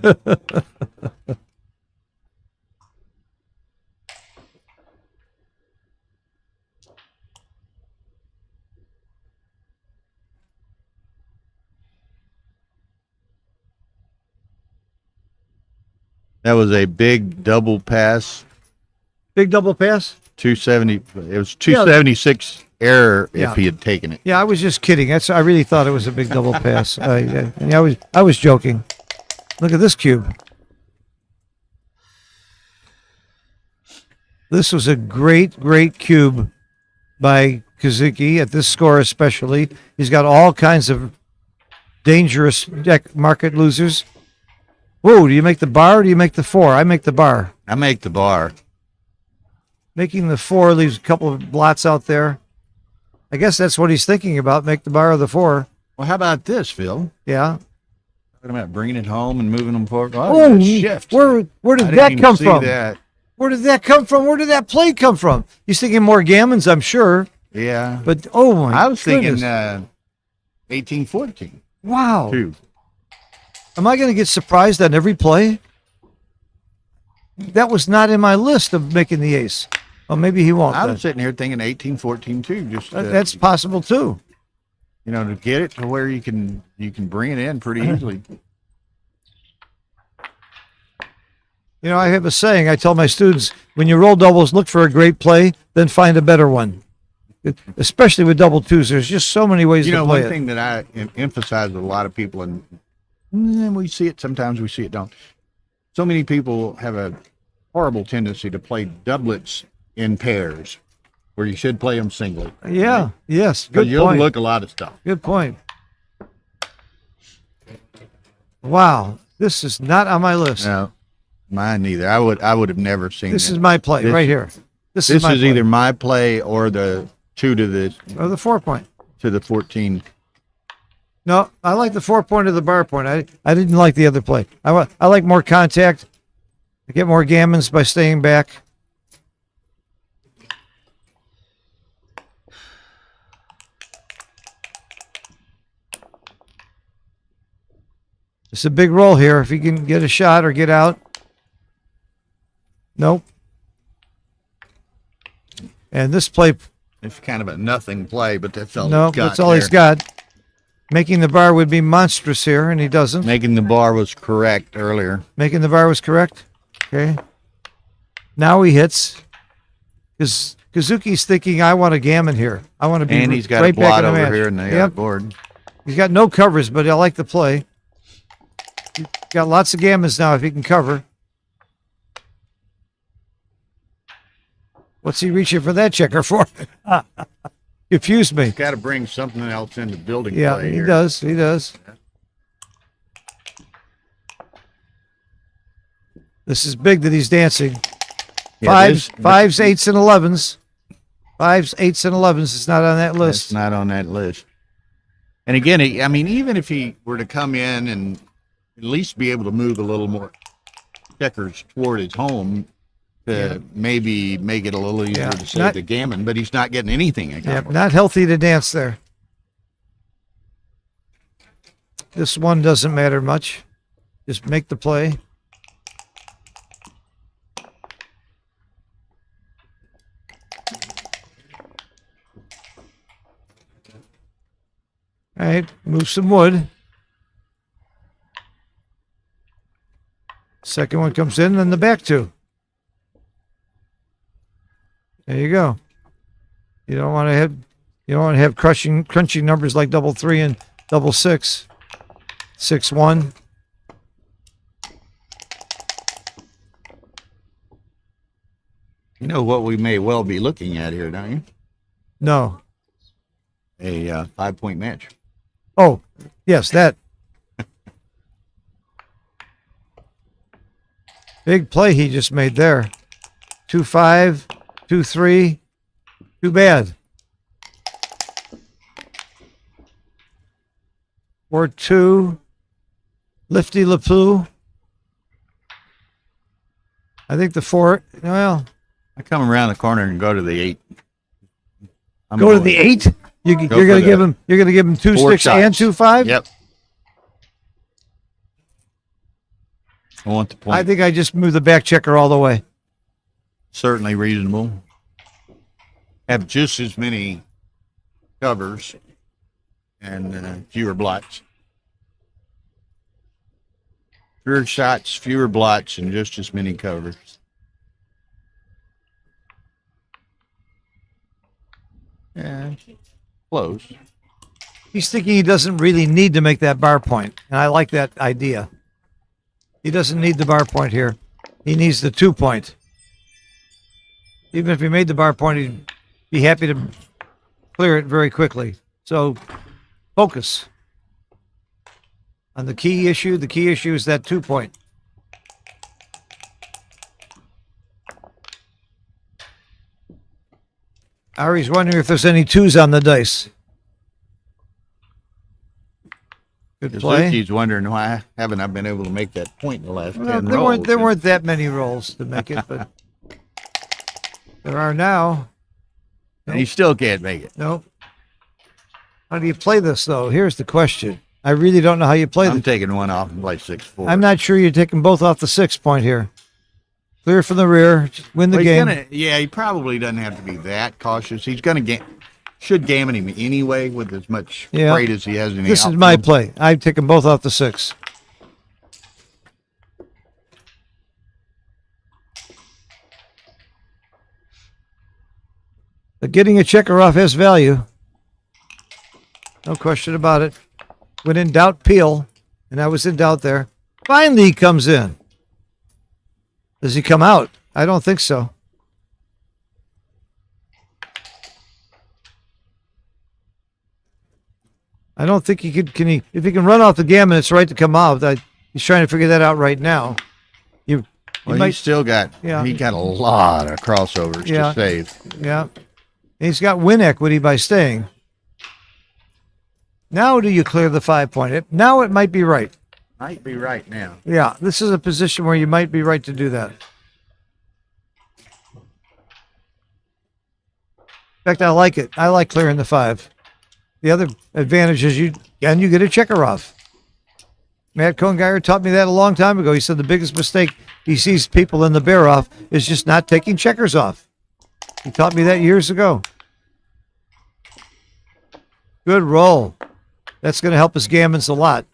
That was a big double pass. Big double pass? 270. It was 276 error Yeah. if he had taken it. Yeah, I was just kidding. I really thought it was a big double pass. I was joking. Look at this cube. This was a great cube by Kazuki at this score especially. He's got all kinds of dangerous deck market losers. Whoa, do you make the bar or do you make the 4? I make the bar. I make the bar. Making the 4 leaves a couple of blots out there. I guess that's what he's thinking about, make the bar or the 4. Well, how about this, Phil? Yeah. Talking about bringing it home and moving them forward. Oh, shift. where did I didn't that even come see from? That. Where did that come from? Where did that play come from? He's thinking more gammons, I'm sure. Yeah. But, oh my I was thinking goodness. 1814 Wow. too. Am I going to get surprised on every play? That was not in my list of making the ace. Well, maybe he won't. I then. was sitting here thinking 1814 too. Just That's possible too. you know, to get it to where you can bring it in pretty easily. You know, I have a saying. I tell my students, when you roll doubles, look for a great play, then find a better one. Especially with double twos, there's just so many ways You to know, play one it. thing that I emphasize with a lot of people, and we see it sometimes, we see it don't. So many people have a horrible tendency to play doublets in pairs, where you should play them singly. Yeah. Yes. Because Good you'll point. look a lot of stuff. Good point. Wow, this is not on my list. No, mine neither. I would have never seen This that. is my play This- right here. This This my is play. either my play or the 2 to the or the 4 point. 14. No, I like the 4 point or the bar point. I didn't like the other play. I like more contact. I get more gammons by staying back. It's a big roll here. If he can get a shot or get out. Nope. And this play, It's kind of a nothing play, but that's all. no, he's got that's all he's there. got. Making the bar would be monstrous here, and he doesn't. Making the bar was correct earlier. Making the bar was correct. Okay. Now he hits. Because Kazuki's thinking, I want a gammon here. I want to be And he's got right a back blot in the over match. here in the Yep. board. He's got no covers, but I like the play. He's got lots of gammons now if he can cover. What's he reaching for that checker for? Confused me. Got to bring something else into building Yeah, play he here. does. He does. This is big that he's dancing. Yeah, this- Fives, 8s, and 11s. 5s, 8s, and 11s. It's not on that It's list. not on that list. And again, I mean, even if he were to come in and at least be able to move a little more checkers toward his home to maybe make it a little easier Yeah, to save not- the gammon, but he's not getting anything Yeah, accomplished. not healthy to dance there. This one doesn't matter much. Just make the play. All right, move some wood. Second one comes in, then the back two. There you go. You don't want to have crunching numbers like 3 and 6. 6-1. You know what we may well be looking at here, don't you? No. A 5-point match. Oh, yes, that. Big play he just made there. 2-5, 2-3. Too bad. 4-2. Lifty LaPoo. I think the 4. Well, I come around the corner and go to the 8. I'm go to going- the 8. You're Go gonna for give the him. You're gonna give him 2 4 6 and shots. 2 5. Yep. I want the point. I think I just moved the back checker all the way. Certainly reasonable. Have just as many covers and fewer blots. Fewer shots, fewer blots, and just as many covers. Yeah, close. He's thinking he doesn't really need to make that bar point, and I like that idea. He doesn't need the bar point here. He needs the 2 point. Even if he made the bar point, he'd be happy to clear it very quickly. So focus on the key issue. The key issue is that 2 point. Ari's wondering if there's any twos on the dice. Good play. Suzuki's wondering why haven't I been able to make that point in the last Well, 10 there rolls. weren't that many rolls to make it, but there are now. And he still can't make it. Nope. How do you play this, though? Here's the question. I really don't know how you play I'm this. taking one off and play 6-4. I'm not sure you're taking both off the 6 point here. Clear from the rear, win the Well, game. he probably doesn't have to be that cautious. He's going to should gammon him anyway with as much Yeah. freight as he has in the This is my outfield. play. I've taken both off the 6. But getting a checker off has value. No question about it. When in doubt, peel. And I was in doubt there. Finally, he comes in. Does he come out? I don't think so. I don't think he could. Can he? If he can run off the gammon, it's right to come out. He's trying to figure that out right now. You Well, might- he's still got Yeah. he got a lot of crossovers Yeah. to save. Yeah. And he's got win equity by staying. Now do you clear the 5 point? Now it might be right. Might be right now. Yeah, this is a position where you might be right to do that. In fact, I like it. I like clearing the 5. The other advantage is you get a checker off. Matt Kohngeyer taught me that a long time ago. He said the biggest mistake he sees people in the bear off is just not taking checkers off. He taught me that years ago. Good roll. That's going to help his gammons a lot.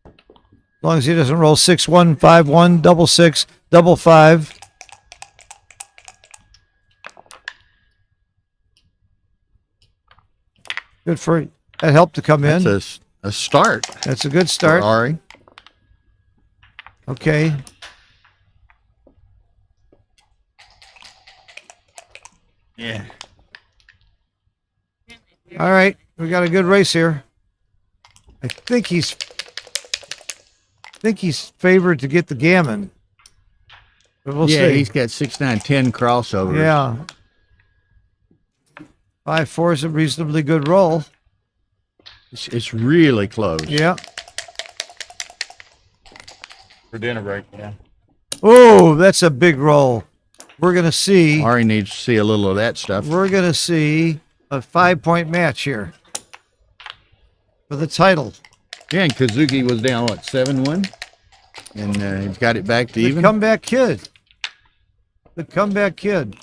As long as he doesn't roll 6-1, 5-1, double 6, double 5. Good for that help to come in. That's a start That's a good for start. Ari. Okay. Yeah. All right. We got a good race here. I think he's favored to get the gammon. But we'll Yeah, see. he's got 6, 9, 10 crossovers. Yeah. 5-4 is a reasonably good roll. It's really close. Yeah. For dinner break, yeah. Oh, that's a big roll. We're gonna see. Ari needs to see a little of that stuff. We're gonna see a 5 point match here for the title. Yeah, and Kazuki was down, 7-1? And he's got it back to The even. comeback kid. The comeback kid.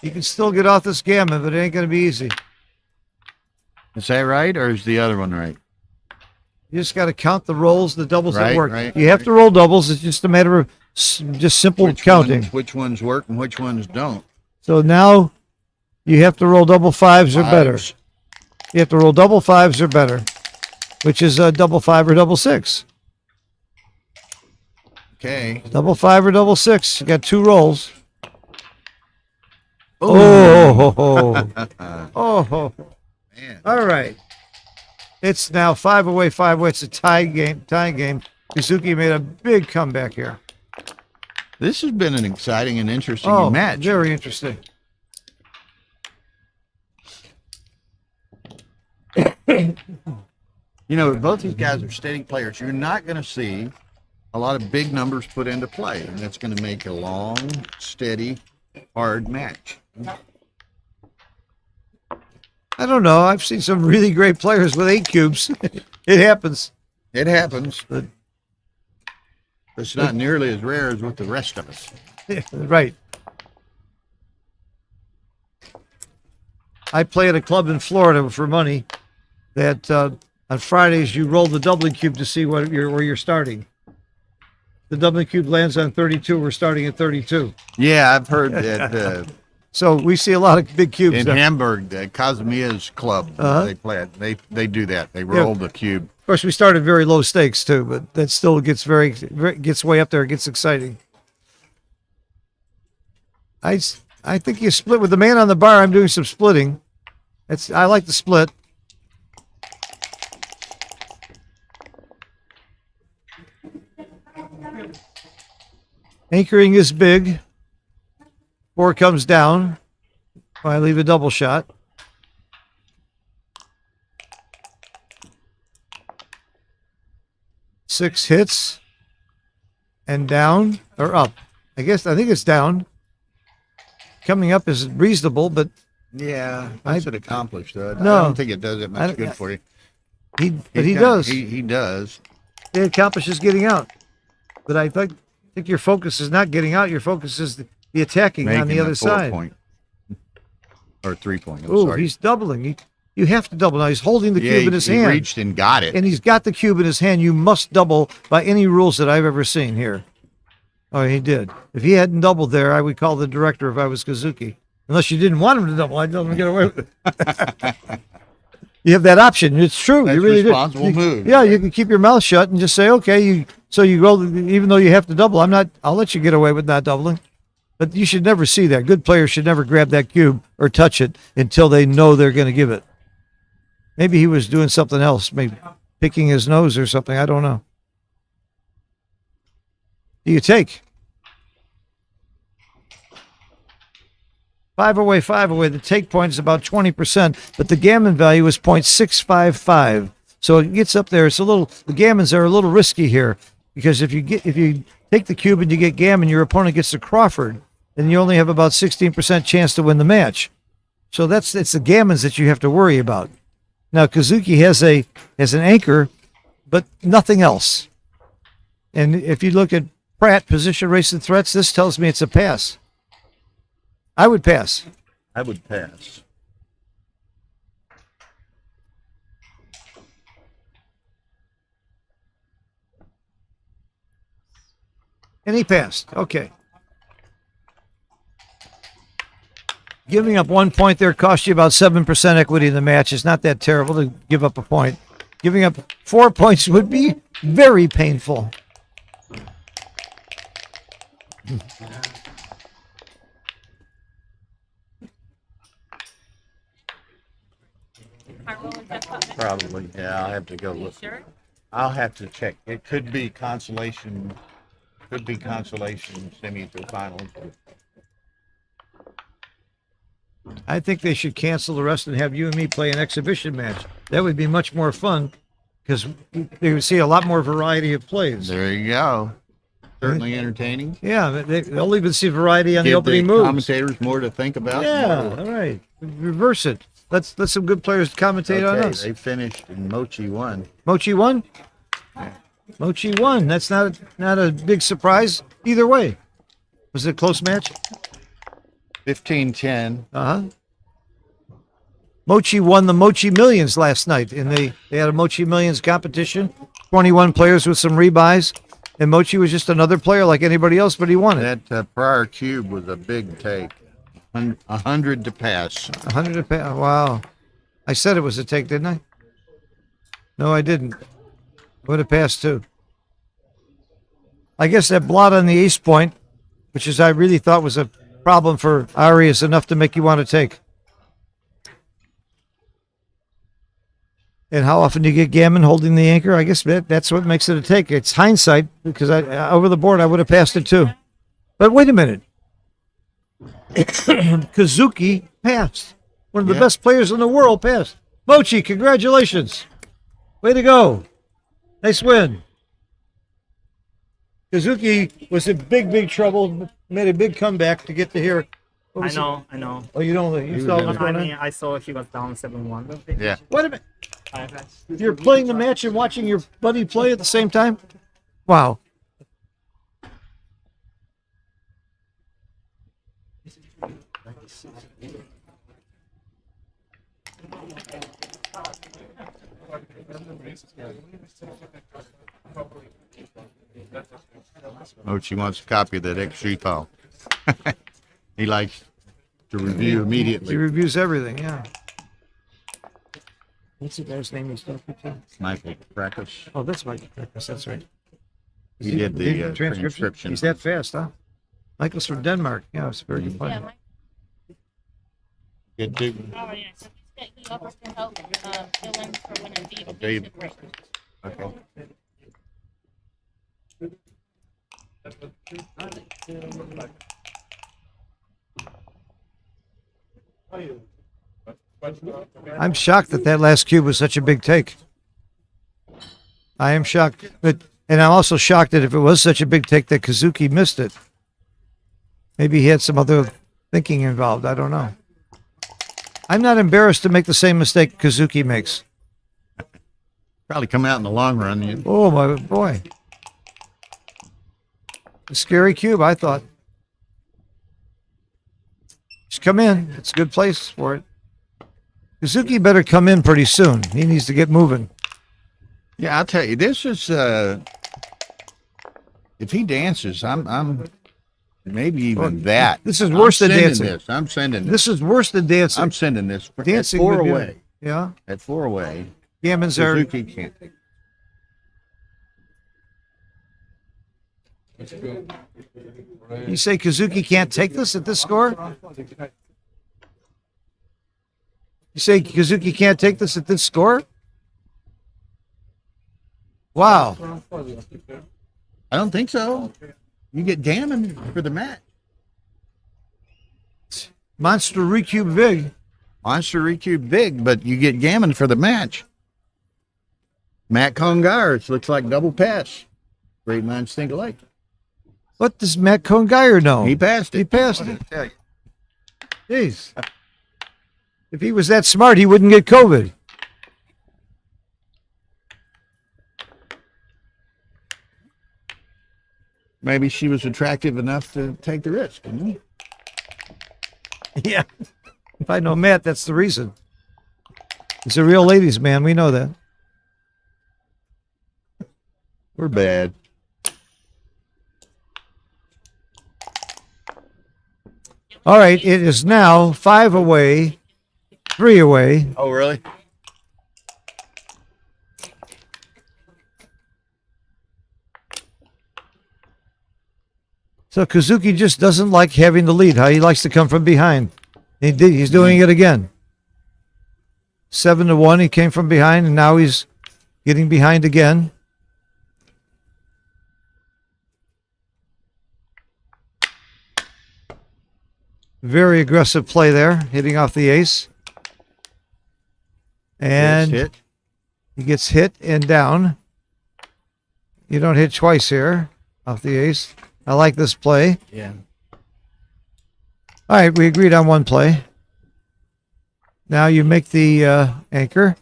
He can still get off this gammon, but it ain't gonna be easy. Is that right, or is the other one right? You just got to count the rolls, the doubles that Right, work. right, You have to roll doubles. It's just a matter of just simple counting. Which ones work and which ones don't. So now you have to roll double 5s or better. Fives. You have to roll double 5s or better, which is a double 5 or double 6. Okay. Double 5 or double 6. You got 2 rolls. Ooh. Oh, oh, Man. all right. It's now 5 away, 5 away. It's a tie game. Kazuki made a big comeback here. This has been an exciting and interesting Oh, match. very interesting. You know, both these guys are steady players. You're not going to see a lot of big numbers put into play, and that's going to make a long, steady, hard match. I don't know. I've seen some really great players with 8 cubes. It happens. It happens. But- It's not nearly as rare as with the rest of us. Right. I play at a club in Florida for money that on Fridays you roll the doubling cube to see where you're starting. The doubling cube lands on 32. We're starting at 32. Yeah, I've heard that So we see a lot of big cubes. in there. Hamburg, Kazumiya's club, Uh-huh. they play it. They do that. They roll the cube. Of course, we start at very low stakes too, but that still gets gets way up there. It gets exciting. I think you split with the man on the bar. I'm doing some splitting. I like the split. Anchoring is big. 4 comes down. I leave a double shot. Six hits and down or up. I think it's down. Coming up is reasonable, but Yeah, that's it accomplished. No. I don't think it does it I much don't- good for you. he does. He does. It accomplishes getting out. But I think your focus is not getting out. Your focus is the attacking on the Making other a side. 4-point. Or 3-point. I'm Oh, sorry. he's doubling. You have to double. Now he's holding the cube in his he hand. reached and got it. And he's got the cube in his hand. You must double by any rules that I've ever seen here. Oh, he did. If he hadn't doubled there, I would call the director if I was Kazuki. Unless you didn't want him to double, I'd let him get away with it. You have that option. It's true. That's you really responsible do. move. Yeah, you can keep your mouth shut and just say, okay, you roll, even though you have to double. I'll let you get away with not doubling. But you should never see that. Good players should never grab that cube or touch it until they know they're going to give it. Maybe he was doing something else, maybe picking his nose or something. I don't know. Do you take? 5 away, 5 away. The take point is about 20%, but the gammon value is 0.655. So it gets up there. The gammons are a little risky here because if you take the cube and you get gammon, your opponent gets the Crawford, then you only have about 16% chance to win the match. So it's the gammons that you have to worry about. Now Kazuki has an anchor, but nothing else. And if you look at Pratt position, race, and threats, this tells me it's a pass. I would pass. I would pass. And he passed. Okay. Giving up 1 point there cost you about 7% equity in the match. It's not that terrible to give up a point. Giving up 4 points would be very painful. Our roll is JACKPOT. Probably. Yeah, I'll have to go look. Sure. I'll have to check. It could be consolation. Could be consolation semi to finals. I think they should cancel the rest and have you and me play an exhibition match. That would be much more fun because they would see a lot more variety of plays. There you go. Certainly entertaining. Yeah, they'll even see variety on the Give opening the moves. commentators more to think about. Yeah, more. all right. Reverse it. Let some good players commentate on Okay, us. they finished and Mochi won. Mochi won? Mochi won. That's not a big surprise either way. Was it a close match? 15-10. Uh-huh. Mochi won the Mochi Millions last night. And they had a Mochi Millions competition. 21 players with some rebuys. And Mochi was just another player like anybody else, but he won it. That prior cube was a big take. 100 to pass. 100 to pay. Wow. I said it was a take, didn't I? No, I didn't. Would have passed too. I guess that blot on the ace point, which is I really thought was a problem for Ari, is enough to make you want to take. And how often do you get gammon holding the anchor? I guess that's what makes it a take. It's hindsight because over the board I would have passed it too. But wait a minute. Kazuki passed. One of the best players in the world passed. Mochi, congratulations. Way to go. Nice win. Kazuki was in big trouble, made a big comeback to get to here. I know. Oh, you don't. You saw what's I going mean, on? I saw he was down 7-1. Yeah. Wait a minute. You're playing the match and watching your buddy play at the same time? Wow. Mochi wants a copy of that extra file. He likes to review He immediately. reviews everything, yeah. What's the guy's name he's talking to? Michael Practice. Oh, that's Michael Practice, that's right. He did the transcription. He's that fast, huh? Michael's from Denmark. Yeah, it's very good. Yeah, Player. Good too. Oh, yeah. So he offers to help fill in for one of the Dave. break. Okay. I'm shocked that that last cube was such a big take. I am shocked, and I'm also shocked that if it was such a big take that Kazuki missed it. Maybe he had some other thinking involved. I don't know. I'm not embarrassed to make the same mistake Kazuki makes. Probably come out in the long run. Oh my boy. A scary cube, I thought. Just come in. It's a good place for it. Kazuki better come in pretty soon. He needs to get moving. Yeah, I'll tell you, this is if he dances, I'm maybe even that. This is worse than dancing. I'm sending This is worse than dancing. I'm sending this. Dancing at 4 would be- away. Yeah. At 4 away. Gammons are. Suzuki can't. You say Kazuki can't take this at this score? You say Kazuki can't take this at this score? Wow. I don't think so. You get Gammon for the match. Monster Recube Vig. Monster Recube big, but you get Gammon for the match. Matt Congar, looks like double pass. Great minds think alike. What does Matt Congeyer know? He passed it. He passed it. Jeez. If he was that smart, he wouldn't get COVID. Maybe she was attractive enough to take the risk. Yeah. If I know Matt, that's the reason. He's a real ladies' man. We know that. We're bad. All right. It is now 5 away, 3 away. Oh, really? So Kazuki just doesn't like having the lead. How he likes to come from behind. He's doing it again. 7-1. He came from behind, and now he's getting behind again. Very aggressive play there, hitting off the ace. And Hit. he gets hit and down. You don't hit twice here off the ace. I like this play. Yeah. All right, we agreed on one play. Now you make the anchor.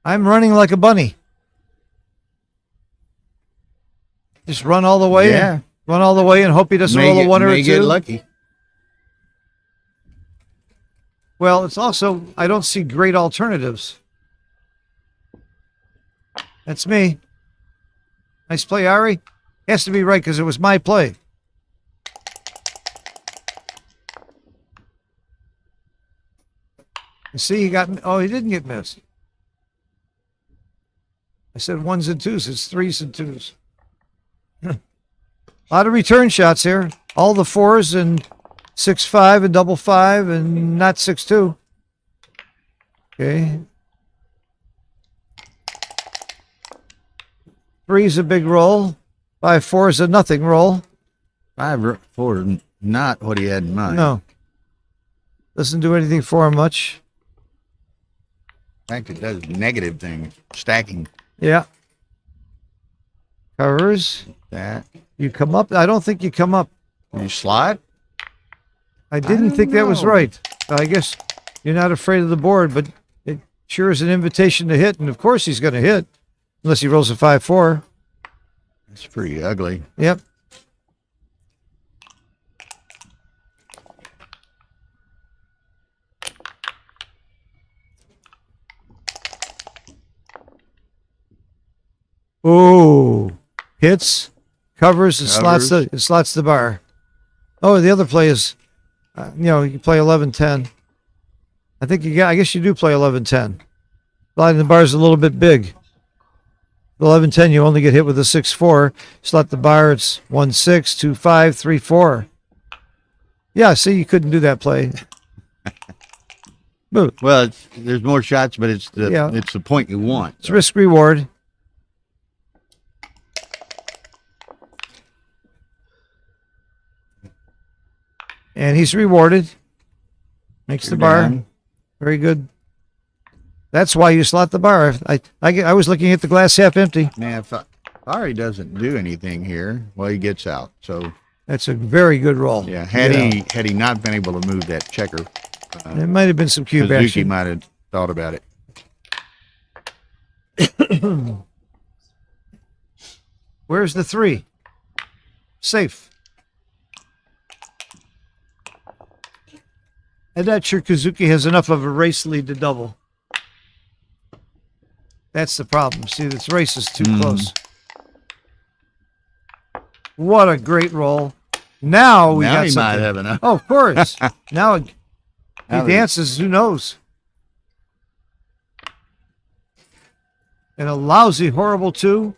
I'm running like a bunny. Just run all the way. Yeah. Run all the way and hope he doesn't roll a 1 or a 2. Get lucky. Well, it's also, I don't see great alternatives. That's me. Nice play, Ari. Has to be right because it was my play. You see, he got, oh, he didn't get missed. I said 1s and 2s. It's 3s and 2s. A lot of return shots here. All the 4s and 6-5 and double 5 and not 6-2. Okay. 3's a big roll. 5-4 is a nothing roll. 5-4, not what he had in mind. No. Doesn't do anything for him much. In fact, it does negative things. Stacking. Yeah. Covers. That. You come up. I don't think you come up. You slide? I didn't don't think that was know. right. I guess you're not afraid of the board, but it sure is an invitation to hit. And of course he's going to hit unless he rolls a 5-4. It's pretty ugly. Yep. Oh, hits, covers, and slots the bar. Oh, the other play is, you play 11-10. I guess you do play 11-10. Sliding the bar is a little bit big. 11-10, you only get hit with a 6-4. Slot the bar, it's 1-6, 2-5, 3-4. Yeah, see, you couldn't do that play. Boot. Well, there's more shots, but it's the point you want. It's risk reward. And he's rewarded. Makes the You're bar. down. Very good. That's why you slot the bar. I was looking at the glass half empty. Now, if Ari doesn't do anything here, well, he gets out. So, That's a very good roll. yeah, to get had he not been able to move that checker, out. There might have been some cube Suzuki action. might have thought about it. Where's the 3? Safe. I'm not sure Kazuki has enough of a race lead to double. That's the problem. See, this race is too close. What a great roll. Now we Now got he something. might have enough. Oh, of course. Now he Now he- dances. Who knows? And a lousy, horrible 2.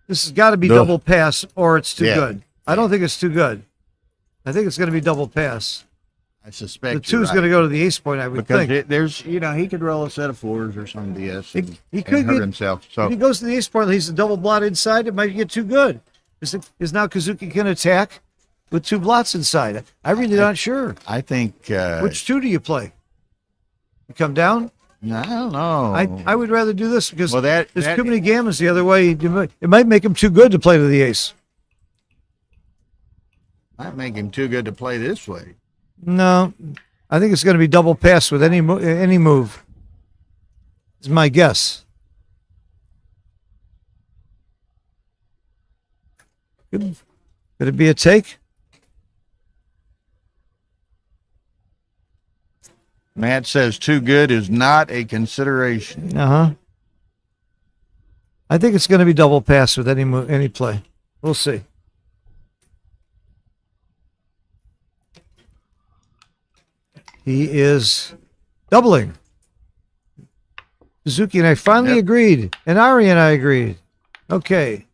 This has got to be Ugh. double pass or it's too Yeah. good. I don't think it's too good. I think it's going to be double pass. I suspect The 2's going to go to the ace point, I would because think. there's, he could roll a set of 4s or some BS and, He could and hurt get- himself. If So he goes to the ace point, he's a double blot inside. It might get too good. Is now Kazuki can attack with 2 blots inside? I'm really not sure. I think, Which 2 do you play? You come down? I don't know. I would rather do this because Well, there's too many gammons the other way. It might make him too good to play to the ace. might make him too good to play this way. No, I think it's going to be double pass with any move. Is my guess. Could it be a take? Matt says too good is not a consideration. Uh-huh. I think it's going to be double pass with any play. We'll see. He is doubling. Suzuki and I finally Yep. agreed, and Ari and I agreed. Okay,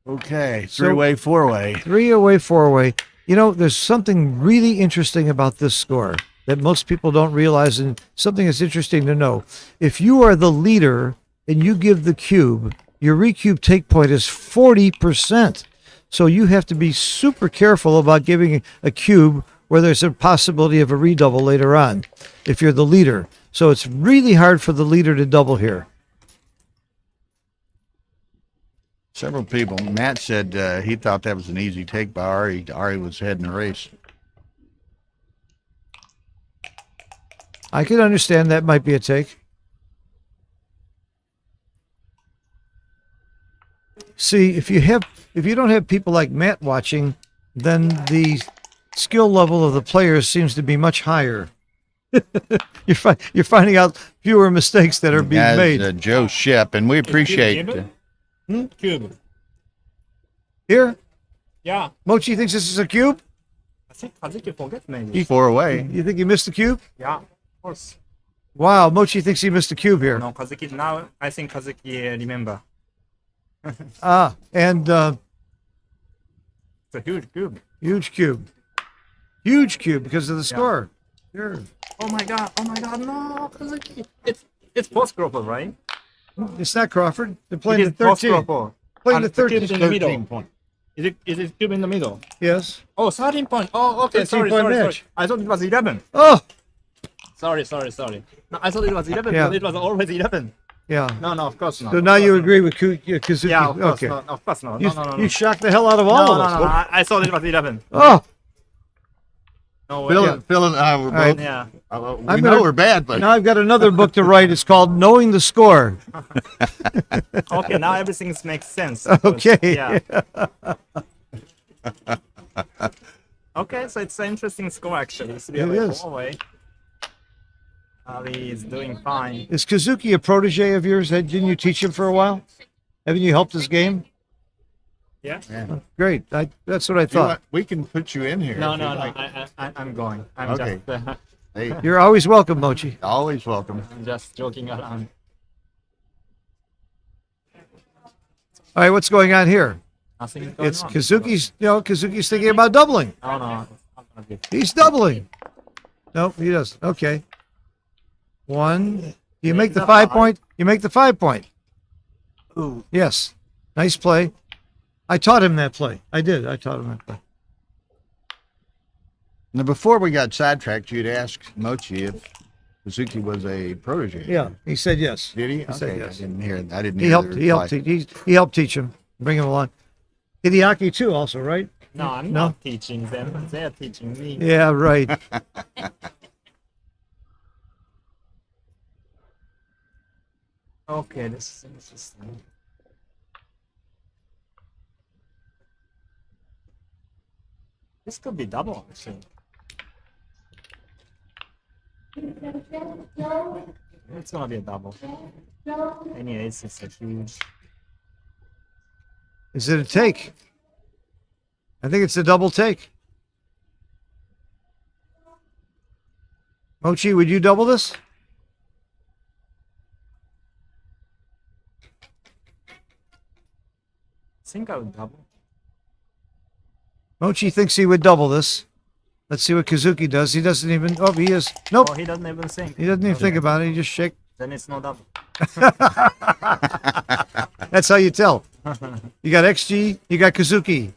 Okay, So- 3-way, 4-way. 3-way, 4-way. You know, there's something really interesting about this score that most people don't realize, and something that's interesting to know. If you are the leader and you give the cube, your recube take point is 40%. So you have to be super careful about giving a cube where there's a possibility of a redouble later on if you're the leader. So it's really hard for the leader to double here. Several people. Matt said he thought that was an easy take by Ari. Ari was heading the race. I can understand that might be a take. See, if you don't have people like Matt watching, then the skill level of the players seems to be much higher. You're finding out fewer mistakes that are being As, made. Joe Shep, and we appreciate. Cube. Here, Yeah. Mochi thinks this is a cube. I think Kazuki forget maybe. 4-way. You think he missed the cube? Yeah. Of course. Wow, Mochi thinks he missed a cube here. No, Kazuki now. I think Kazuki remember. And It's a huge cube. huge cube because of the score. Sure. Oh my god! Oh my god! No, Kazuki. It's post Crawford, right? It's not Crawford. They're playing It the is post 13. Crawford. Playing the And cube 13. is in the 13 middle. point. Is it cube in the middle? Yes. Oh, 13 point. Oh, okay. 13 Sorry, point sorry, sorry. match. I thought it was 11. Oh, Sorry. No, I thought it was 11, Yeah. but it was always 11. yeah. No, of course not. So Of now course you not. agree with Kazuki? Yeah, of course Okay. not. Of course not. You, No. you shocked the hell out of all No, of no, us. no. I thought it was 11. Oh, No way. Phil and I were right. both. Yeah. We I'm know gonna- we're bad, but now I've got another book to write. It's called Knowing the Score. Okay, now everything makes sense. Okay. Yeah. Okay, so it's an interesting score actually. It's really It is. Way. Ali is doing fine. Is Kazuki a protege of yours? Didn't you teach him for a while? Haven't you helped his game? Yeah. Great. That's what I you thought. want- we can put you in here. No, if no, you'd no. like. I'm going. I'm Okay. just Hey, You're always welcome, Mochi. always welcome. I'm just joking around. All right, what's going on here? Nothing is going It's on. Kazuki's thinking about doubling. No, no. It's not gonna be. He's doubling. Nope, he doesn't. Okay. One. You make the 5 point. You make the 5 point. Ooh. Yes. Nice play. I taught him that play. I did. I taught him that play. Now, before we got sidetracked, you'd asked Mochi if Kazuki was a protege. Yeah, he said yes. Did he? said Okay, yes. I didn't hear. I didn't He hear. helped. the He helped. reply. He helped teach him, bring him along. Hideaki too, also, right? No, I'm No? not teaching them. They're teaching me. Yeah, right. Okay, this is interesting. This could be double, actually. It's gonna be a double. Any ace is a huge. Is it a take? I think it's a double take. Mochi, would you double this? I think I would double. Mochi thinks he would double this. Let's see what Kazuki does. He doesn't even. Oh, he is. Nope. Oh, he doesn't even think. He doesn't even think about it. He just shake. Then it's no double. That's how you tell. You got XG. You got Kazuki.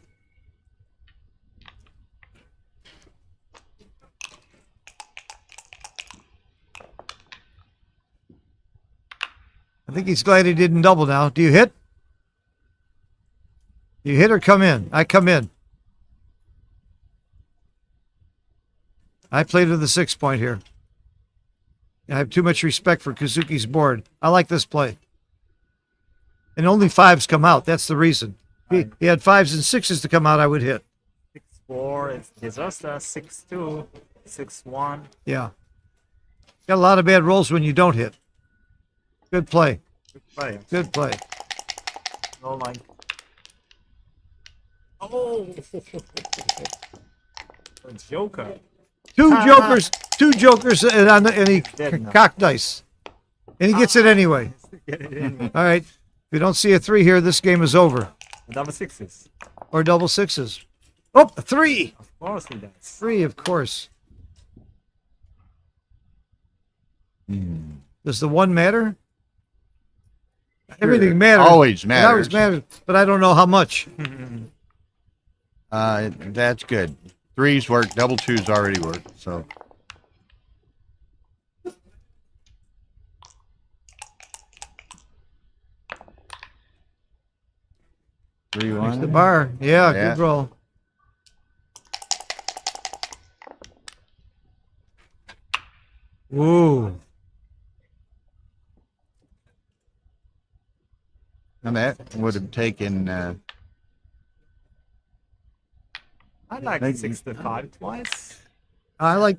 I think he's glad he didn't double now. Do you hit? You hit or come in? I come in. I played with the 6 point here. I have too much respect for Kazuki's board. I like this play. And only 5s come out. That's the reason. He had 5s and 6s to come out, I would hit. 6-4, it's disaster. 6-2, 6-1. Yeah. Got a lot of bad rolls when you don't hit. Good play. Good play. Good play. No like. Oh! A joker. Two jokers, and he Dead now. cocked dice. And he gets it anyway. Get it in. All right. If you don't see a 3 here, this game is over. Double sixes. Or double 6s. Oh, a 3. Of course he does. 3, of course. Does the 1 matter? Everything matters. Always It always matters. matters, but I don't know how much. That's good. 3s work. Double 2s already work. So. Three There's one. the bar. Yeah, Yeah. good roll. Ooh. And that would have taken. I like Thank 6-5 twice. I like,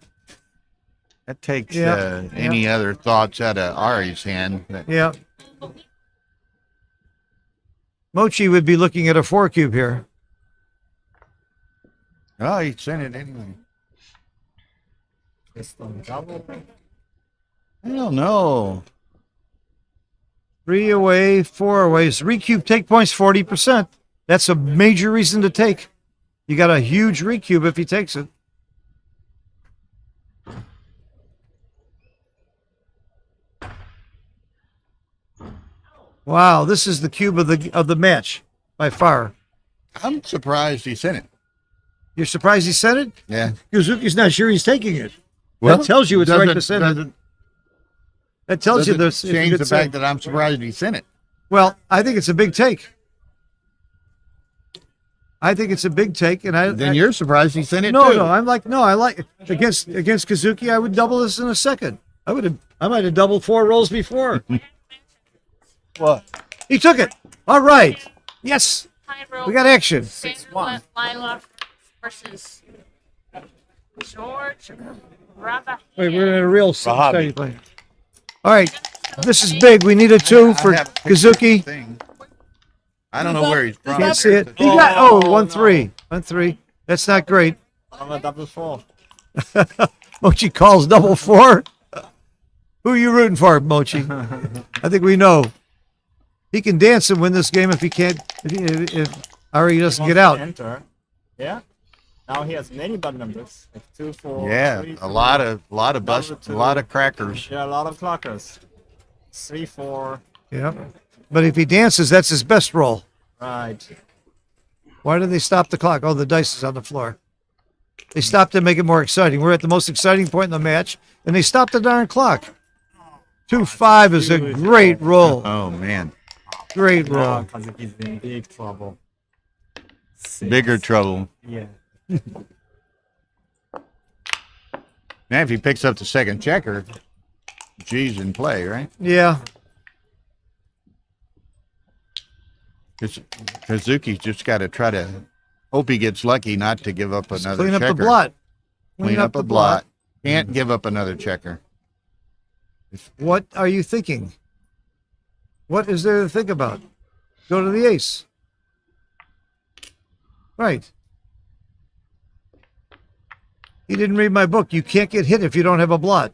That takes Yeah, any other thoughts out of Ari's hand. yeah. Mochi would be looking at a 4 cube here. Oh, he sent it anyway. Just on double. Hell no. 3 away, 4 away. Recube take points 40%. That's a major reason to take. You got a huge recube if he takes it. Wow, this is the cube of the match by far. I'm surprised he sent it. You're surprised he sent it? Yeah. Yuzuki's not sure he's taking it. Well, that tells you it's right doesn't- to send it. doesn't- That tells you doesn't there's it's a change good the send. fact that I'm surprised he sent it. Well, I think it's a big take. I think it's a big take, and Then you're surprised he sent it no, too. no. I'm like, no, I like against Kazuki. I would double this in a second. I might have doubled 4 rolls before. What? He took it. All right. Yes, Hi, bro. we got action. 6-1. Lila versus George Rabbah. Wait, we're in a real Rahabi. steady play. All right, this is big. We need a 2 for I have a picture of the Kazuki. thing. I don't know where he's from. Can't see it. He got 1-3. 1-3. That's not great. I'm a double 4. Mochi calls double 4. Who are you rooting for, Mochi? I think we know. He can dance and win this game if he can't. If Ari doesn't get out. Enter. Yeah. Now he has many button numbers. Like 2, 4. Yeah, 3, a lot of bust, a Double lot two. of crackers. Yeah, a lot of clockers. 3, 4. Yeah. But if he dances, that's his best roll. Right. Why did they stop the clock? Oh, the dice is on the floor. They stopped to make it more exciting. We're at the most exciting point in the match, and they stopped the darn clock. 2-5 is a great roll. Oh man, Great Now roll. Kazuki's in big trouble. bigger trouble. Yeah. Now, if he picks up the second checker, G's in play, right? Yeah. Kazuki's just got to try to hope he gets lucky not to give up Just another clean checker. up the blot. Clean up the blot. Can't give up another checker. What are you thinking? What is there to think about? Go to the ace. Right. He didn't read my book. You can't get hit if you don't have a blot.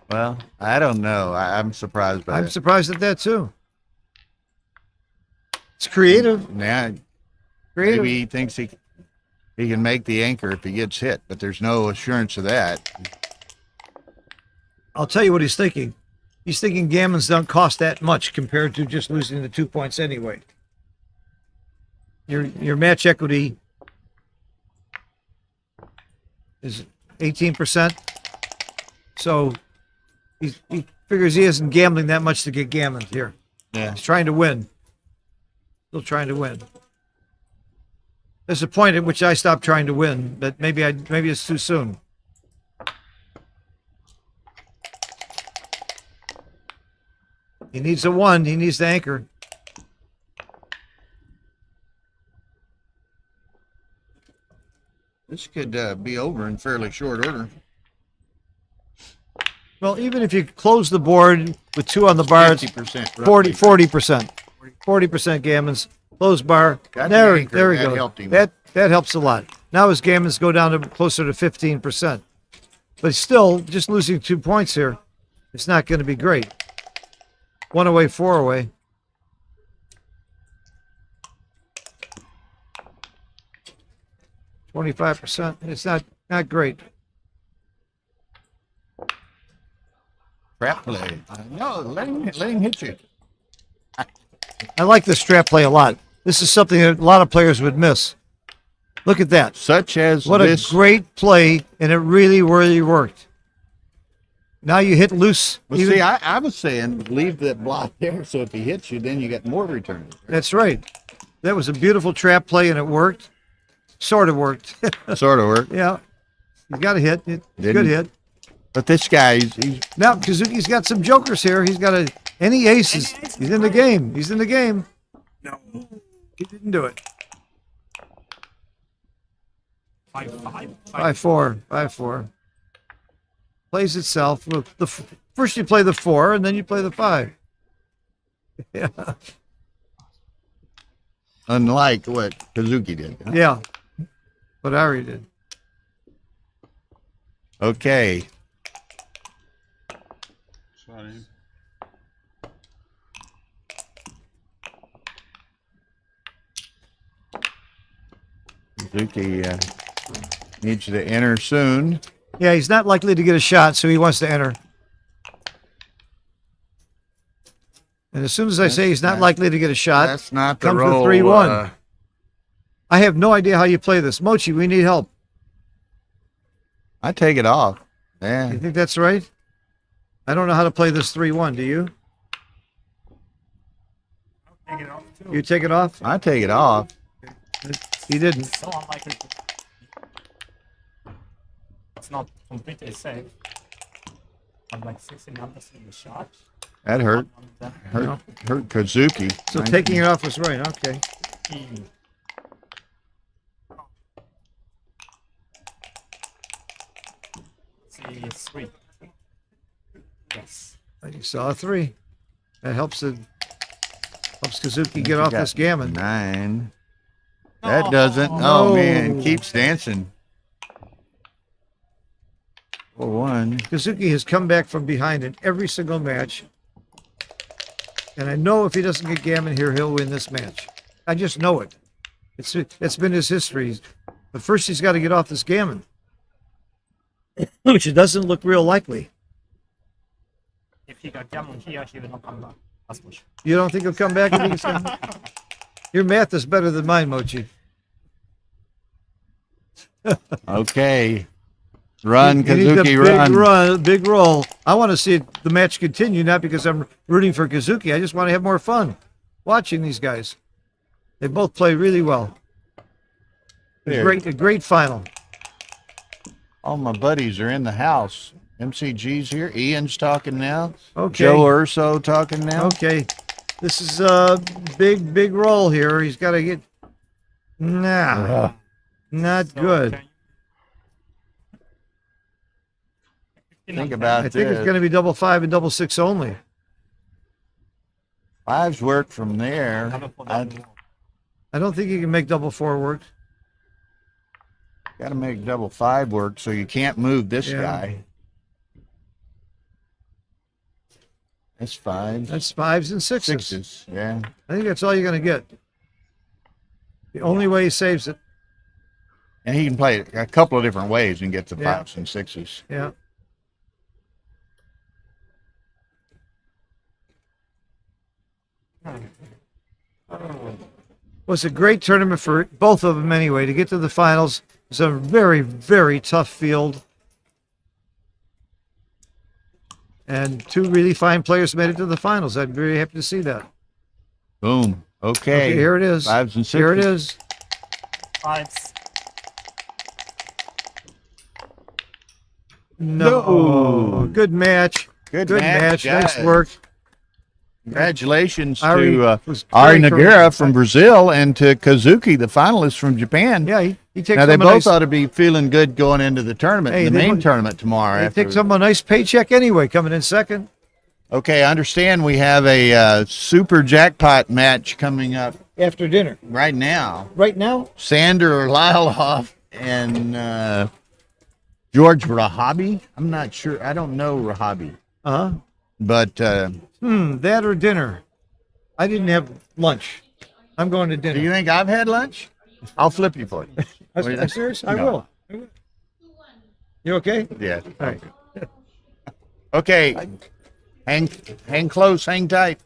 Well, I don't know. I'm surprised by I'm that. surprised at that too. It's creative. Now, Creative. maybe he thinks he can make the anchor if he gets hit, but there's no assurance of that. I'll tell you what he's thinking. He's thinking gammons don't cost that much compared to just losing the 2 points anyway. Your match equity is 18%. So he figures he isn't gambling that much to get gammoned here. Yeah. He's trying to win. Still trying to win. There's a point at which I stopped trying to win, but maybe it's too soon. He needs a 1. He needs the anchor. This could be over in fairly short order. Well, even if you close the board with 2 on the bar, it's 50%. 40%. 40% gammons. Close bar. Got the There, anchor. there we That go. helped him. That helps a lot. Now his gammons go down to closer to 15%. But still, just losing 2 points here, it's not going to be great. 1 away, 4 away. $25%. It's not great. Trap play. No, let him hit you. I like this trap play a lot. This is something that a lot of players would miss. Look at that. Such as What this. a great play, and it really, really worked. Now you hit loose. Well, even- see, I was saying leave that block there, so if he hits you, then you get more returns. That's right. That was a beautiful trap play, and it worked. Sort of worked. Sort of work. Yeah. You got a hit. Good Didn't- hit. But this guy, he's Now, Kazuki's got some jokers here. He's got any aces. He's in the game. He's in the game. No. He didn't do it. 5-5. 5-4. 5-4. Plays itself. Well, first you play the 4, and then you play the 5. Yeah. unlike what Kazuki did. Huh? Yeah. What Ari did. Okay. Kazuki needs to enter soon. Yeah, he's not likely to get a shot, so he wants to enter. And as soon as I say he's not likely to get a shot, That's not the comes the role. 3-1. I have no idea how you play this. Mochi, we need help. I take it off. Yeah. You think that's right? I don't know how to play this 3-1. Do you? Take it off too. You take it off? I take it off. He didn't. So unlikely. It's not completely safe. I'm like 60 numbers in the shot. That hurt. And, Hurt Kazuki. So taking it off was right. Okay. See 3. Yes. You saw a 3. That helps Kazuki get off this gammon. 9. That doesn't. No. Oh man, keeps dancing. 4-1. Kazuki has come back from behind in every single match. And I know if he doesn't get gammon here, he'll win this match. I just know it. It's been his history. But first he's got to get off this gammon. Which it doesn't look real likely. If he got gammon here, he will not come back. That's for sure. You don't think he'll come back if he gets gammon? Your math is better than mine, Mochi. Okay. Run, You need the Kazuki, run. big roll. I want to see the match continue, not because I'm rooting for Kazuki. I just want to have more fun watching these guys. They both play really well. There. A great final. All my buddies are in the house. MCG's here. Ian's talking now. Okay. Joe Urso talking now. Okay, this is a big roll here. He's got to get. Nah, not good. Think about I think it's going to be double 5 and double 6 only. Fives work from there. I don't think you can make double 4 work. Got to make double 5 work, so you can't move this Yeah. guy. That's 5s. That's 5s and 6s. 6s. Yeah. I think that's all you're going to get. The only way he saves it. And he can play it a couple of different ways and get to Yeah. 5s and 6s. Yeah. Was a great tournament for both of them anyway. To get to the finals, it's a very tough field. And 2 really fine players made it to the finals. I'm very happy to see that. Boom. Okay. Okay, here it is. 5s and 6s. Here it is. 5s. No. Good match. Good match. match, Nice work. Congratulations Ari to was Ari very Noguera correct. from Brazil and to Kazuki, the finalist from Japan. Yeah, he takes Now, they home a both nice, ought to be feeling good going into the tournament, Hey, the they main both- tournament tomorrow. he after- takes home a nice paycheck anyway, coming in second. Okay, I understand we have a super jackpot match coming up After dinner. right now. Right now? Sander Lilehoff and George Rahabi. I'm not sure. I don't know Rahabi. Uh-huh. But That or dinner. I didn't have lunch. I'm going to dinner. do you think I've had lunch? I'll flip you for it. I'm serious? I No. will. You okay? Yeah. All right. Okay. Hang close, hang tight.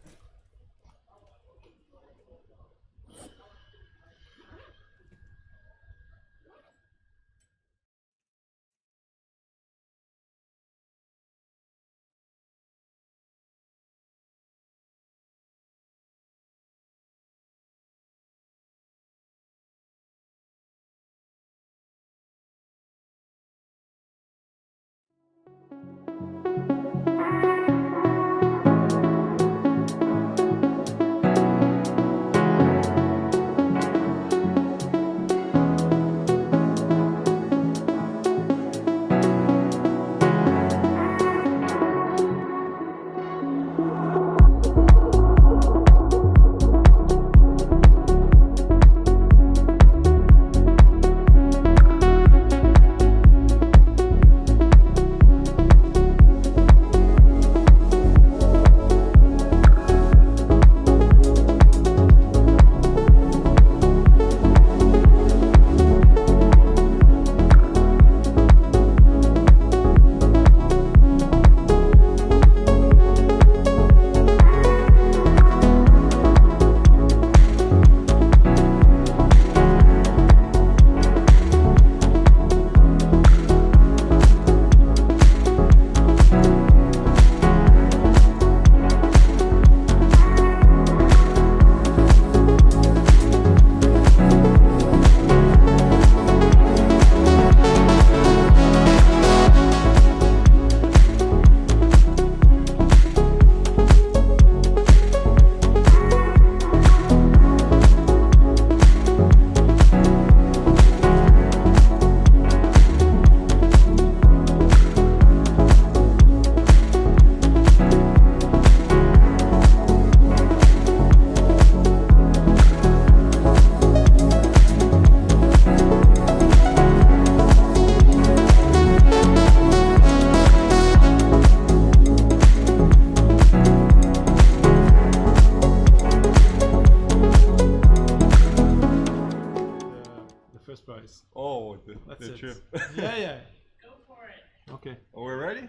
Oh, the chip. Yeah, yeah. Go for it. Okay. Are we ready?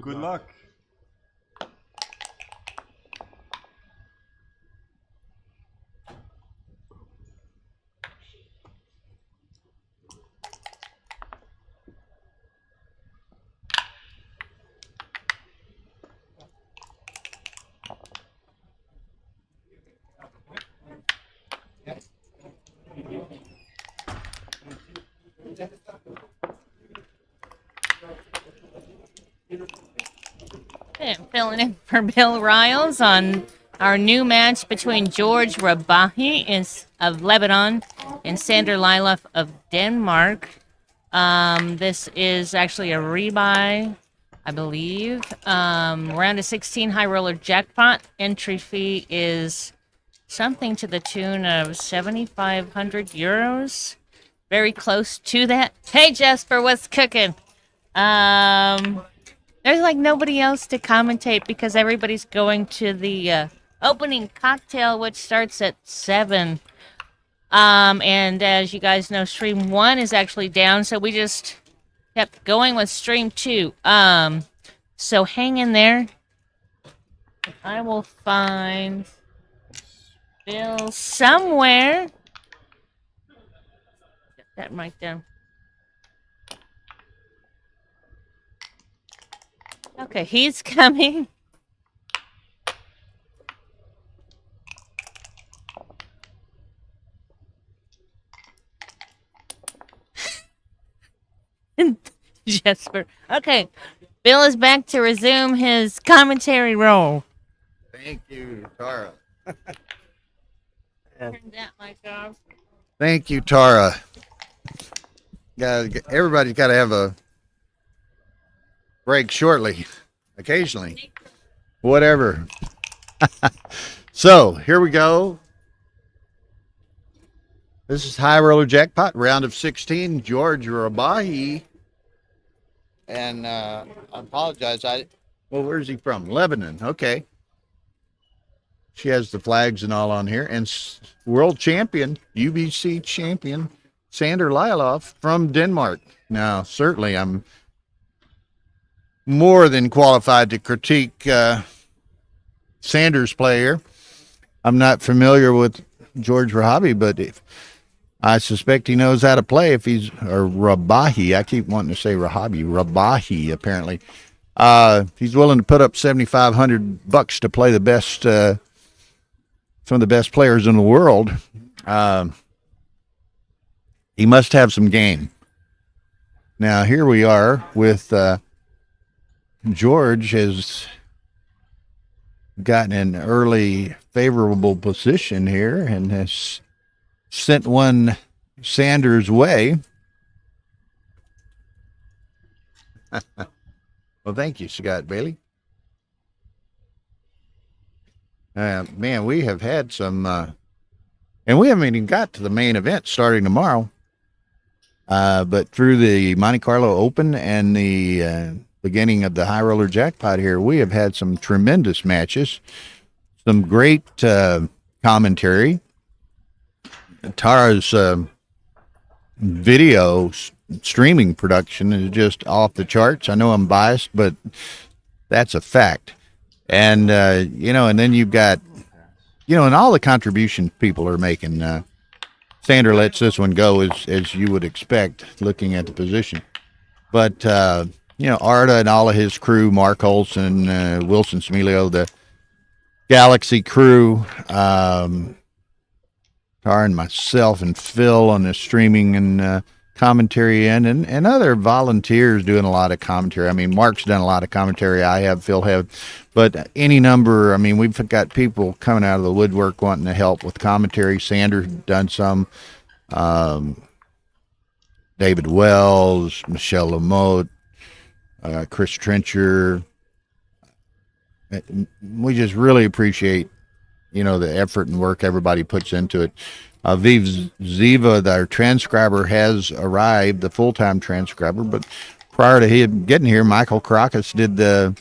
Good luck. luck. Okay, I'm filling in for Bill Riles on our new match between George Rabahi of Lebanon and Sander Liloff of Denmark. This is actually a rebuy, I believe. Round of 16 high roller jackpot. Entry fee is something to the tune of 7,500 euros. Very close to that. Hey, Jesper, what's cooking? There's like nobody else to commentate because everybody's going to the opening cocktail, which starts at 7. And as you guys know, stream 1 is actually down, so we just kept going with stream 2. So hang in there. I will find Bill somewhere. Get that mic down. Okay, he's coming. Jesper. Okay, Bill is back to resume his commentary role. Thank you, Tara. Turn that mic off. Thank you, Tara. Everybody's got to have a break shortly, occasionally, whatever. So here we go. This is high roller jackpot, round of 16. George Rabahi, and I apologize. Where's he from? Lebanon. Okay. She has the flags and all on here, and world champion, UBC champion, Sander Liloff from Denmark. Now, certainly, I'm more than qualified to critique Sanders' player. I'm not familiar with George Rabahi, but I suspect he knows how to play if he's or Rabahi. I keep wanting to say Rabahi, apparently. He's willing to put up $7,500 to play the best, some of the best players in the world. He must have some game. Now, here we are with George has gotten an early favorable position here and has sent one Sanders' way. Well, thank you, Scott Bailey. Man, we have had some, and we haven't even got to the main event starting tomorrow. But through the Monte-CARLO Open and the beginning of the high roller jackpot here, we have had some tremendous matches, some great commentary. Tara's video streaming production is just off the charts. I know I'm biased, but that's a fact. And, and then you've got, and all the contributions people are making. Sander lets this one go as you would expect looking at the position. But, Arda and all of his crew, Mark Olson, Wilson Smilio, the Galaxy crew, Tara and myself and Phil on the streaming and commentary end, and other volunteers doing a lot of commentary. I mean, Mark's done a lot of commentary. I have, Phil have, but any number. I mean, we've got people coming out of the woodwork wanting to help with commentary. Sanders done some. David Wells, Michelle Lamotte, Chris Trencher. We just really appreciate, the effort and work everybody puts into it. Viv Ziva, our transcriber, has arrived, the full-time transcriber, but prior to him getting here, Michael Crocus did that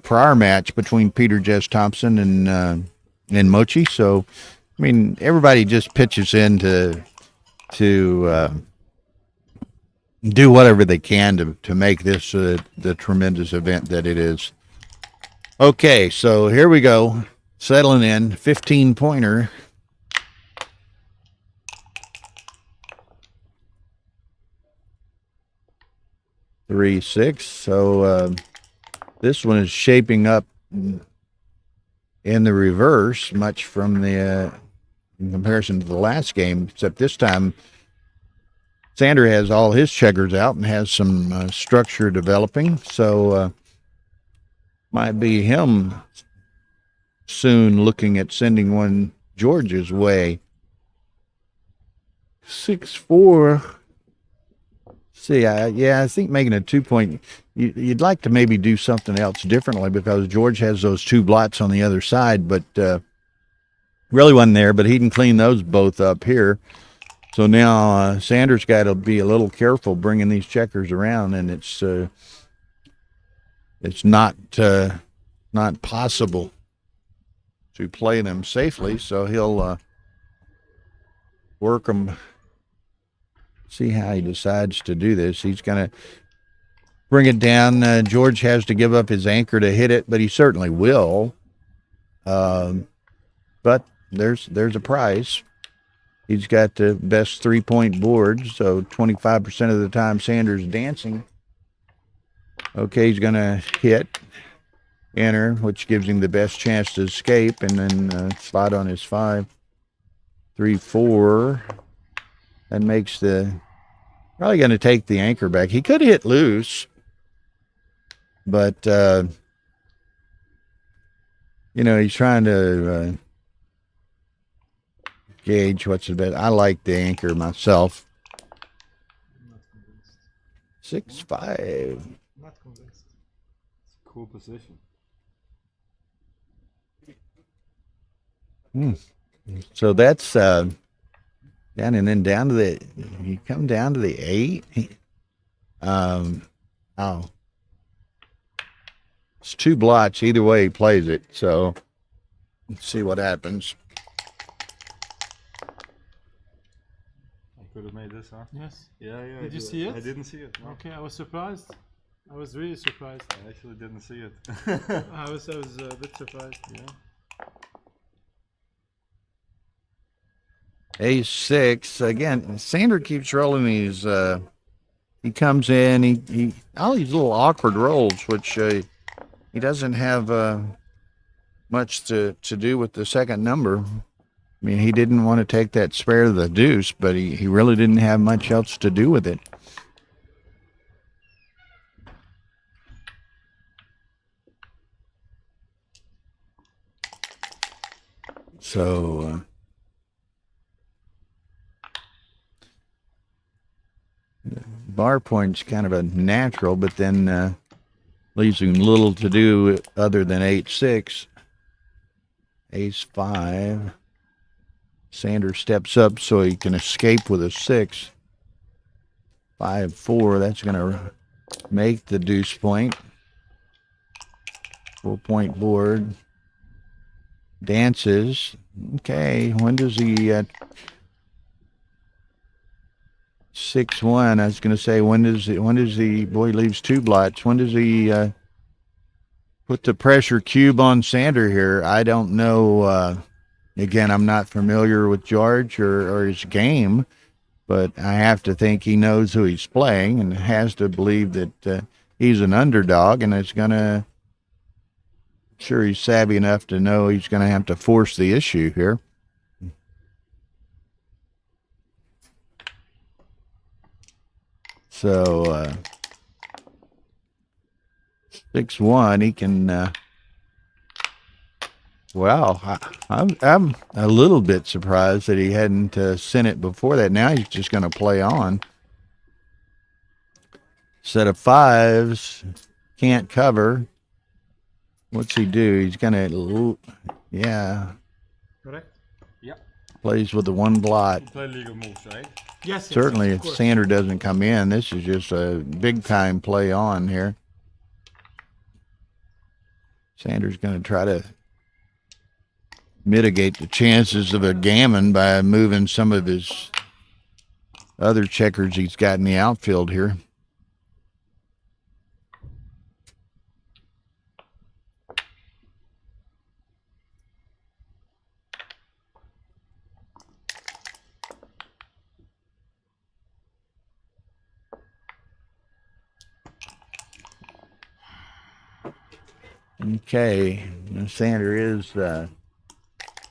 prior match between Peter Jess Thompson and Mochi. So, I mean, everybody just pitches in to do whatever they can to make this the tremendous event that it is. Okay, so here we go. Settling in, 15-pointer. Three, 6. So this one is shaping up in the reverse, much from the in comparison to the last game, except this time Sander has all his checkers out and has some structure developing. So Might be him soon looking at sending one George's way. 6-4. See, I think making a 2-point, you'd like to maybe do something else differently because George has those two blots on the other side, but really wasn't there, but he can clean those both up here. So now Sanders got to be a little careful bringing these checkers around, and it's not possible to play them safely, so he'll work them. See how he decides to do this. He's going to bring it down. George has to give up his anchor to hit it, but he certainly will. But there's a price. He's got the best 3-point board, so 25% of the time Sanders dancing. Okay, he's going to hit, enter, which gives him the best chance to escape, and then slide on his 5. 3-4. That makes probably going to take the anchor back. He could hit loose, but, he's trying to gauge what's the best. I like the anchor myself. 6-5. Not convinced. It's a cool position. So that's down, and then down to you come down to the 8. It's 2 blots either way he plays it. So let's see what happens. I could have made this, huh? Yes. Yeah. Did you see it? I didn't see it. No. Okay, I was surprised. I was really surprised. I actually didn't see it. I was a bit surprised. Yeah. A6 again. Sander keeps rolling these. He comes in. He all these little awkward rolls, which he doesn't have much to do with the second number. I mean, he didn't want to take that spare of the deuce, but he really didn't have much else to do with it. So. Bar point's kind of a natural, but then leaves him little to do other than 8-6. Ace-5. Sanders steps up so he can escape with a 6. 5-4. That's going to make the deuce point. 4-point board. Dances. Okay. When does he 6-1. I was going to say, when does he boy leaves 2 blots? When does he put the pressure cube on Sander here? I don't know. Again, I'm not familiar with George or his game, but I have to think he knows who he's playing and has to believe that he's an underdog, and it's going to. Sure, he's savvy enough to know he's going to have to force the issue here. So 6-1, he can. Wow, I'm a little bit surprised that he hadn't sent it before that. Now he's just going to play on. Set of 5s, can't cover. What's he do? He's going to, yeah. Correct? Yeah. Plays with the 1 blot. You play legal moves, right? Yes. Certainly, yes, if of course. Sander doesn't come in, this is just a big-time play on here. Sander's going to try to mitigate the chances of a gammon by moving some of his other checkers he's got in the outfield here. Okay, Sander is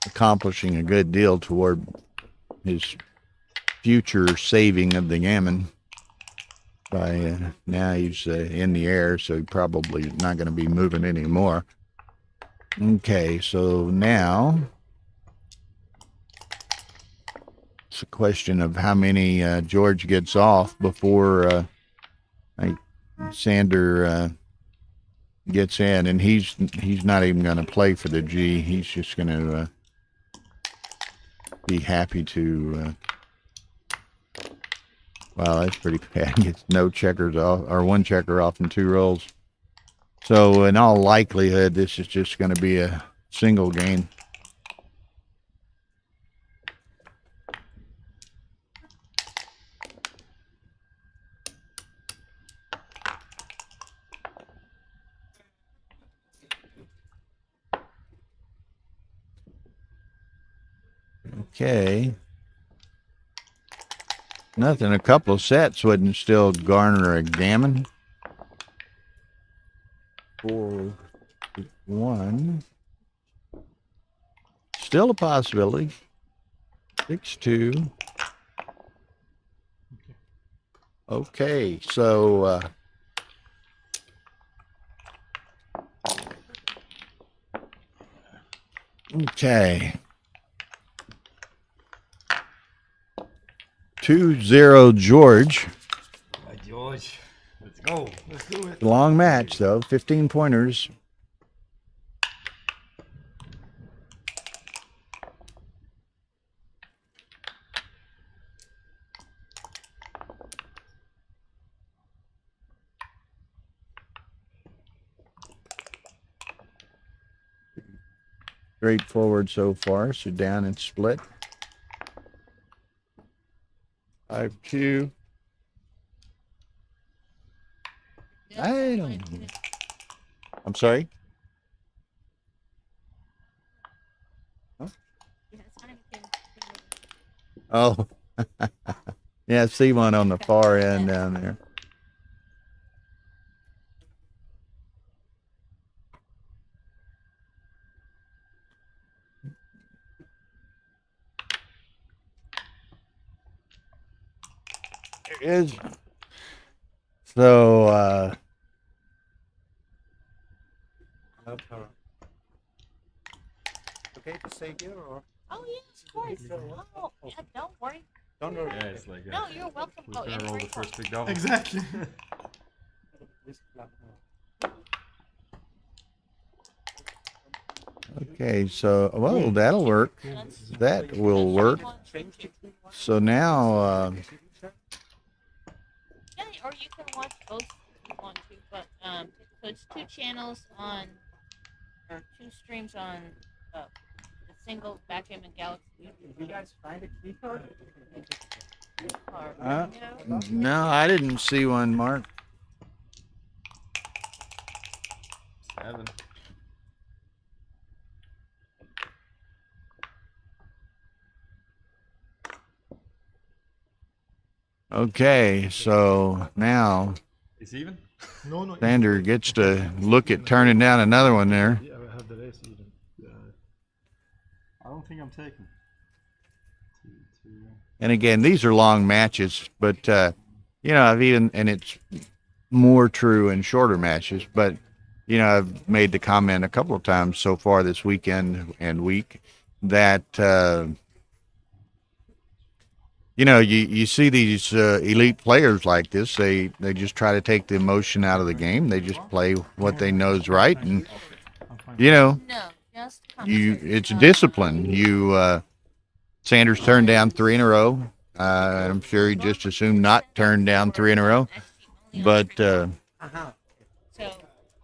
accomplishing a good deal toward his future saving of the gammon. Now he's in the air, so he probably not going to be moving anymore. Okay, so now it's a question of how many George gets off before Sander gets in, and he's not even going to play for the G. He's just going to be happy to. Wow, that's pretty bad. Gets no checkers off, or one checker off in 2 rolls. So in all likelihood, this is just going to be a single game. Okay. Nothing. A couple of sets wouldn't still garner a gammon. 4-1. Still a possibility. 6-2. Okay, so okay. 2-0 George. Right, George. Let's go. Let's do it. Long match though, 15 pointers. Straightforward so far, so down and split. 5-2. I don't. I'm sorry. Huh? Oh, yeah. I see one on the far end down there. There it is. So, Okay to stay here or? Oh, yes, of course. Oh, yeah, don't worry. Don't worry. Yeah, it's like No, you're welcome. who's Oh, gonna any roll the break. first big double? Exactly. okay, so well, that'll work. That will work. So now, Yeah, or you can watch both if you want to, but so it's 2 channels on, or 2 streams on the single Backgammon Galaxy YouTube. You guys find a key card? no, I didn't see one, Mark. 7. Okay, so now It's even? No. Sander gets to look at turning down another one there. Yeah, I have the race even. Yeah. I don't think I'm taking. 2. And again, these are long matches, but you know, and it's more true in shorter matches. But you know, I've made the comment a couple of times so far this weekend and week that you know, you see these elite players like this. They just try to take the emotion out of the game. They just play what they know is right, and you know, No, just it's discipline. Sanders turned down 3 in a row. I'm sure he just assumed not turn down 3 in a row, but So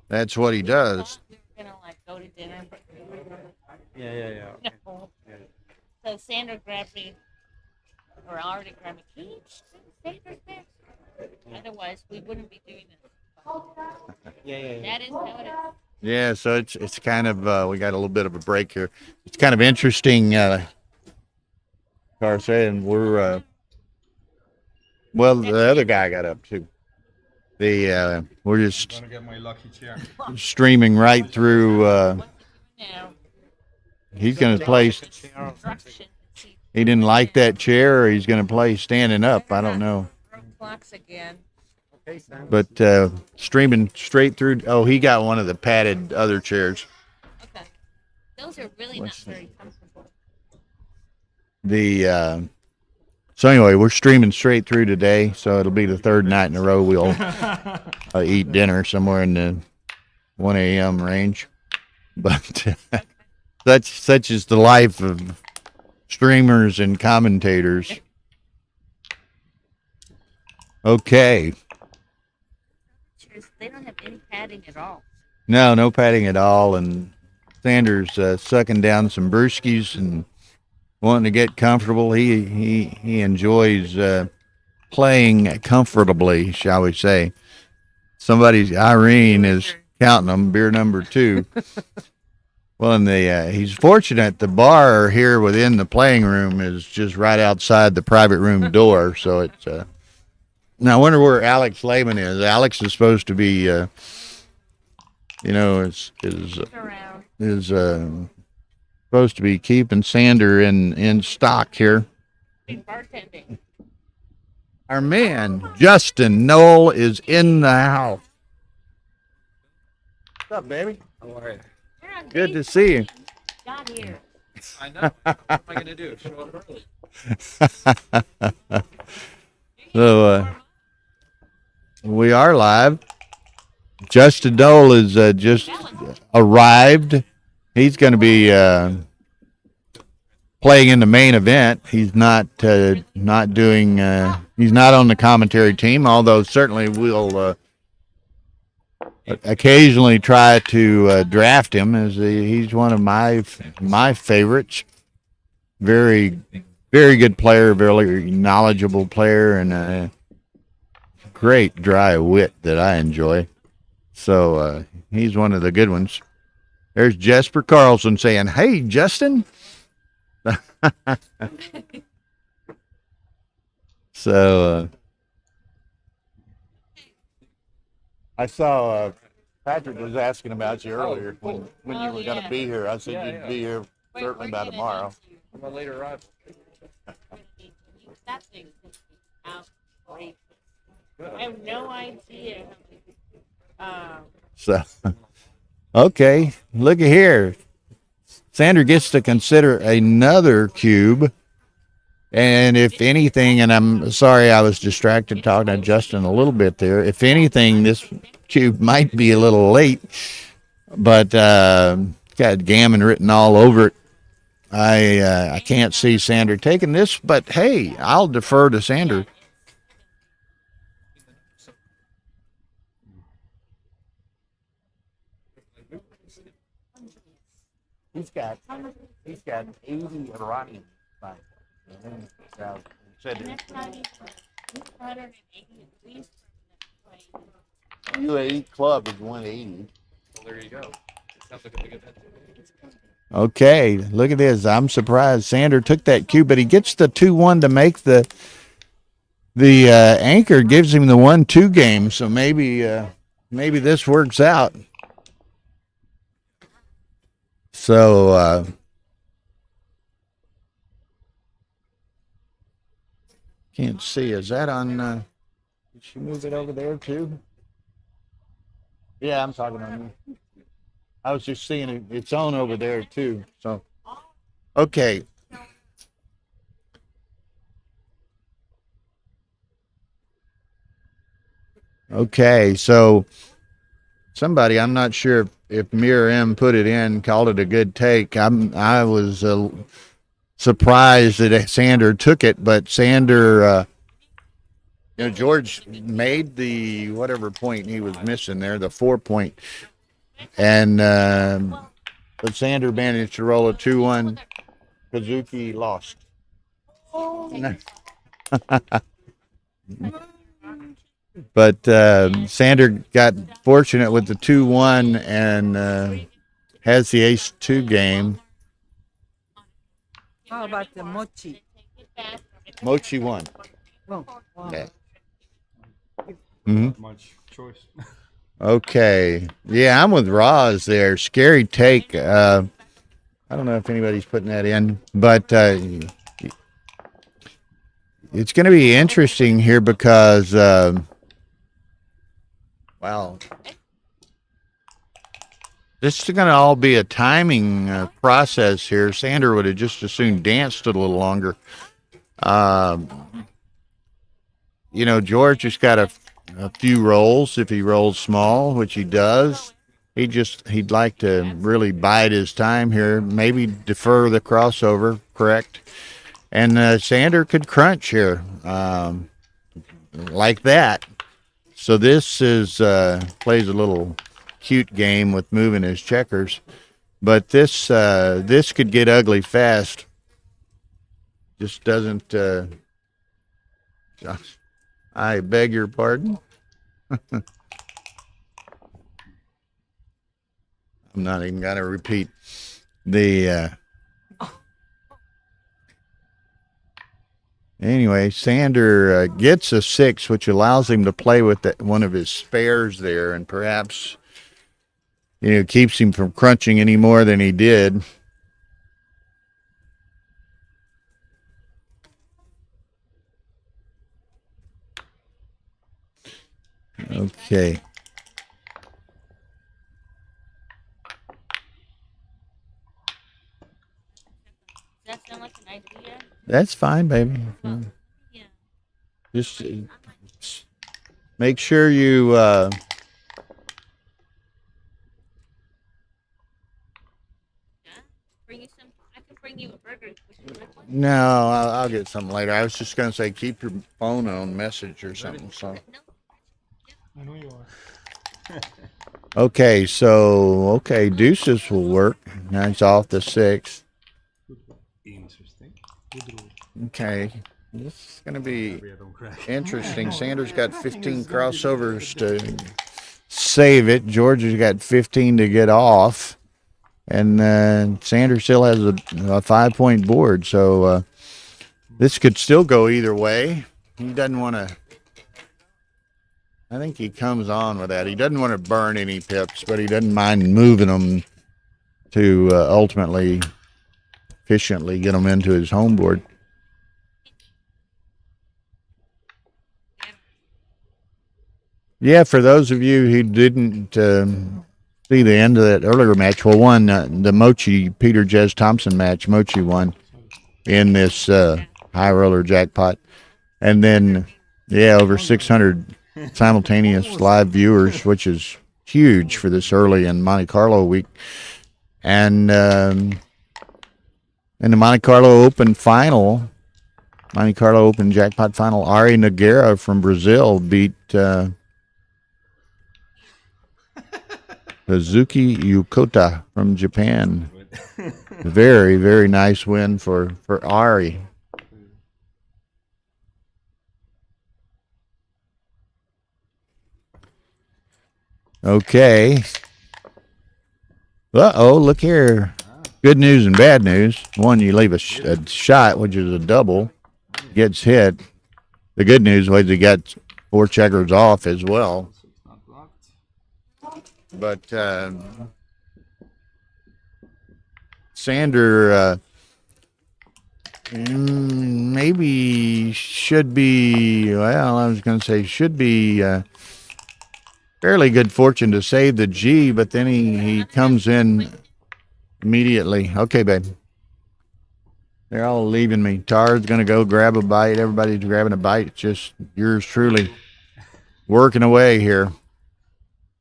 that's what he does. we were gonna like go to dinner, but Yeah. no. So Sandra grabbed me, or already grabbed me. Can you Sandra's there? Otherwise, we wouldn't be doing this. Yeah. That is how it is. Yeah, so it's kind of we got a little bit of a break here. It's kind of interesting. Car saying we're well, the other guy got up too. We're just Gonna get my lucky chair. streaming right through. Now, He's going to play. instruction. See, He didn't like that chair, or he's going to play standing up. I don't know. broke clocks again. But streaming straight through. Oh, he got one of the padded other chairs. Okay. Those are really not very comfortable. So anyway, we're streaming straight through today. So it'll be the third night in a row we'll eat dinner somewhere in the 1 a.m. range. But such is the life of streamers and commentators. Okay. They don't have any padding at all. No padding at all. And Sanders sucking down some brewskis and wanting to get comfortable. He enjoys playing comfortably, shall we say. Irene is counting them, beer number 2. Well, and he's fortunate the bar here within the playing room is just right outside the private room door. So it's now I wonder where Alex Lehman is. Alex is supposed to be, is supposed to be keeping Sander in stock here. Bartending. Our man Justin Knoll is in the house. What's up, baby? How are you? Good to see you. Got here. I know. What am I going to do? Show up early. So we are live. Justin Knoll is just arrived. He's going to be playing in the main event. He's not doing. He's not on the commentary team, although certainly we'll occasionally try to draft him, as he's one of my favorites. Very, very good player, very knowledgeable player, and a great dry wit that I enjoy. So he's one of the good ones. There's Jesper Carlson saying, "Hey, Justin." So I saw Patrick was asking about you earlier when you were going to be here. I said you'd be here certainly by tomorrow. I'm a later arrival. That thing's outrageous. I have no idea. So, okay, look at here. Sander gets to consider another cube. And if anything, and I'm sorry I was distracted talking to Justin a little bit there. If anything, this cube might be a little late, but got gammon written all over it. I can't see Sander taking this, but hey, I'll defer to Sander. He's got 80 Iranian. UAE club is 180. Well, there you go. It sounds like a big event. Okay, look at this. I'm surprised Sander took that cue, but he gets the 2-1 to make the anchor, gives him the 1-2 game. So maybe this works out. So can't see. Is that on? Did she move it over there too? Yeah, I'm talking on you. I was just seeing it. It's on over there too. So, okay. Okay, so somebody, I'm not sure if Mir M put it in, called it a good take. I was surprised that Sander took it, but Sander, George made the whatever point he was missing there, the 4 point, and but Sander managed to roll a 2-1. Kazuki lost. But Sander got fortunate with the 2-1 and has the ace-2 game. How about the mochi? Mochi won. Oh, wow. Yeah. Mm-hmm. Much choice. Okay. Yeah, I'm with Roz there. Scary take. I don't know if anybody's putting that in, but it's going to be interesting here because Wow. This is going to all be a timing process here. Sander would have just as soon danced it a little longer. You know, George has got a few rolls if he rolls small, which he does. He'd like to really bide his time here, maybe defer the crossover, correct? And Sander could crunch here like that. So this is plays a little cute game with moving his checkers, but this could get ugly fast. Just doesn't. I beg your pardon. I'm not even gonna repeat the. Anyway, Sander gets a 6, which allows him to play with one of his spares there, and perhaps, you know, keeps him from crunching any more than he did. Okay. Does that sound like an idea? That's fine, baby. Yeah. Just make sure you Bring you some. I can bring you a burger. Would you like one? no, I'll get something later. I was just going to say keep your phone on message or something. So I know you are. okay, deuces will work. Now he's off the 6. Interesting. Okay, this is going to be Maybe I don't crack. interesting. Sanders got 15 crossovers to save it. Georgia's got 15 to get off. And Sanders still has a 5-point board. So this could still go either way. He doesn't want to. I think he comes on with that. He doesn't want to burn any pips, but he doesn't mind moving them to ultimately, efficiently get them into his home board. Yeah, for those of you who didn't see the end of that earlier match, well, one, the Mochi Peter Jez Thompson match, Mochi won in this high roller jackpot. And then, yeah, over 600 simultaneous live viewers, which is huge for this early in Monte Carlo week. And in the Monte Carlo Open final, Monte Carlo Open jackpot final, Ari Nogueira from Brazil beat Hazuki Yukota from Japan. Very, very nice win for Ari. Okay. Uh-oh, look here. Good news and bad news. One, you leave a shot, which is a double, gets hit. The good news was he got 4 checkers off as well. But Sander maybe should be, well, I was going to say should be fairly good fortune to save the G, but then he comes in immediately. Okay, babe. They're all leaving me. Tar's going to go grab a bite. Everybody's grabbing a bite. It's just yours truly working away here.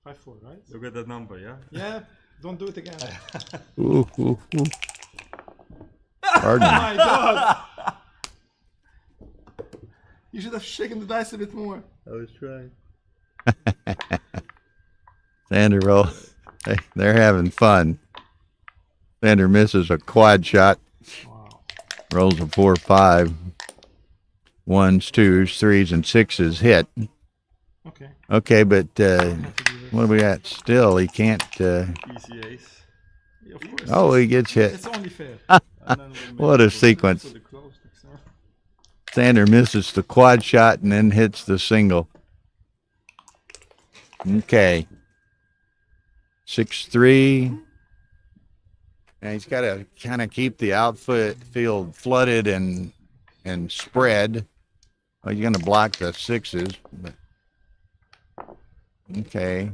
5-4, right? Look at that number, yeah? Yeah. Don't do it again. Ooh, ooh, ooh. Pardon me. My God. You should have shaken the dice a bit more. I was trying. Sander roll. They're having fun. Sander misses a quad shot. Wow. Rolls a 4-5. 1s, 2s, 3s, and 6s hit. Okay. Okay, but what do we got? Still, he can't. Easy ace. Yeah, of course. Oh, he gets hit. It's only fair. What a sequence. Sander misses the quad shot and then hits the single. Okay. 6-3. And he's got to kind of keep the outfield flooded and spread. Well, you're going to block the 6s, but Okay.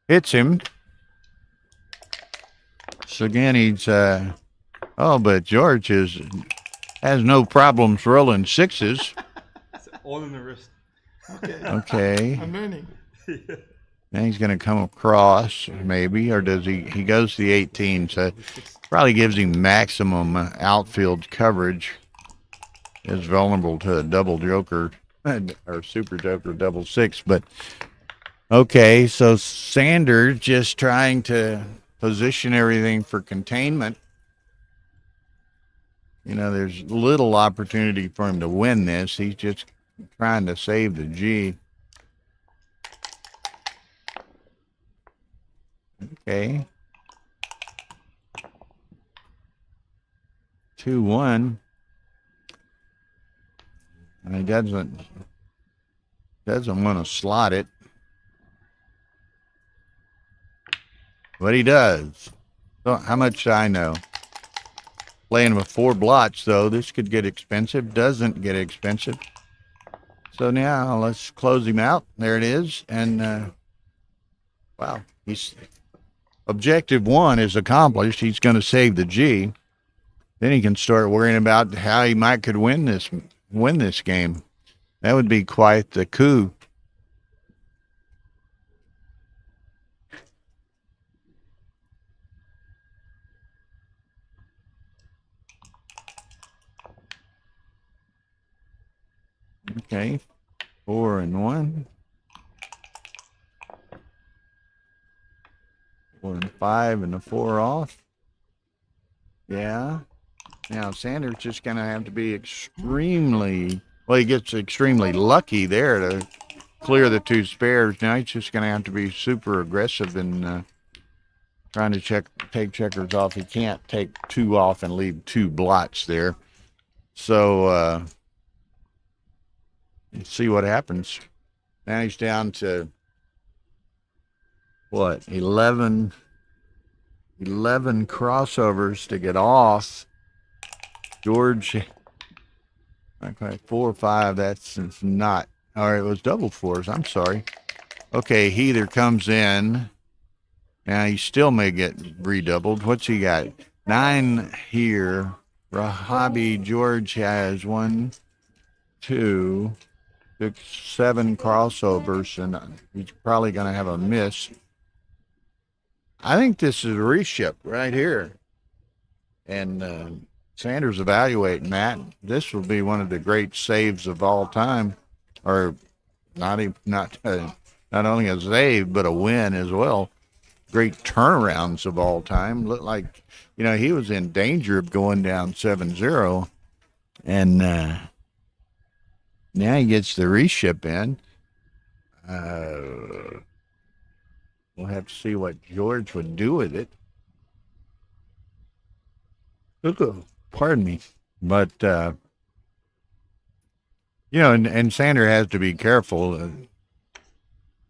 Hits him. So again, he's oh, but George has no problems rolling sixes. All in the wrist. Okay. I'm learning. Now he's going to come across, maybe, or does he? He goes to the 18, so probably gives him maximum outfield coverage. Is vulnerable to a double joker or super joker double six, but okay. So Sanders just trying to position everything for containment. You know, there's little opportunity for him to win this. He's just trying to save the G. Okay. 2-1. And he doesn't want to slot it. But he does. So how much do I know? Playing with 4 blots, though, this could get expensive. Doesn't get expensive. So now let's close him out. There it is. And, wow, he's... Objective 1 is accomplished. He's going to save the G. Then he can start worrying about how he could win this game. That would be quite the coup. Okay, 4-1. 4 and 5 and the 4 off. Yeah. Now Sanders just going to have to be extremely, well, he gets extremely lucky there to clear the 2 spares. Now he's just going to have to be super aggressive in trying to take checkers off. He can't take 2 off and leave 2 blots there. So let's see what happens. Now he's down to what, 11 crossovers to get off. George, okay, 4 or 5, that's not, or it was double 4s, I'm sorry. Okay, he either comes in, now he still may get redoubled. What's he got? 9 here. Rahabi George has 1, 2, 6, 7 crossovers, and he's probably going to have a miss. I think this is a reship right here. And Sanders evaluating that. This will be one of the great saves of all time. Or not only a save, but a win as well. Great turnarounds of all time. Looked like, you know, he was in danger of going down 7-0. And now he gets the reship in. We'll have to see what George would do with it. Pardon me. But, you know, and Sander has to be careful.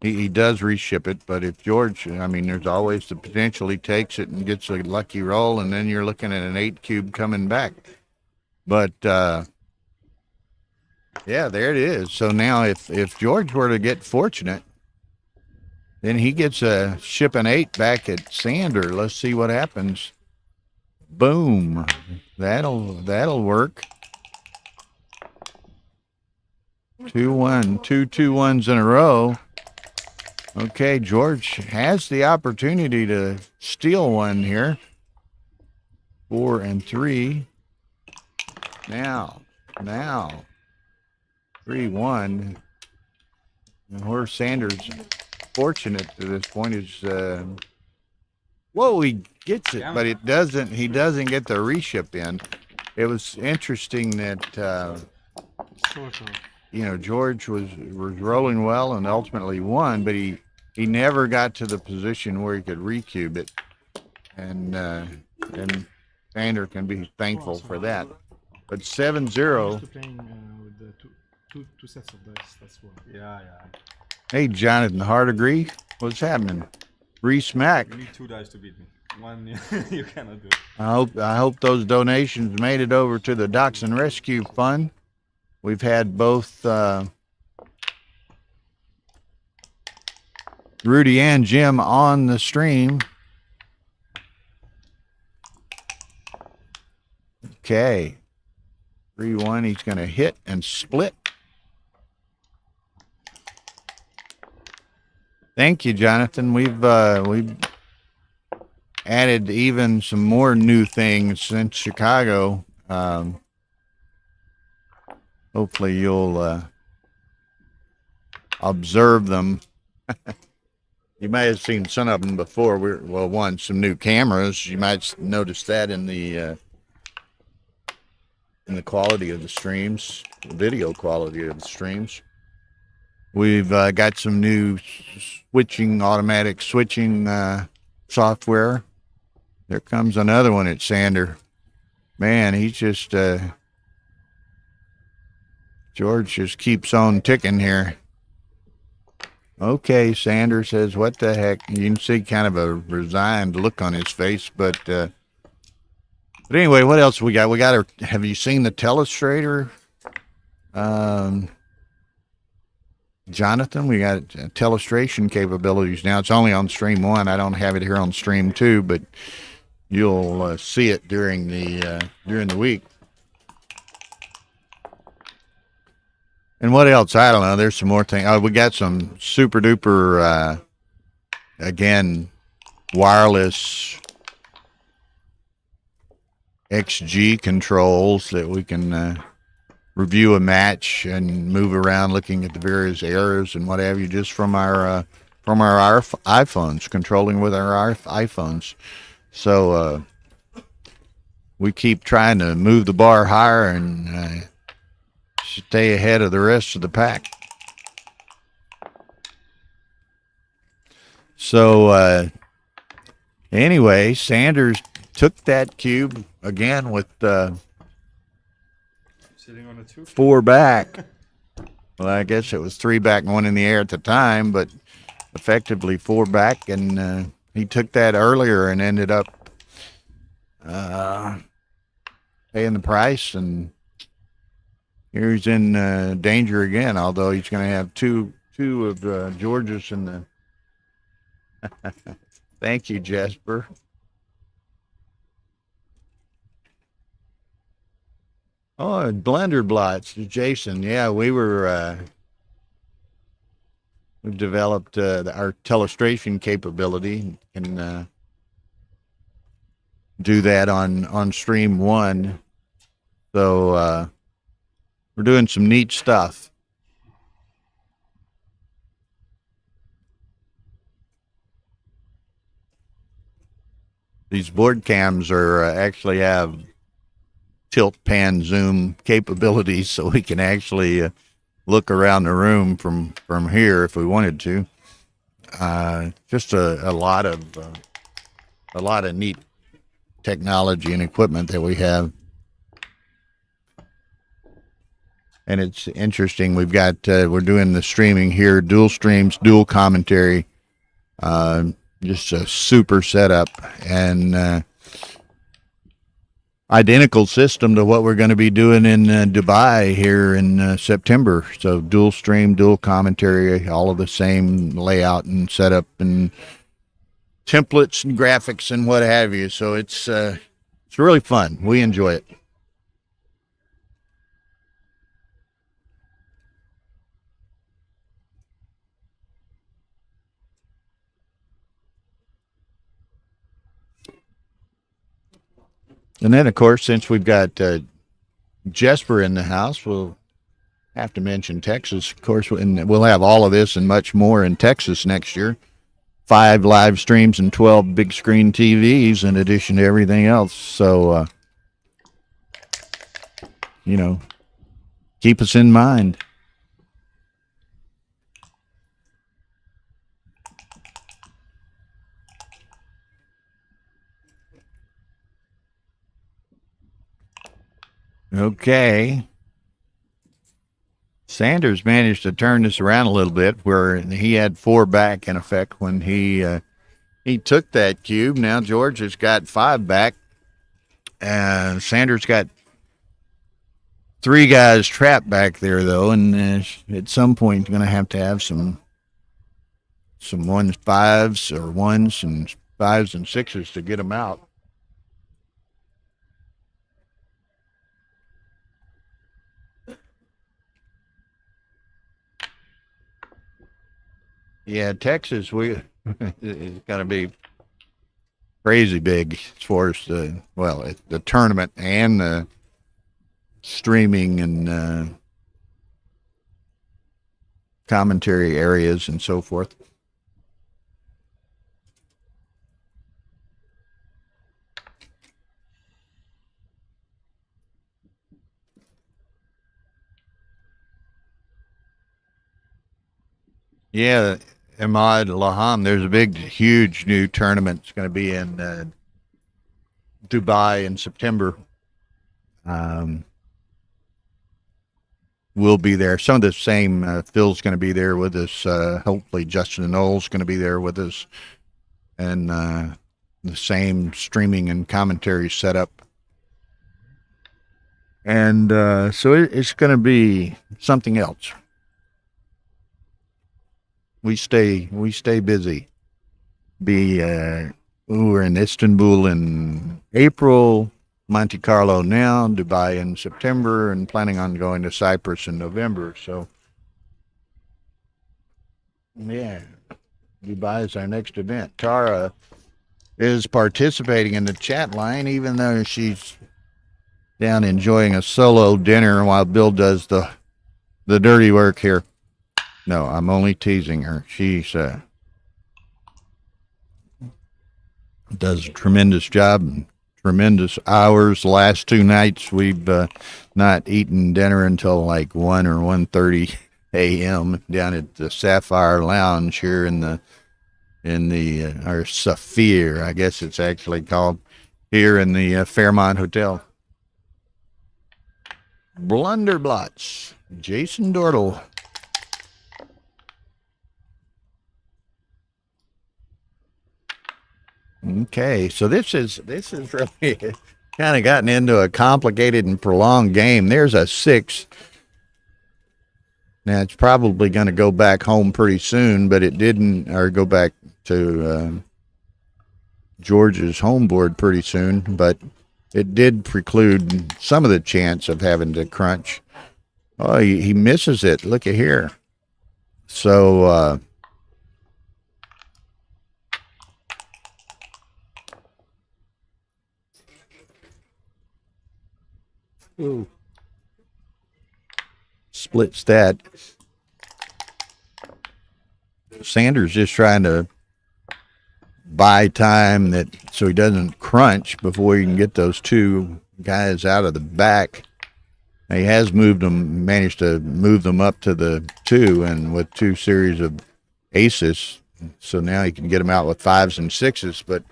He does reship it, but if George, I mean, there's always the potential he takes it and gets a lucky roll, and then you're looking at an 8 cube coming back. But, yeah, there it is. So now if George were to get fortunate, then he gets a ship an 8 back at Sander. Let's see what happens. Boom. That'll work. 2-1. 2 2-1s in a row. Okay, George has the opportunity to steal one here. 4 and 3. Now. 3-1. And where Sanders fortunate to this point is he gets it, but he doesn't get the reship in. It was interesting that you know, George was rolling well and ultimately won, but he never got to the position where he could recube it, and Sander can be thankful for that. But 7-0. Playing with the two sets of dice. That's why. Yeah. Hey, Jonathan Hardegree, what's happening? Re-smack. You need 2 dice to beat me. 1, you cannot do it. I hope those donations made it over to the Docks and Rescue Fund. We've had both Rudy and Jim on the stream. Okay. 3-1. He's going to hit and split. Thank you, Jonathan. We've added even some more new things since Chicago. Hopefully you'll observe them. You might have seen some of them before. Some new cameras. You might notice that in the quality of the streams, video quality of the streams. We've got some new automatic switching software. There comes another one at Sander. Man, he's just George just keeps on ticking here. Okay, Sander says, what the heck? You can see kind of a resigned look on his face, but anyway, what else we got? Have you seen the telestrator? Jonathan, we got telestration capabilities now. It's only on stream 1. I don't have it here on stream 2, but you'll see it during the week. And what else? I don't know. There's some more things. Oh, we got some super duper, again, wireless XG controls that we can review a match and move around looking at the various errors and what have you, just from our iPhones, controlling with our iPhones. So we keep trying to move the bar higher and stay ahead of the rest of the pack. So anyway, Sanders took that cube again with Sitting on a 2. 4 back. Well, I guess it was 3 back, 1 in the air at the time, but effectively 4 back, and he took that earlier and ended up paying the price, and here he's in danger again, although he's going to have two of George's in the thank you, Jasper. Oh, blender blots, Jason. Yeah, we've developed our telestration capability and do that on stream 1. So we're doing some neat stuff. These board cams actually have tilt, pan, zoom capabilities, so we can actually look around the room from here if we wanted to. Just a lot of neat technology and equipment that we have. And it's interesting. We've got we're doing the streaming here, dual streams, dual commentary. Just a super setup and identical system to what we're going to be doing in Dubai here in September. So dual stream, dual commentary, all of the same layout and setup and templates and graphics and what have you. So it's really fun. We enjoy it. And then, of course, since we've got Jesper in the house, we'll have to mention Texas. Of course, and we'll have all of this and much more in Texas next year. 5 live streams and 12 big screen TVs in addition to everything else. So, keep us in mind. Okay. Sanders managed to turn this around a little bit where he had 4 back in effect when he took that cube. Now George has got 5 back. And Sanders got three guys trapped back there though, and at some point going to have some 1-5s or 1s and 5s and 6s to get them out. Yeah, Texas, it's going to be crazy big as far as the tournament and the streaming and commentary areas and so forth. Yeah, Ahmad Laham, there's a big, huge new tournament. It's going to be in Dubai in September. We'll be there. Some of the same, Phil's going to be there with us. Hopefully Justin Knowles going to be there with us. And the same streaming and commentary setup. And so it's going to be something else. We stay busy. We're in Istanbul in April, Monte-Carlo now, Dubai in September, and planning on going to Cyprus in November. So, yeah, Dubai is our next event. Tara is participating in the chat line, even though she's down enjoying a solo dinner while Bill does the dirty work here. No, I'm only teasing her. She's does a tremendous job, tremendous hours. The last 2 nights we've not eaten dinner until like 1 or 1:30 a.m. down at the Sapphire Lounge here in the or Saphir, I guess it's actually called, here in the Fairmont Hotel. Blunderblots, Jason Dortle. Okay, so this is really kind of gotten into a complicated and prolonged game. There's a 6. Now it's probably going to go back home pretty soon, but it didn't, or go back to George's home board pretty soon, but it did preclude some of the chance of having to crunch. Oh, he misses it. Look at here. So, ooh. Splits that. Sanders just trying to buy time so he doesn't crunch before he can get those 2 guys out of the back. He has managed to move them up to the 2, and with 2 series of aces, so now he can get them out with 5s and 6s. But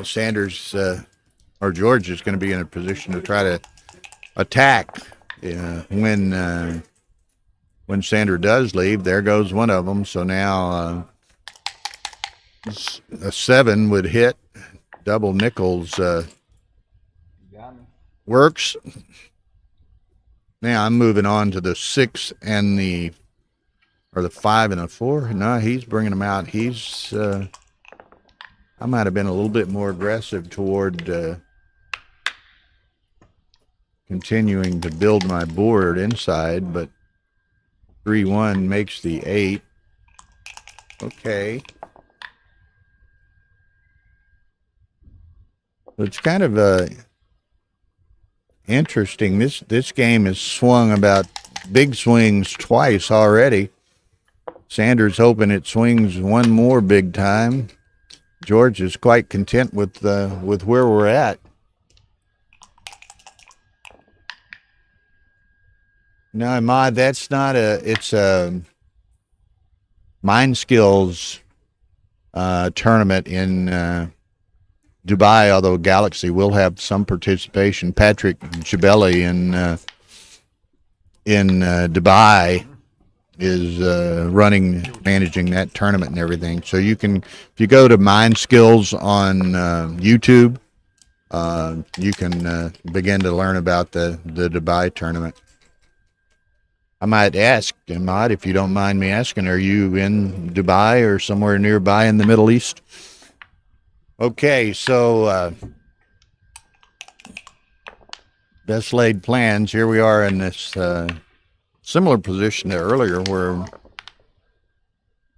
Sanders or George is going to be in a position to try to attack when Sander does leave. There goes one of them. So now a 7 would hit. Double nickels works. Now I'm moving on to the 6 and the 5 and the 4. No, he's bringing them out. I might have been a little bit more aggressive toward continuing to build my board inside, but 3-1 makes the 8. Okay. It's kind of interesting. This game has swung about big swings twice already. Sanders hoping it swings one more big time. George is quite content with where we're at. No, Ahmad, that's not it's a Mind Skills tournament in Dubai, although Galaxy will have some participation. Patrick Jabelli in Dubai is managing that tournament and everything. So you can, if you go to Mind Skills on YouTube, you can begin to learn about the Dubai tournament. I might ask, Ahmad, if you don't mind me asking, are you in Dubai or somewhere nearby in the Middle East? Okay, so best laid plans. Here we are in this similar position to earlier where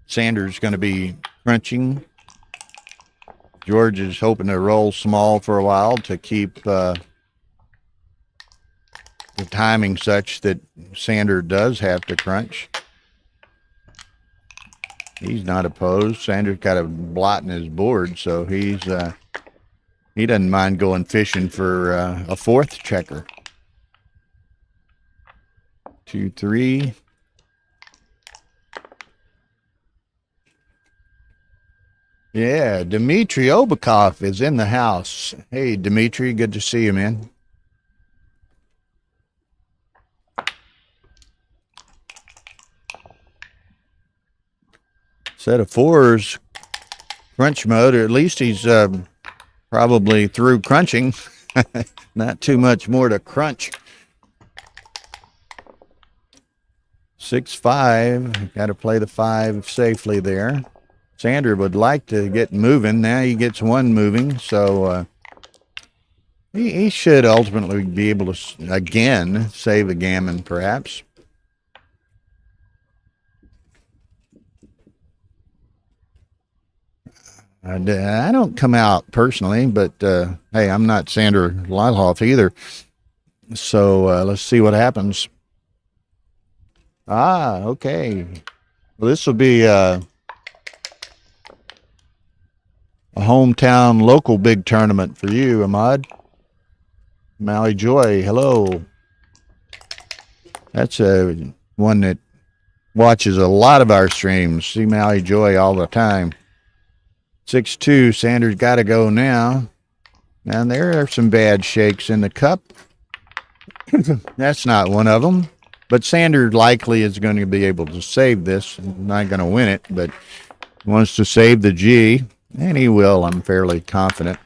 Sanders going to be crunching. George is hoping to roll small for a while to keep the timing such that Sander does have to crunch. He's not opposed. Sanders got a blot in his board, so he doesn't mind going fishing for a fourth checker. 2, 3. Yeah, Dmitry Obakov is in the house. Hey, Dmitry, good to see you, man. Set of fours, crunch mode, or at least he's probably through crunching. Not too much more to crunch. 6, 5, got to play the 5 safely there. Sander would like to get moving. Now he gets one moving, so he should ultimately be able to, again, save a gammon, perhaps. I don't come out personally, but hey, I'm not Sander Lilhoff either. So let's see what happens. Ah, okay. Well, this will be a hometown local big tournament for you, Ahmad. Maui Joy, hello. That's one that watches a lot of our streams. See Maui Joy all the time. 6-2, Sanders got to go now. And there are some bad shakes in the cup. That's not one of them. But Sanders likely is going to be able to save this. Not going to win it, but wants to save the G. And he will, I'm fairly confident.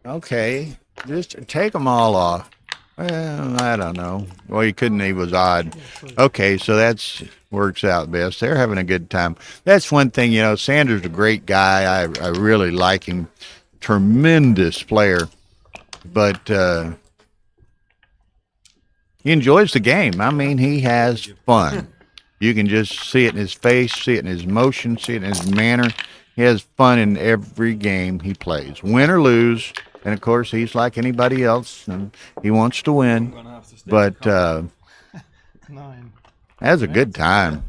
Okay, just take them all off. Well, I don't know. Well, he couldn't. He was odd. Okay, so that's works out best. They're having a good time. That's one thing, you know, Sanders is a great guy. I really like him. Tremendous player. But he enjoys the game. I mean, he has fun. You can just see it in his face, see it in his motion, see it in his manner. He has fun in every game he plays, win or lose. And, of course, he's like anybody else, and he wants to win. But has a good time.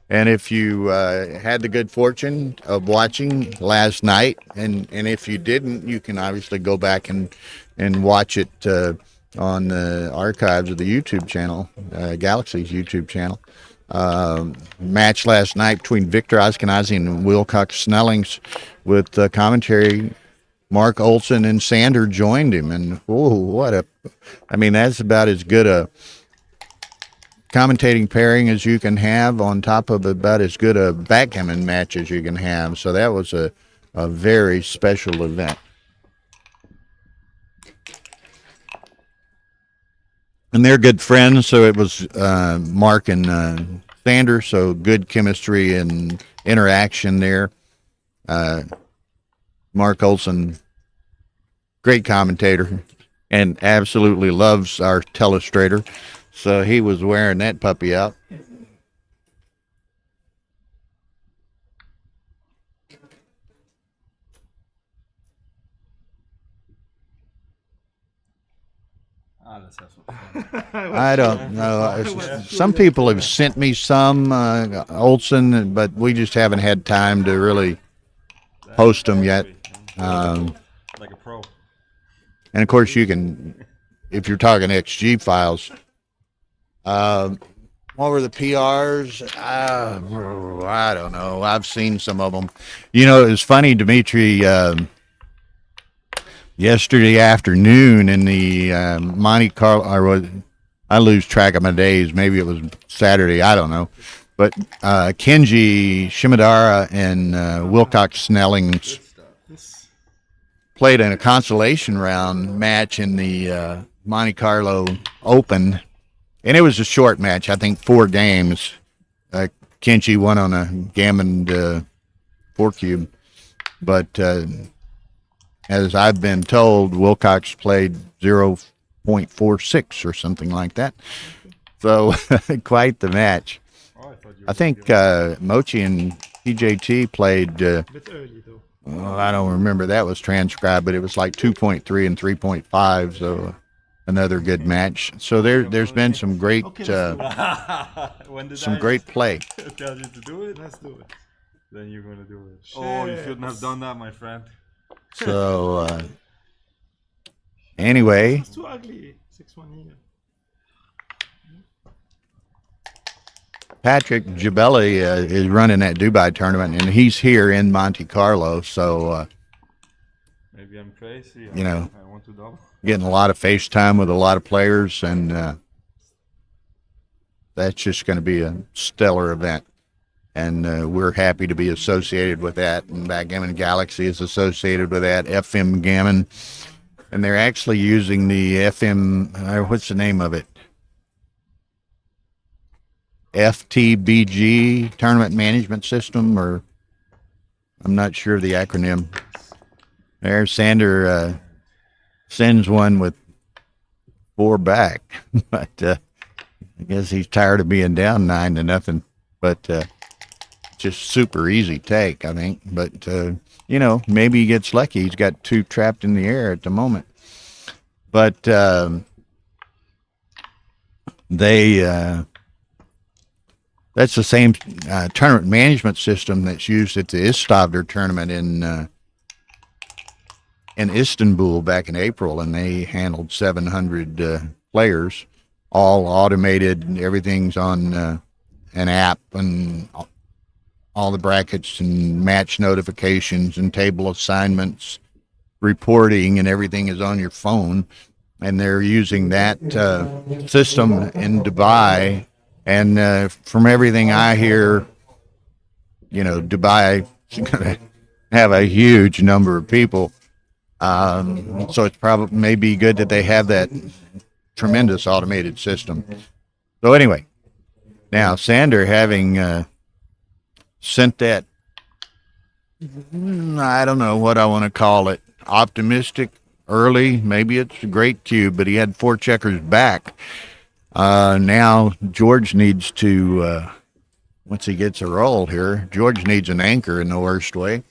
And if you had the good fortune of watching last night, and if you didn't, you can obviously go back and watch it on the archives of the YouTube channel, Galaxy's YouTube channel. Match last night between Victor Ashkenazi and Wilcox Snellings with commentary. Mark Olson and Sander joined him, and I mean, that's about as good a commentating pairing as you can have, on top of about as good a backgammon match as you can have. So that was a very special event. And they're good friends, so it was Mark and Sander, so good chemistry and interaction there. Mark Olson, great commentator, and absolutely loves our telestrator. So he was wearing that puppy out. I don't know. Some people have sent me some Olson, but we just haven't had time to really post them yet. Like a pro. And of course, you can, if you're talking XG files. What were the PRs? I don't know. I've seen some of them. You know, it was funny, Dimitri. Yesterday afternoon in the I lose track of my days. Maybe it was Saturday. I don't know. But Kenji Shimodara and Wilcox Snellings played in a consolation round match in the Monte Carlo Open, and it was a short match. I think 4 games. Kenji won on a gammon 4 cube, but as I've been told, Wilcox played 0.46 or something like that. So quite the match. I think Mochi and TJT played. A bit early though. Well, I don't remember. That was transcribed, but it was like 2.3 and 3.5. So another good match. So there's been some great great play. Tell you to do it. Let's do it. Then you're gonna do it. Oh, you shouldn't have done that, my friend. So anyway, It's too ugly. 6-1 here. Patrick Gibelli is running that Dubai tournament, and he's here in Monte Carlo. So Maybe I'm crazy. You know. I want to double. getting a lot of FaceTime with a lot of players, and that's just going to be a stellar event. And we're happy to be associated with that. And Backgammon Galaxy is associated with that. FM Gammon, and they're actually using the FM. What's the name of it? FTBG Tournament Management System, or I'm not sure of the acronym. There, Sander sends one with 4 back, but I guess he's tired of being down 9-0. But just super easy take, I think. But maybe he gets lucky. He's got 2 trapped in the air at the moment. But that's the same tournament management system that's used at the Istavder tournament in Istanbul back in April, and they handled 700 players, all automated. Everything's on an app, and all the brackets and match notifications and table assignments, reporting, and everything is on your phone. And they're using that system in Dubai. And from everything I hear, Dubai is going to have a huge number of people. So it's probably maybe good that they have that tremendous automated system. So anyway, now Sander having sent that, I don't know what I want to call it, optimistic early. Maybe it's a great cube, but he had 4 checkers back. Now George needs to, once he gets a roll here, George needs an anchor in the worst way.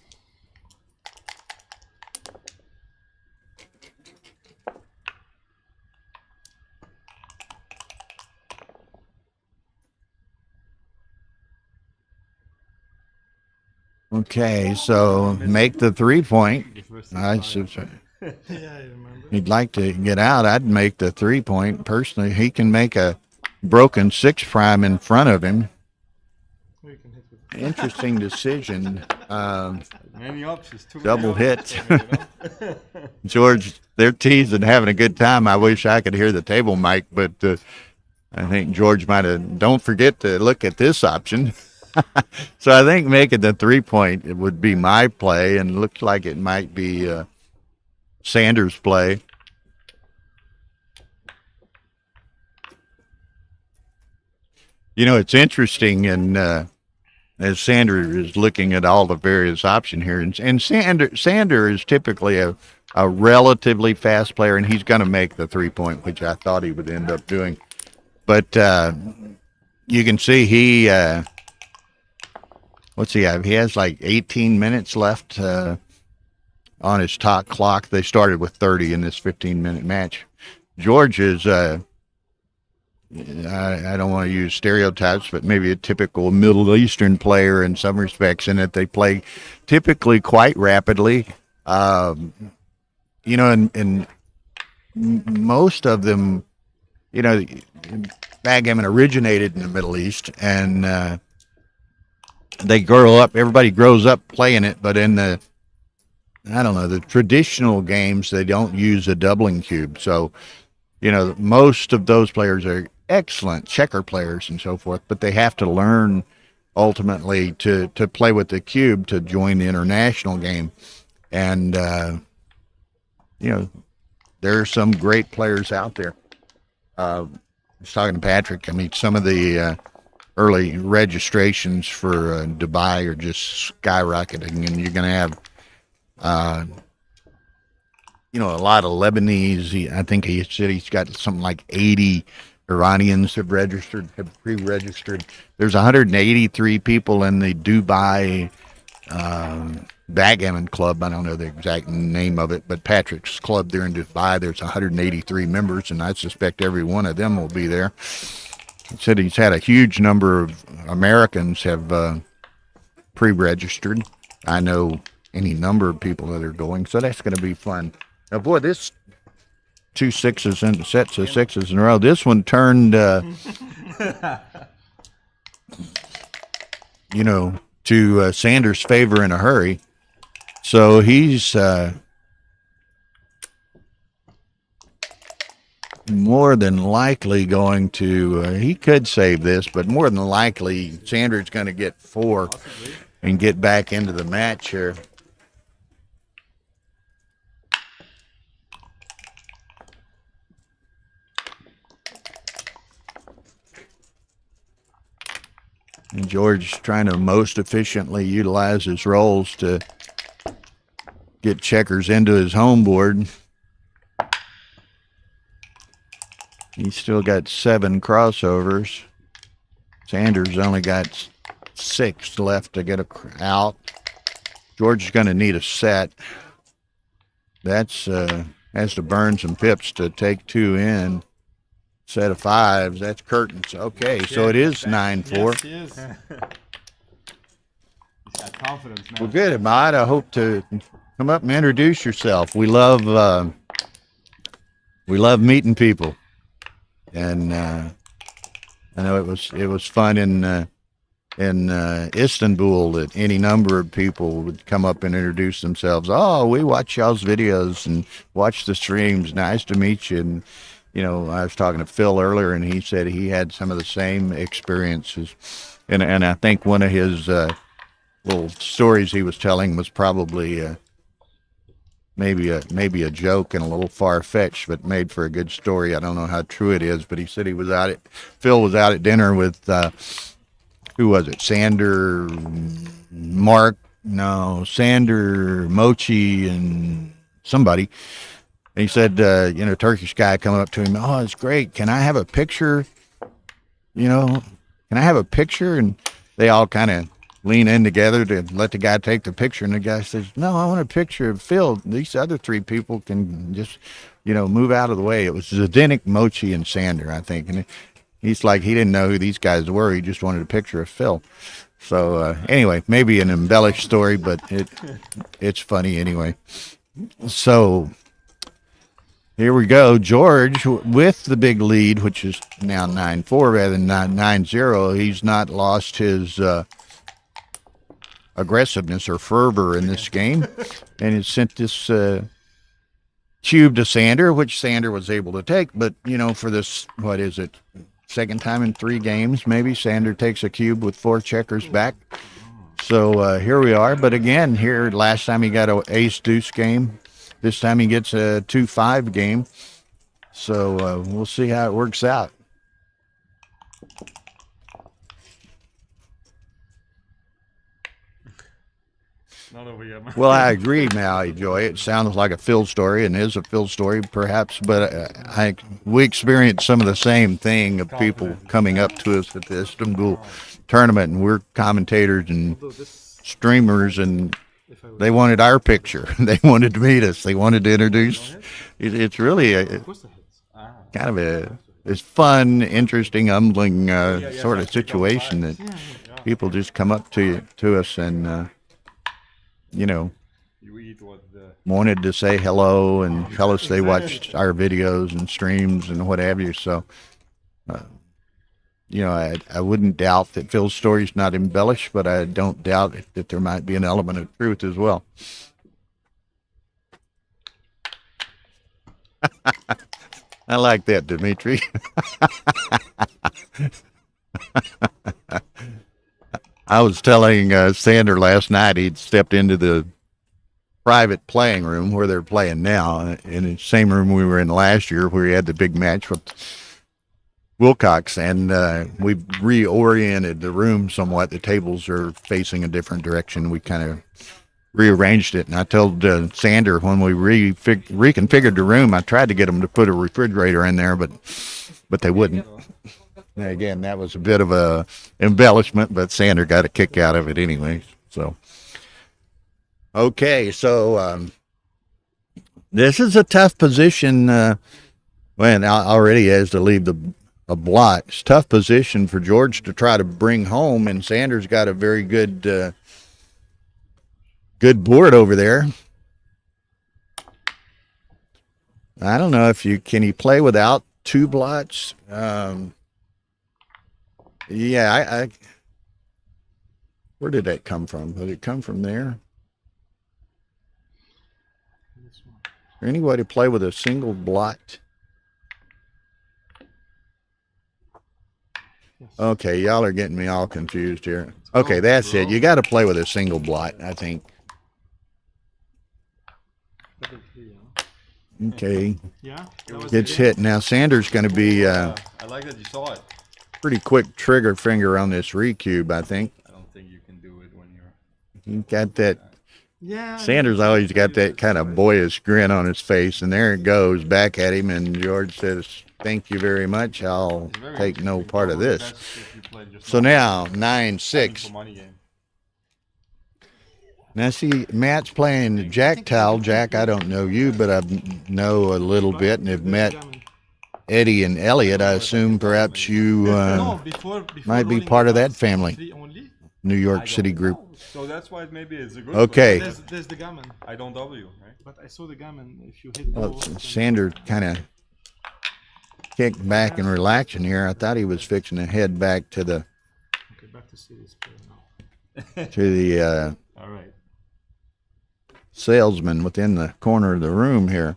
Okay, so make the 3-point. Yeah, I remember. He'd like to get out. I'd make the 3-point personally. He can make a broken 6' in front of him. We can hit with Interesting decision. Many options. Double hit. George, they're teasing, having a good time. I wish I could hear the table mic, but I think George might have. Don't forget to look at this option. So I think making the 3-point it would be my play, and looks like it might be Sanders' play. It's interesting, and as Sander is looking at all the various options here, and Sander is typically a relatively fast player, and he's going to make the 3-point, which I thought he would end up doing. But you can see he, what's he have? He has like 18 minutes left on his top clock. They started with 30 in this 15-minute match. George is, I don't want to use stereotypes, but maybe a typical Middle Eastern player in some respects, in that they play typically quite rapidly. And most of them, backgammon originated in the Middle East, and they grow up, everybody grows up playing it, but in the traditional games, they don't use a doubling cube. So you know, most of those players are excellent checker players and so forth, but they have to learn ultimately to play with the cube to join the international game. And, you know, there are some great players out there. I was talking to Patrick. I mean, some of the early registrations for Dubai are just skyrocketing, and you're going to have, you know, a lot of Lebanese. I think he said he's got something like 80 Iranians have pre-registered. There's 183 people in the Dubai Backgammon Club. I don't know the exact name of it, but Patrick's club there in Dubai, there's 183 members, and I suspect every one of them will be there. He said he's had a huge number of Americans have pre-registered. I know any number of people that are going, so that's going to be fun. Now, boy, this 2 sixes and sets of sixes in a row. This one turned, you know, to Sanders' favor in a hurry. So he's more than likely going to, he could save this, but more than likely Sanders going to get 4 and get back into the match here. And George trying to most efficiently utilize his rolls to get checkers into his home board. He's still got 7 crossovers. Sanders only got 6 left to get out. George is going to need a set. That's has to burn some pips to take 2 in. Set of 5s. That's curtains. Okay, so it is 9-4. Yes, he is. He's got confidence now. Well, good, Ahmad. I hope to come up and introduce yourself. We love meeting people, and I know it was fun in Istanbul that any number of people would come up and introduce themselves. Oh, we watch y'all's videos and watch the streams. Nice to meet you. And you know, I was talking to Phil earlier, and he said he had some of the same experiences. And I think one of his little stories he was telling was probably maybe a joke and a little far-fetched, but made for a good story. I don't know how true it is, but he said Phil was out at dinner with, who was it? Sander, Mochi, and somebody. And he said, you know, Turkish guy coming up to him, oh, it's great. Can I have a picture? You know, can I have a picture? And they all kind of lean in together to let the guy take the picture. And the guy says, no, I want a picture of Phil. These other 3 people can just, you know, move out of the way. It was Zdenek, Mochi, and Sander, I think. And he's like, he didn't know who these guys were. He just wanted a picture of Phil. So anyway, maybe an embellished story, but it's funny anyway. So here we go. George with the big lead, which is now 9-4 rather than 9-0. He's not lost his aggressiveness or fervor in this game, and he sent this cube to Sander, which Sander was able to take. But, you know, for this, what is it, second time in 3 games, maybe Sander takes a cube with 4 checkers back. So here we are. But again, here last time he got an ace-deuce game. This time he gets a 2-5 game. So we'll see how it works out. Not over yet, man. Well, I agree, Maui Joy. It sounds like a Phil story, and is a Phil story, perhaps. But we experienced some of the same thing of people coming up to us at the Istanbul tournament, and we're commentators and streamers, and they wanted our picture. They wanted to meet us. They wanted to introduce. It's really kind of it's fun, interesting, humbling sort of situation that people just come up to us and you know, wanted to say hello and tell us they watched our videos and streams and what have you. So, you know, I wouldn't doubt that Phil's story's not embellished, but I don't doubt that there might be an element of truth as well. I like that, Dimitri. I was telling Sander last night he'd stepped into the private playing room where they're playing now, in the same room we were in last year where we had the big match with Wilcox, and we reoriented the room somewhat. The tables are facing a different direction. We kind of rearranged it, and I told Sander when we reconfigured the room, I tried to get them to put a refrigerator in there, but they wouldn't. Now, again, that was a bit of a embellishment, but Sander got a kick out of it anyway. So, okay, so this is a tough position. Well, already has to leave a blot. It's a tough position for George to try to bring home, and Sander's got a very good good board over there. I don't know if can he play without two blots? Yeah, I where did that come from? Did it come from there? Is there any way to play with a single blot? Okay, y'all are getting me all confused here. Okay, that's it. You got to play with a single blot, I think. Okay. Yeah. Gets hit. Now Sander's going to be I like that you saw it. pretty quick trigger finger on this recube, I think. I don't think you can do it when you're. He got that. Yeah. Sanders always got that kind of boyish grin on his face, and there it goes back at him, and George says, "Thank you very much. I'll take no part of this." So now 9-6. Now see, Matt's playing Jack Towel. Jack, I don't know you, but I know a little bit and have met Eddie and Elliot. I assume perhaps you might be part of that family, New York City group. So that's why maybe it's a good. Okay. There's the gammon. I don't W, right? But I saw the gammon. If you hit. Well, Sander kind of kicked back and relaxing here. I thought he was fixing to head back to the Okay, back to serious play now. to the All right. salesman within the corner of the room here.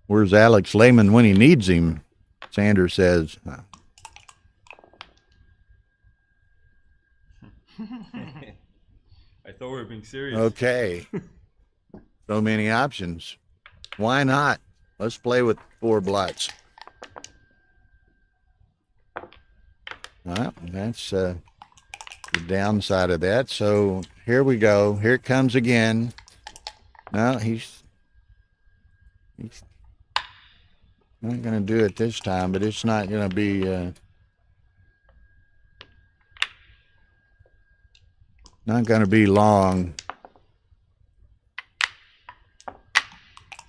Where's Alex Lehman when he needs him? Sander says. I thought we were being serious. Okay. So many options. Why not? Let's play with 4 blots. Well, that's the downside of that. So here we go. Here it comes again. No, he's not going to do it this time, but it's not going to be not going to be long.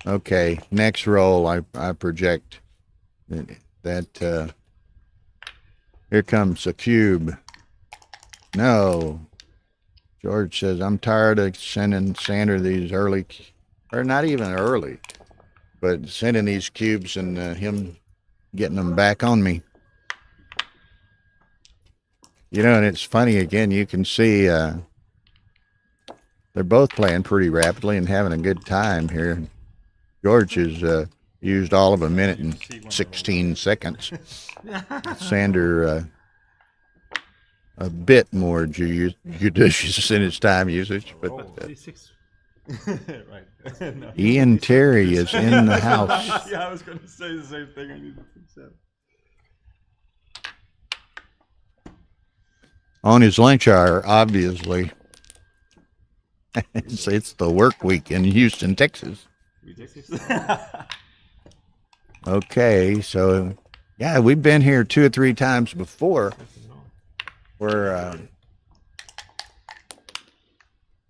Okay, next roll, I project that here comes a cube. No. George says, I'm tired of sending Sander these early, or not even early, but sending these cubes and him getting them back on me. You know, and it's funny, again, you can see they're both playing pretty rapidly and having a good time here. George has used all of a minute and 16 seconds. Sander a bit more judicious in his time usage. But Right. No. Ian Terry is in the house. Yeah, I was going to say the same thing. I needed to say. On his lunch hour, obviously. It's the work week in Houston, Texas. Okay, so yeah, we've been here 2 or 3 times before. Where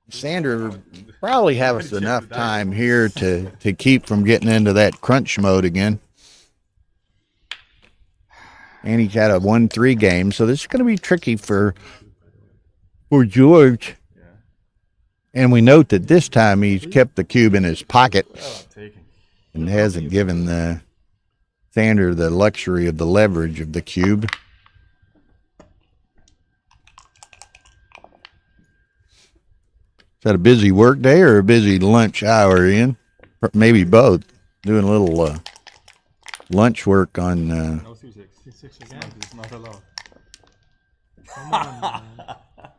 Sander probably have us enough time here to keep from getting into that crunch mode again. And he's got a 1-3 game, so this is going to be tricky for George. And we note that this time he's kept the cube in his pocket and hasn't given the Sander the luxury of the leverage of the cube. that a busy work day or a busy lunch hour, Ian? Maybe both. Doing a little lunch work on. No C6. C6 again. It's not allowed. Come on, man.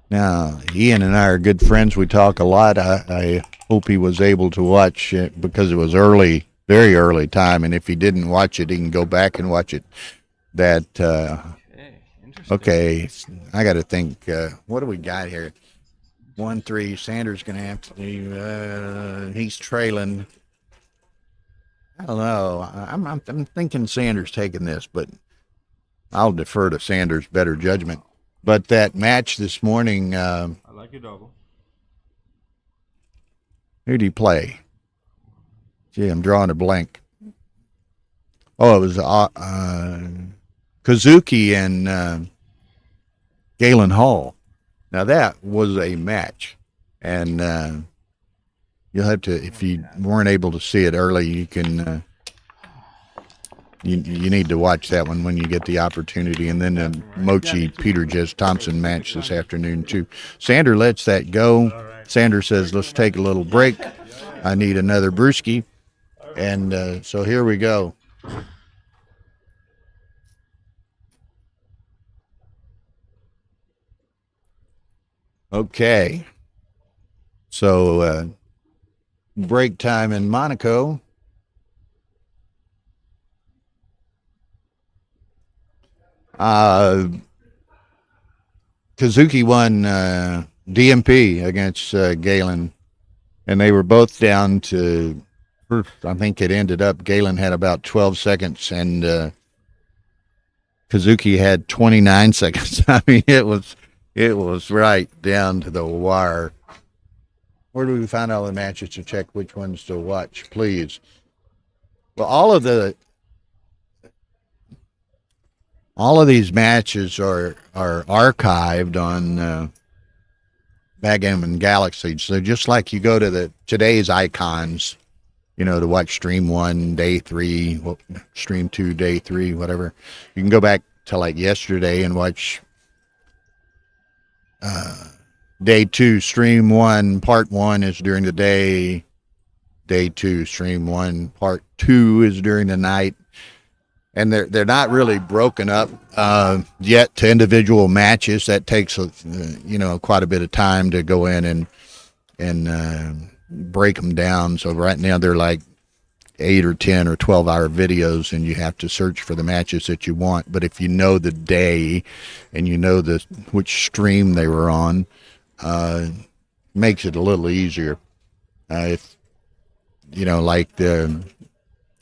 Now, Ian and I are good friends. We talk a lot. I hope he was able to watch it because it was early, very early time. And if he didn't watch it, he can go back and watch it. That Interesting. okay? I got to think. What do we got here? 1-3. Sanders gonna have to do. He's trailing. I don't know. I'm thinking Sanders taking this, but I'll defer to Sanders' better judgment. But that match this morning, I like your double. who'd he play? Gee, I'm drawing a blank. Oh, it was Kazuki and Galen Hall. Now that was a match, and you'll have to, if you weren't able to see it early, you can. You need to watch that one when you get the opportunity, and then the Mochi Peter Jez Thompson match this afternoon too. Sander lets that go. Sander says, "Let's take a little break. I need another brewski," and so here we go. Okay, so break time in Monaco. Kazuki won DMP against Galen, and they were both down to, I think it ended up, Galen had about 12 seconds, and Kazuki had 29 seconds. I mean, it was right down to the wire. Where do we find all the matches to check which ones to watch, please? Well, all of these matches are archived on Backgammon Galaxy. So just like you go to today's icons, to watch stream 1, day 3, stream 2, day 3, whatever, you can go back to like yesterday and watch day 2, stream 1, part 1 is during the day. Day 2, stream 1, part 2 is during the night. And they're not really broken up yet to individual matches. That takes quite a bit of time to go in and break them down. So right now they're like 8 or 10 or 12-hour videos, and you have to search for the matches that you want. But if you know the day and you know which stream they were on, makes it a little easier. If like the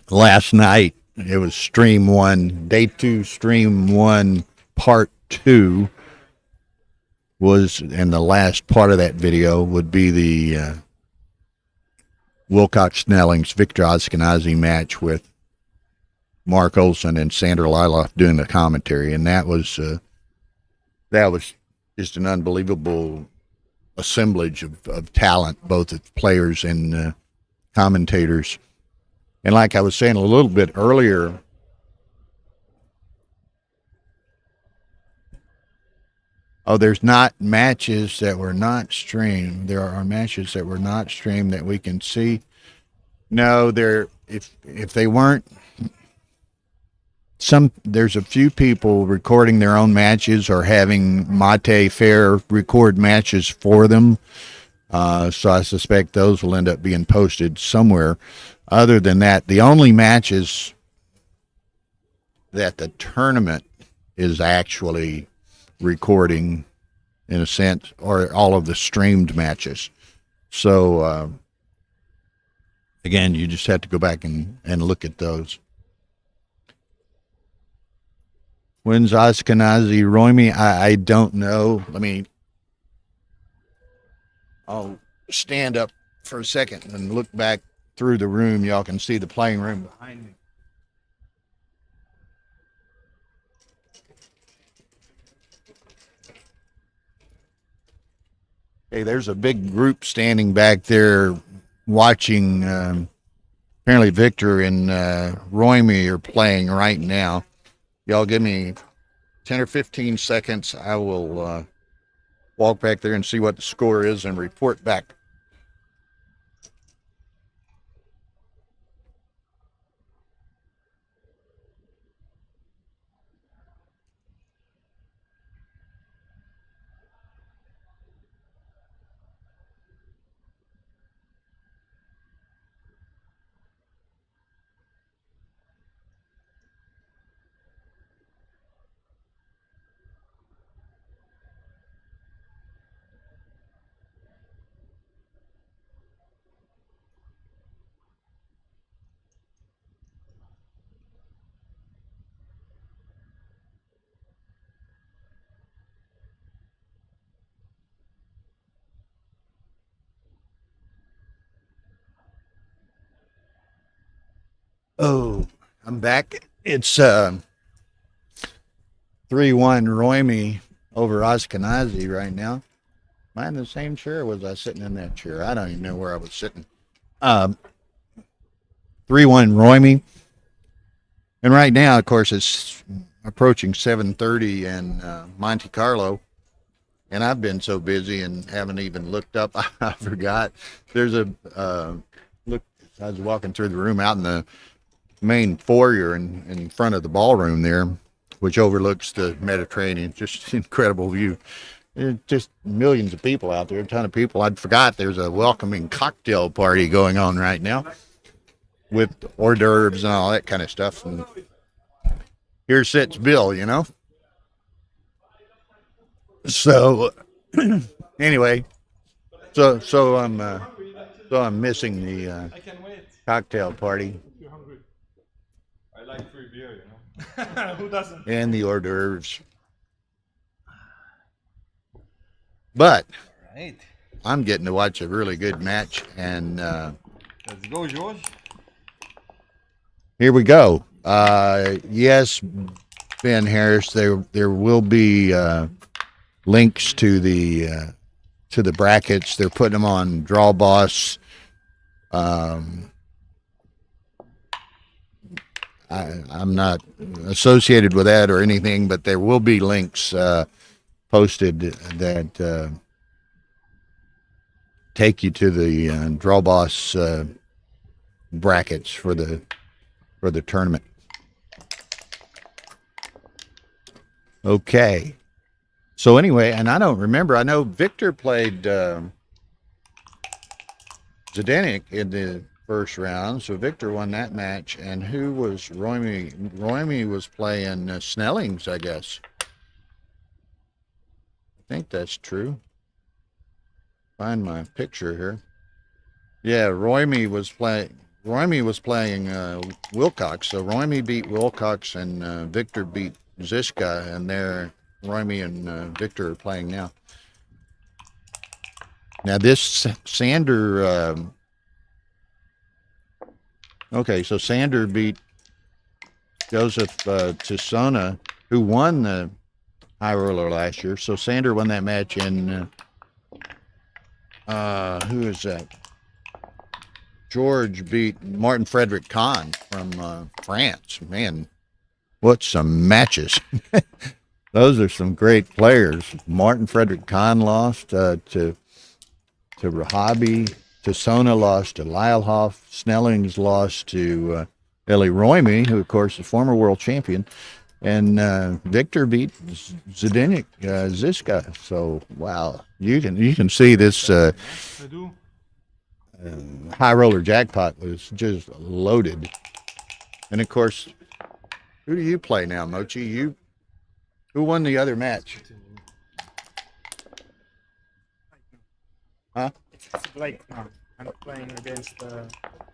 last night. It was stream 1, day 2, stream 1, part 2 was, and the last part of that video would be the Wilcox-Snelling's Victor Ashkenazi match with Mark Olson and Sander Liloff doing the commentary, and that was just an unbelievable assemblage of talent, both of players and commentators. And like I was saying a little bit earlier, there's not matches that were not streamed. There are matches that were not streamed that we can see. No, if they weren't, there's a few people recording their own matches or having Mate Fair record matches for them. So I suspect those will end up being posted somewhere. Other than that, the only matches that the tournament is actually recording, in a sense, are all of the streamed matches. So, again, you just have to go back and look at those. When's Ashkenazi Roimy? I don't know. I'll stand up for a second and look back through the room. Y'all can see the playing room behind me. Hey, there's a big group standing back there watching. Apparently Victor and Roimy are playing right now. Y'all give me 10 or 15 seconds. I will walk back there and see what the score is and report back. Oh, I'm back. It's 3-1 Royme over Ashkenazi right now. Am I in the same chair, or was I sitting in that chair? I don't even know where I was sitting. 3-1 Royme. And right now, of course, it's approaching 7:30 in Monte Carlo. And I've been so busy and haven't even looked up. I forgot. There's a look. I was walking through the room out in the main foyer in front of the ballroom there, which overlooks the Mediterranean. Just incredible view. There's just millions of people out there, a ton of people. I forgot there's a welcoming cocktail party going on right now with hors d'oeuvres and all that kind of stuff. And here sits Bill, you know. So anyway, so I'm missing the cocktail party. I like free beer, you know. Who doesn't? And the hors d'oeuvres. But Right. I'm getting to watch a really good match, and Let's go, George. here we go. Yes, Ben Harris, there will be links to the brackets. They're putting them on Draw Boss. I'm not associated with that or anything, but there will be links posted that take you to the Draw Boss brackets for the tournament. Okay. So anyway, and I don't remember. I know Victor played Zdenek in the first round, so Victor won that match. And who was Royme? Royme was playing Snellings, I guess. I think that's true. Find my picture here. Yeah, Royme was playing Wilcox. So Royme beat Wilcox, and Victor beat Ziska, and they're Royme and Victor are playing now. Now this Sander. Okay, so Sander beat Joseph Tisona, who won the high roller last year. So Sander won that match in. Who is that? George beat Martin Frederick Kahn from France. Man, what some matches. Those are some great players. Martin Frederick Kahn lost to Rahabi. Tisona lost to Lylehoff. Snellings lost to Ellie Royme, who, of course, is former world champion. And Victor beat Zdenek Ziska. So, wow. You can see this I do. high roller jackpot was just loaded. And, of course, who do you play now, Mochi? Who won the other match? Huh? It's Blake now. I'm playing against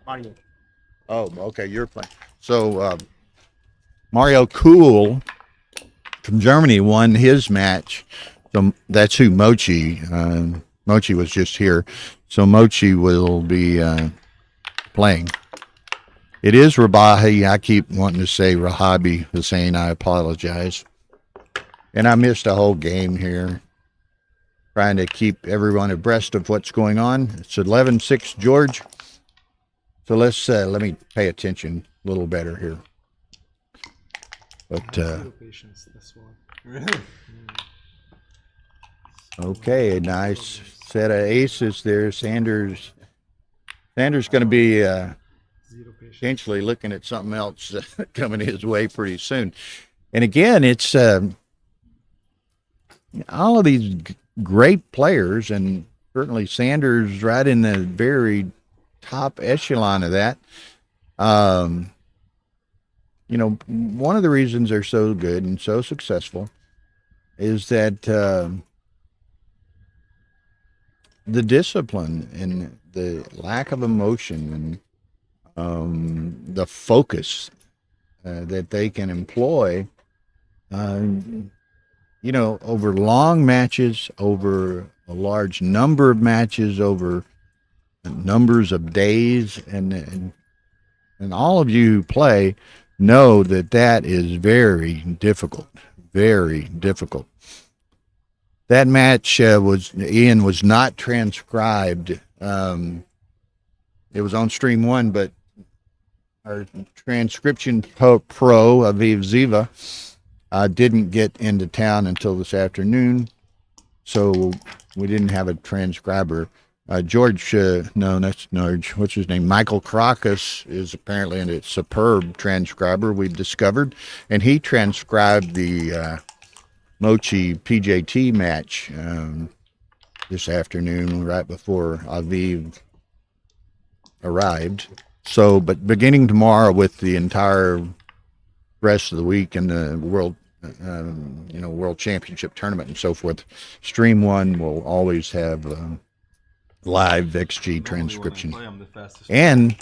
Mario. Oh, okay, you're playing. So Mario Kuhl from Germany won his match. So that's who Mochi. Mochi was just here, so Mochi will be playing. It is Rabahi. I keep wanting to say Rahabi Hussein. I apologize. And I missed a whole game here, trying to keep everyone abreast of what's going on. It's 11-6 George. So let me pay attention a little better here. But Zero patience, that's why. Really? okay, nice set of aces there. Sanders going to be Zero patience. potentially looking at something else coming his way pretty soon. And again, it's all of these great players, and certainly Sanders right in the very top echelon of that. You know, one of the reasons they're so good and so successful is that the discipline and the lack of emotion and the focus that they can employ, you know, over long matches, over a large number of matches, over numbers of days, and and all of you who play know that that is very difficult, very difficult. That match was not transcribed. It was on stream 1, but our transcription pro, Aviv Ziva, didn't get into town until this afternoon, so we didn't have a transcriber. George, no, that's George. What's his name? Michael Crocus is apparently a superb transcriber, we've discovered, and he transcribed the Mochi PJT match this afternoon, right before Aviv arrived. So, but beginning tomorrow with the entire rest of the week and the World Championship tournament and so forth, Stream 1 will always have live XG transcription, and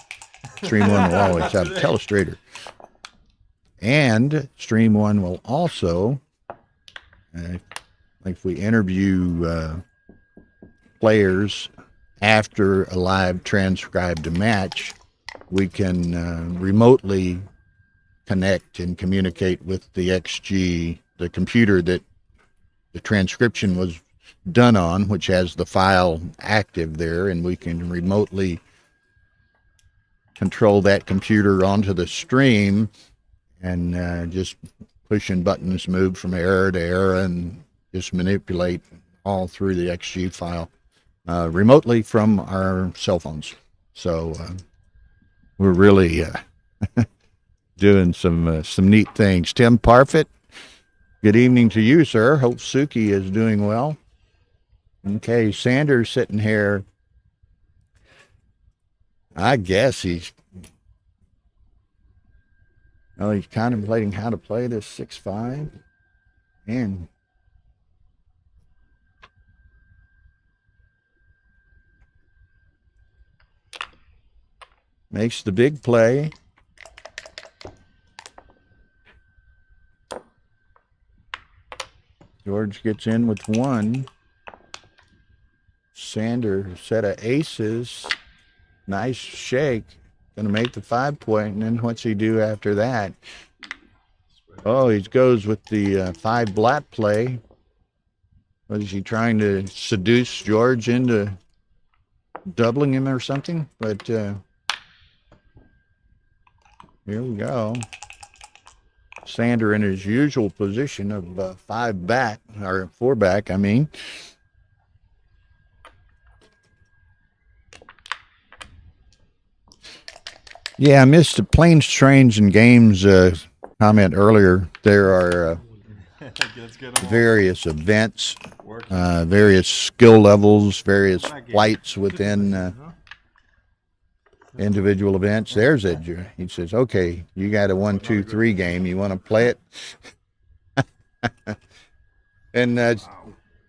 Stream 1 will always have a telestrator, and Stream 1 will also, if we interview players after a live transcribed match, we can remotely connect and communicate with the XG, the computer that the transcription was done on, which has the file active there, and we can remotely control that computer onto the stream and just pushing buttons, move from error to error, and just manipulate all through the XG file remotely from our cell phones. So we're really doing some neat things. Tim Parfit, good evening to you, sir. Hope Suki is doing well. Okay, Sanders sitting here. I guess he's contemplating how to play this 6-5, and makes the big play. George gets in with 1. Sander, set of aces. Nice shake. Going to make the 5-point, and then what's he do after that? Oh, he goes with the 5 black play. Was he trying to seduce George into doubling him or something? But here we go. Sander in his usual position of 5 back, or 4 back, I mean. Yeah, I missed the Planes, Trains, and Games comment earlier. There are various events, various skill levels, various flights within individual events. There's it. He says, okay, you got a 1, 2, 3 game. You want to play it? And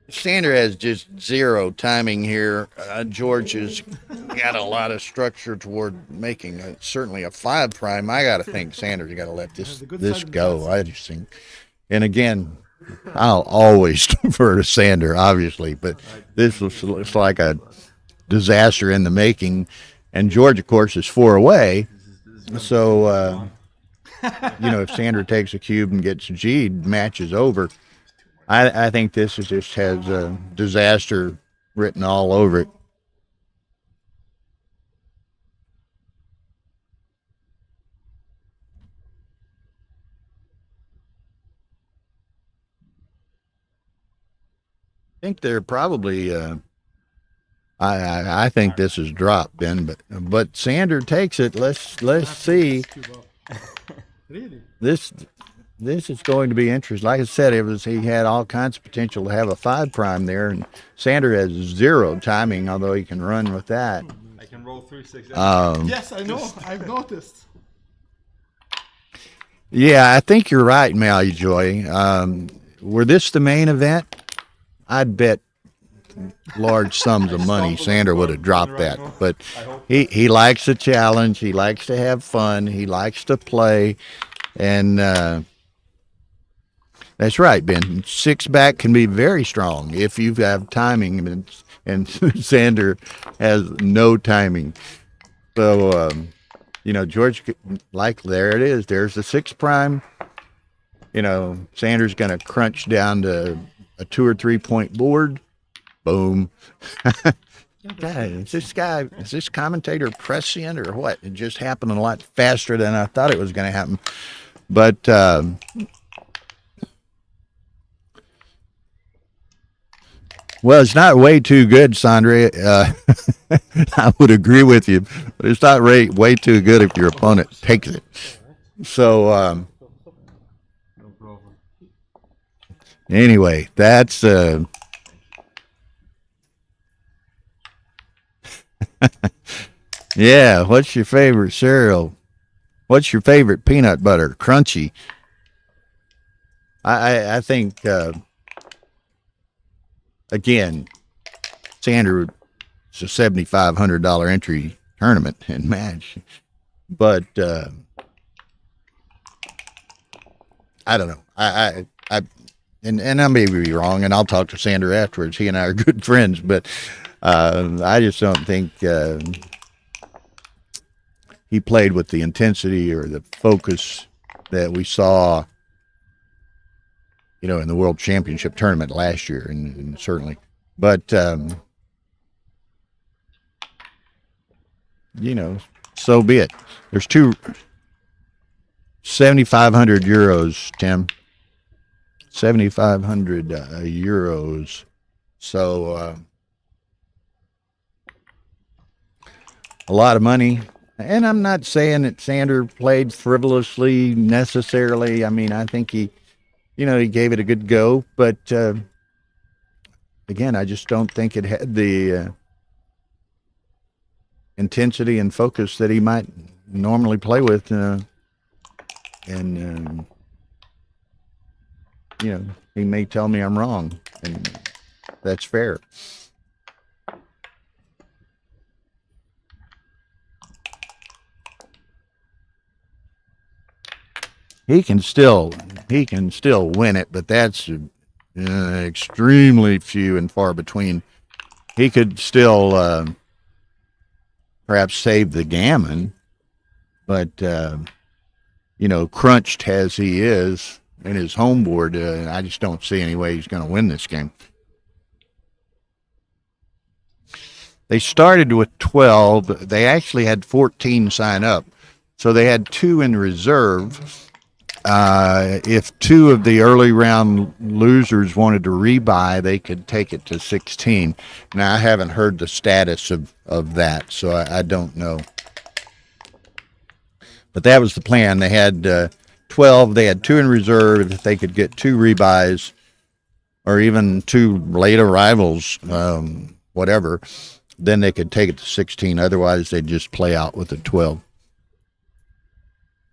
Sander has just 0 timing here. George has got a lot of structure toward making certainly a 5 prime. I got to think Sander's got to let this go. I just think, and again, I'll always defer to Sander, obviously, but this looks like a disaster in the making. And George, of course, is 4 away. So, if Sander takes a cube and gets G'd, match is over. I think this just has disaster written all over it. I think they're probably I think this is dropped, Ben, but Sander takes it. Let's see. Really? This is going to be interesting. Like I said, he had all kinds of potential to have a 5 prime there, and Sander has 0 timing, although he can run with that. I can roll 3, 6. Yes, I know. I've noticed. Yeah, I think you're right, Mally Joy. Were this the main event, I'd bet large sums of money Sander would have dropped that. But he likes a challenge. He likes to have fun. He likes to play, and that's right, Ben. 6 back can be very strong if you have timing, and Sander has no timing. So you know, George, like, there it is. There's the 6 prime. You know, Sanders going to crunch down to a 2 or 3 point board. Boom. God, is this commentator prescient or what? It just happened a lot faster than I thought it was going to happen. But well, it's not way too good, Sandra. I would agree with you, but it's not way too good if your opponent takes it. So No problem. anyway, that's yeah. What's your favorite cereal? What's your favorite peanut butter? Crunchy. I think again, Sanders is a $7,500 entry tournament and match, but I don't know. And I may be wrong, and I'll talk to Sander afterwards. He and I are good friends, but I just don't think he played with the intensity or the focus that we saw, you know, in the World Championship tournament last year, and certainly. But you know, so be it. There's 7,500 euros, Tim. 7,500 euros. So a lot of money. And I'm not saying that Sander played frivolously necessarily. I mean, I think he gave it a good go. But again, I just don't think it had the intensity and focus that he might normally play with. And you know, he may tell me I'm wrong, and that's fair. He can still win it, but that's extremely few and far between. He could still perhaps save the gammon, but you know, crunched as he is in his home board, I just don't see any way he's going to win this game. They started with 12. They actually had 14 sign up, so they had 2 in reserve. If 2 of the early round losers wanted to rebuy, they could take it to 16. Now, I haven't heard the status of that, so I don't know. But that was the plan. They had 12. They had 2 in reserve. If they could get 2 rebuys or even 2 late arrivals, whatever, then they could take it to 16. Otherwise, they'd just play out with the 12.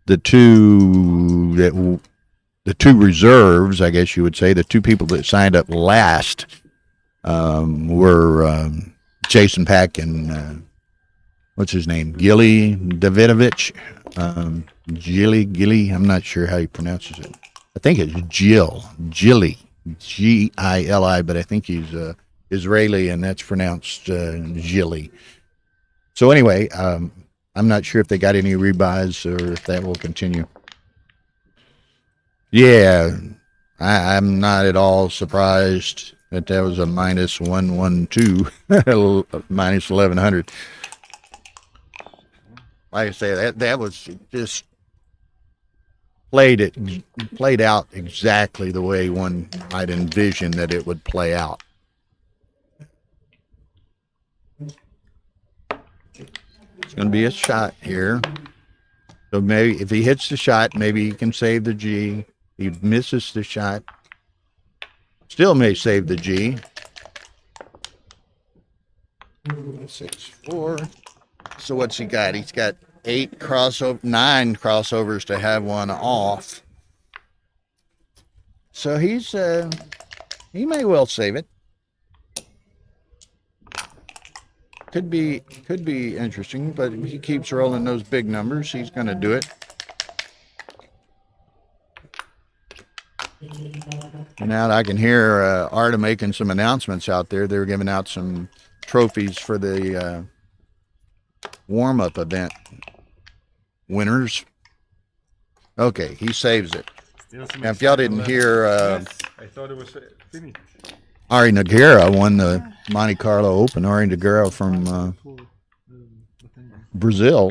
The two reserves, I guess you would say, the 2 people that signed up last were Jason Pack and what's his name, Gilly Davidovich. Gilly, I'm not sure how he pronounces it. I think it's Gilly, Gili, but I think he's Israeli, and that's pronounced Gilly. So anyway, I'm not sure if they got any rebuys or if that will continue. Yeah, I'm not at all surprised that was a minus 112, minus 1,100. Like I say, that was just played out exactly the way one might envision that it would play out. It's going to be a shot here. So maybe if he hits the shot, maybe he can save the G. He misses the shot, still may save the G. 6-4. So what's he got? He's got 9 crossovers to have one off. So he may well save it. Could be interesting, but if he keeps rolling those big numbers, he's going to do it. And now I can hear Arta making some announcements out there. They're giving out some trophies for the warm-up event. winners. Okay, he saves it. Still some Now, if y'all excitement didn't left. hear, Yes, I thought it was finished. Ari Nogueira won the Monte Carlo Open. Ari Nogueira from Brazil,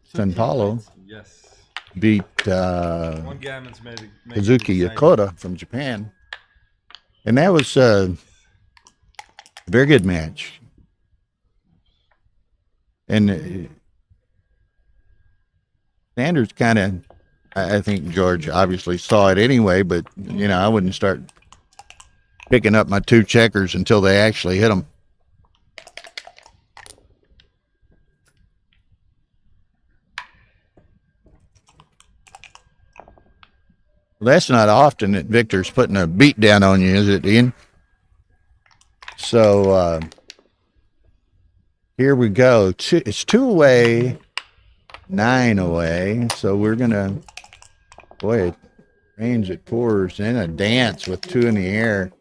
Sao 13, Paulo, right? Yes. beat One gammon's made it. Kazuki Yokota from Japan. And that was a very good match. And Sanders kind of, I think George obviously saw it anyway, but, you know, I wouldn't start picking up my 2 checkers until they actually hit them. Well, that's not often that Victor's putting a beat down on you, is it, Ian? So here we go. It's 2 away, 9 away. So we're gonna, boy, it rains, it pours, and a dance with 2 in the air.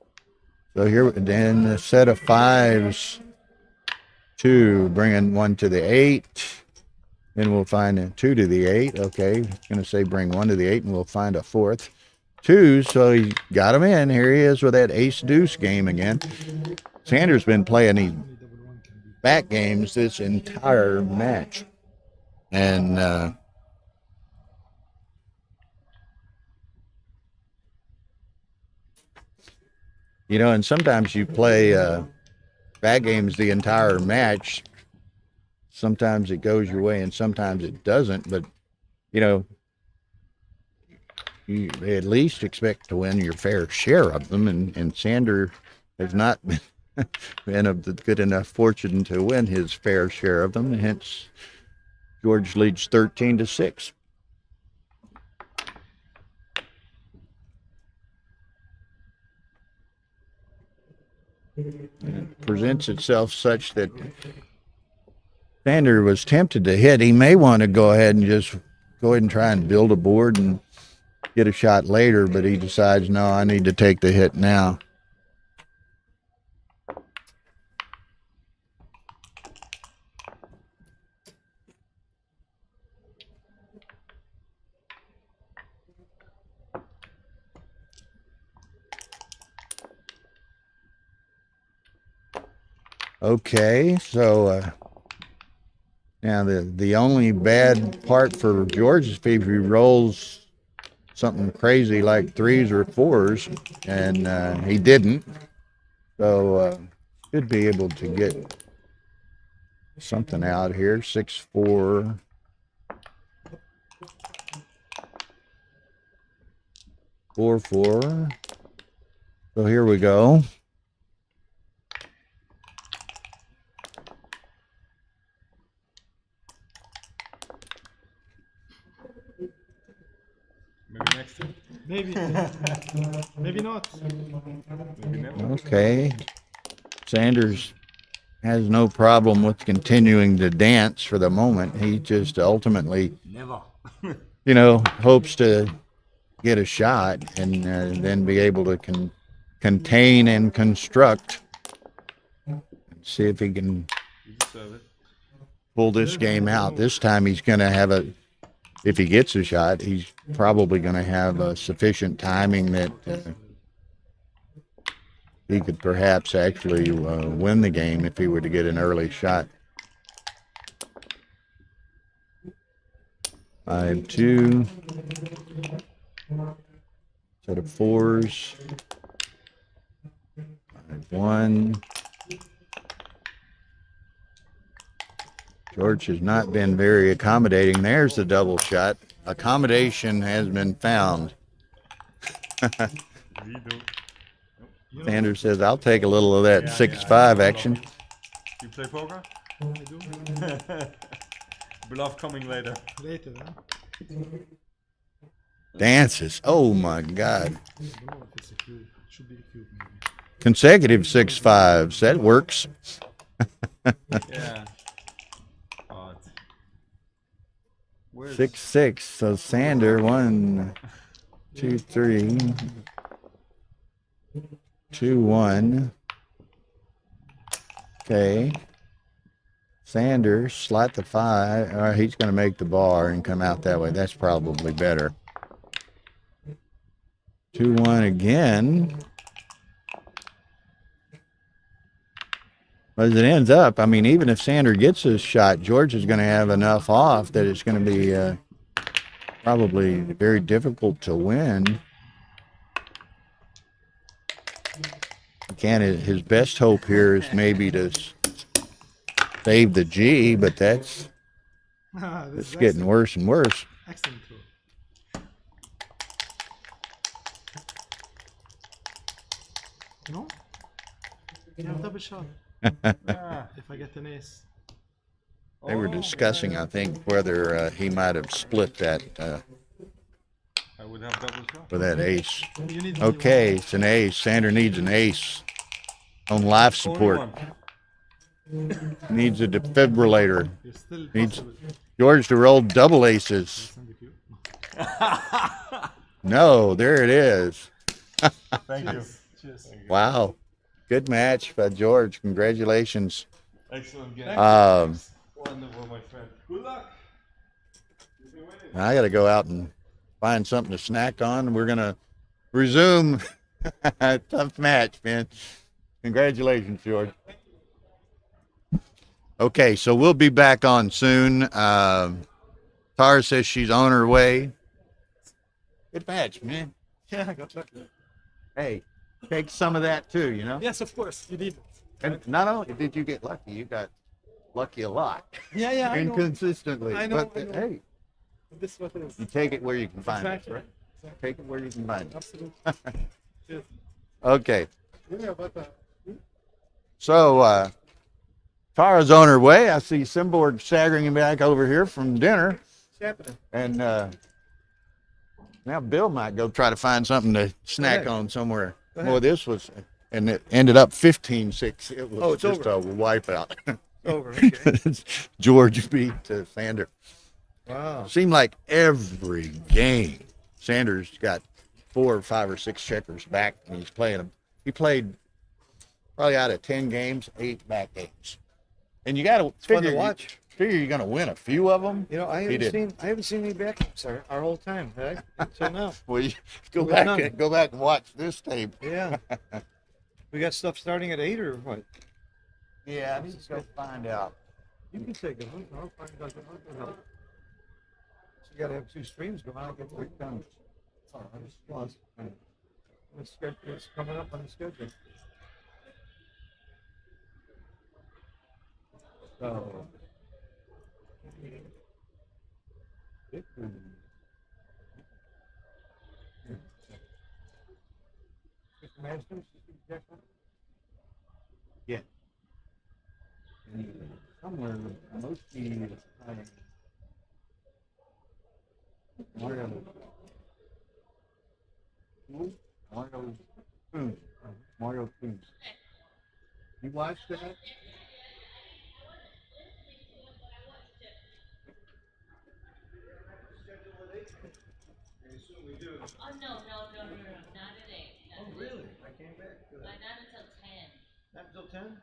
So here, then a set of 5s, 2, bringing 1 to the 8. Then we'll find a 2 to the 8. Okay, going to say bring 1 to the 8, and we'll find a 4th. 2, so he got him in. Here he is with that ace-deuce game again. Sanders been playing these back games this entire match. And you know, and sometimes you play back games the entire match. Sometimes it goes your way and sometimes it doesn't, but you know, you at least expect to win your fair share of them, and Sander has not been of the good enough fortune to win his fair share of them, hence George leads 13-6. It presents itself such that Sander was tempted to hit. He may want to go ahead and try and build a board and get a shot later, but he decides, no, I need to take the hit now. Okay, so now the only bad part for George is if he rolls something crazy like 3s or 4s, and he didn't. So should be able to get something out here. 6-4. 4-4. So here we go. Maybe next time. Maybe. Maybe not. Maybe never. Okay. Sanders has no problem with continuing to dance for the moment. He just ultimately, Never. you know, hopes to get a shot and then be able to contain and construct. See if he can You deserve it. pull this game out. This time he's going to have if he gets a shot, he's probably going to have sufficient timing that he could perhaps actually win the game if he were to get an early shot. 5-2. Set of 4s. 5-1. George has not been very accommodating. There's the double shot. Accommodation has been found. We do. Sanders says, I'll take a little of that 6-5 action. You play poker? I do. Bluff coming later. Later, huh? Dances. Oh, my God. I don't know if it's a cube. It should be a cube, maybe. Consecutive 6-5s. That works. Yeah. But where's 6-6. So Sander, 1, 2, 3. 2-1. Okay. Sanders, slot the 5. All right, he's going to make the bar and come out that way. That's probably better. 2-1 again. As it ends up, I mean, even if Sander gets his shot, George is going to have enough off that it's going to be probably very difficult to win. Again, his best hope here is maybe to save the G, but that's This is getting worse and worse. excellent throw. No? You have double shot. If I get an ace. They were discussing, I think, whether he might have split that I would have double shot. for that ace. You need Okay, it's an ace. Sander needs an ace on life support. Only one. Needs a defibrillator. You're still Needs possible. George to roll double aces. Send the cue. No, there it is. Thank you. Cheers. Wow. Good match by George. Congratulations. Excellent game. Wonderful, my friend. Good luck. You've been winning. I got to go out and find something to snack on. We're going to resume. Tough match, man. Congratulations, George. Okay, so we'll be back on soon. Tara says she's on her way. Good match, man. Yeah, I got lucky. Hey, take some of that too, you know? Yes, of course. You need it. And not only did you get lucky, you got lucky a lot. Yeah, yeah, I know. Inconsistently. I know, But I know. hey, This is what it is. you take it where you can find Exactly. it, right? Take it where you can find it. Absolutely. Cheers. Okay. Yeah, but So, Tara's on her way. I see Simborg staggering back over here from dinner. it's happening. And now Bill might go try to find something to snack ahead. on somewhere. Go ahead. Well, this was, and it ended up 15-6. It was Oh, it's just over. a wipeout. Over. Okay. George beat Sander. Wow. Seemed like every game, Sanders got 4 or 5 or 6 checkers back, and he's playing them. He played probably out of 10 games, 8 back games. And you got to fun to figure watch. you're going to win a few of them. You know, I He haven't seen any backups our whole time, right? Until now. Well, you go Well, back none. and go back and watch this tape. Yeah. We got stuff starting at 8 or what? Yeah, I need to go find out. You can take it. I'll find out. So you got to have 2 streams going on. Get work done. Oh, I just lost. It's coming up on the schedule. So. Yeah. Somewhere, most teams playing Mario. Mario Coons. You watched that? Oh, no, not today. Oh, really? I came back. Not until 10. Not until 10?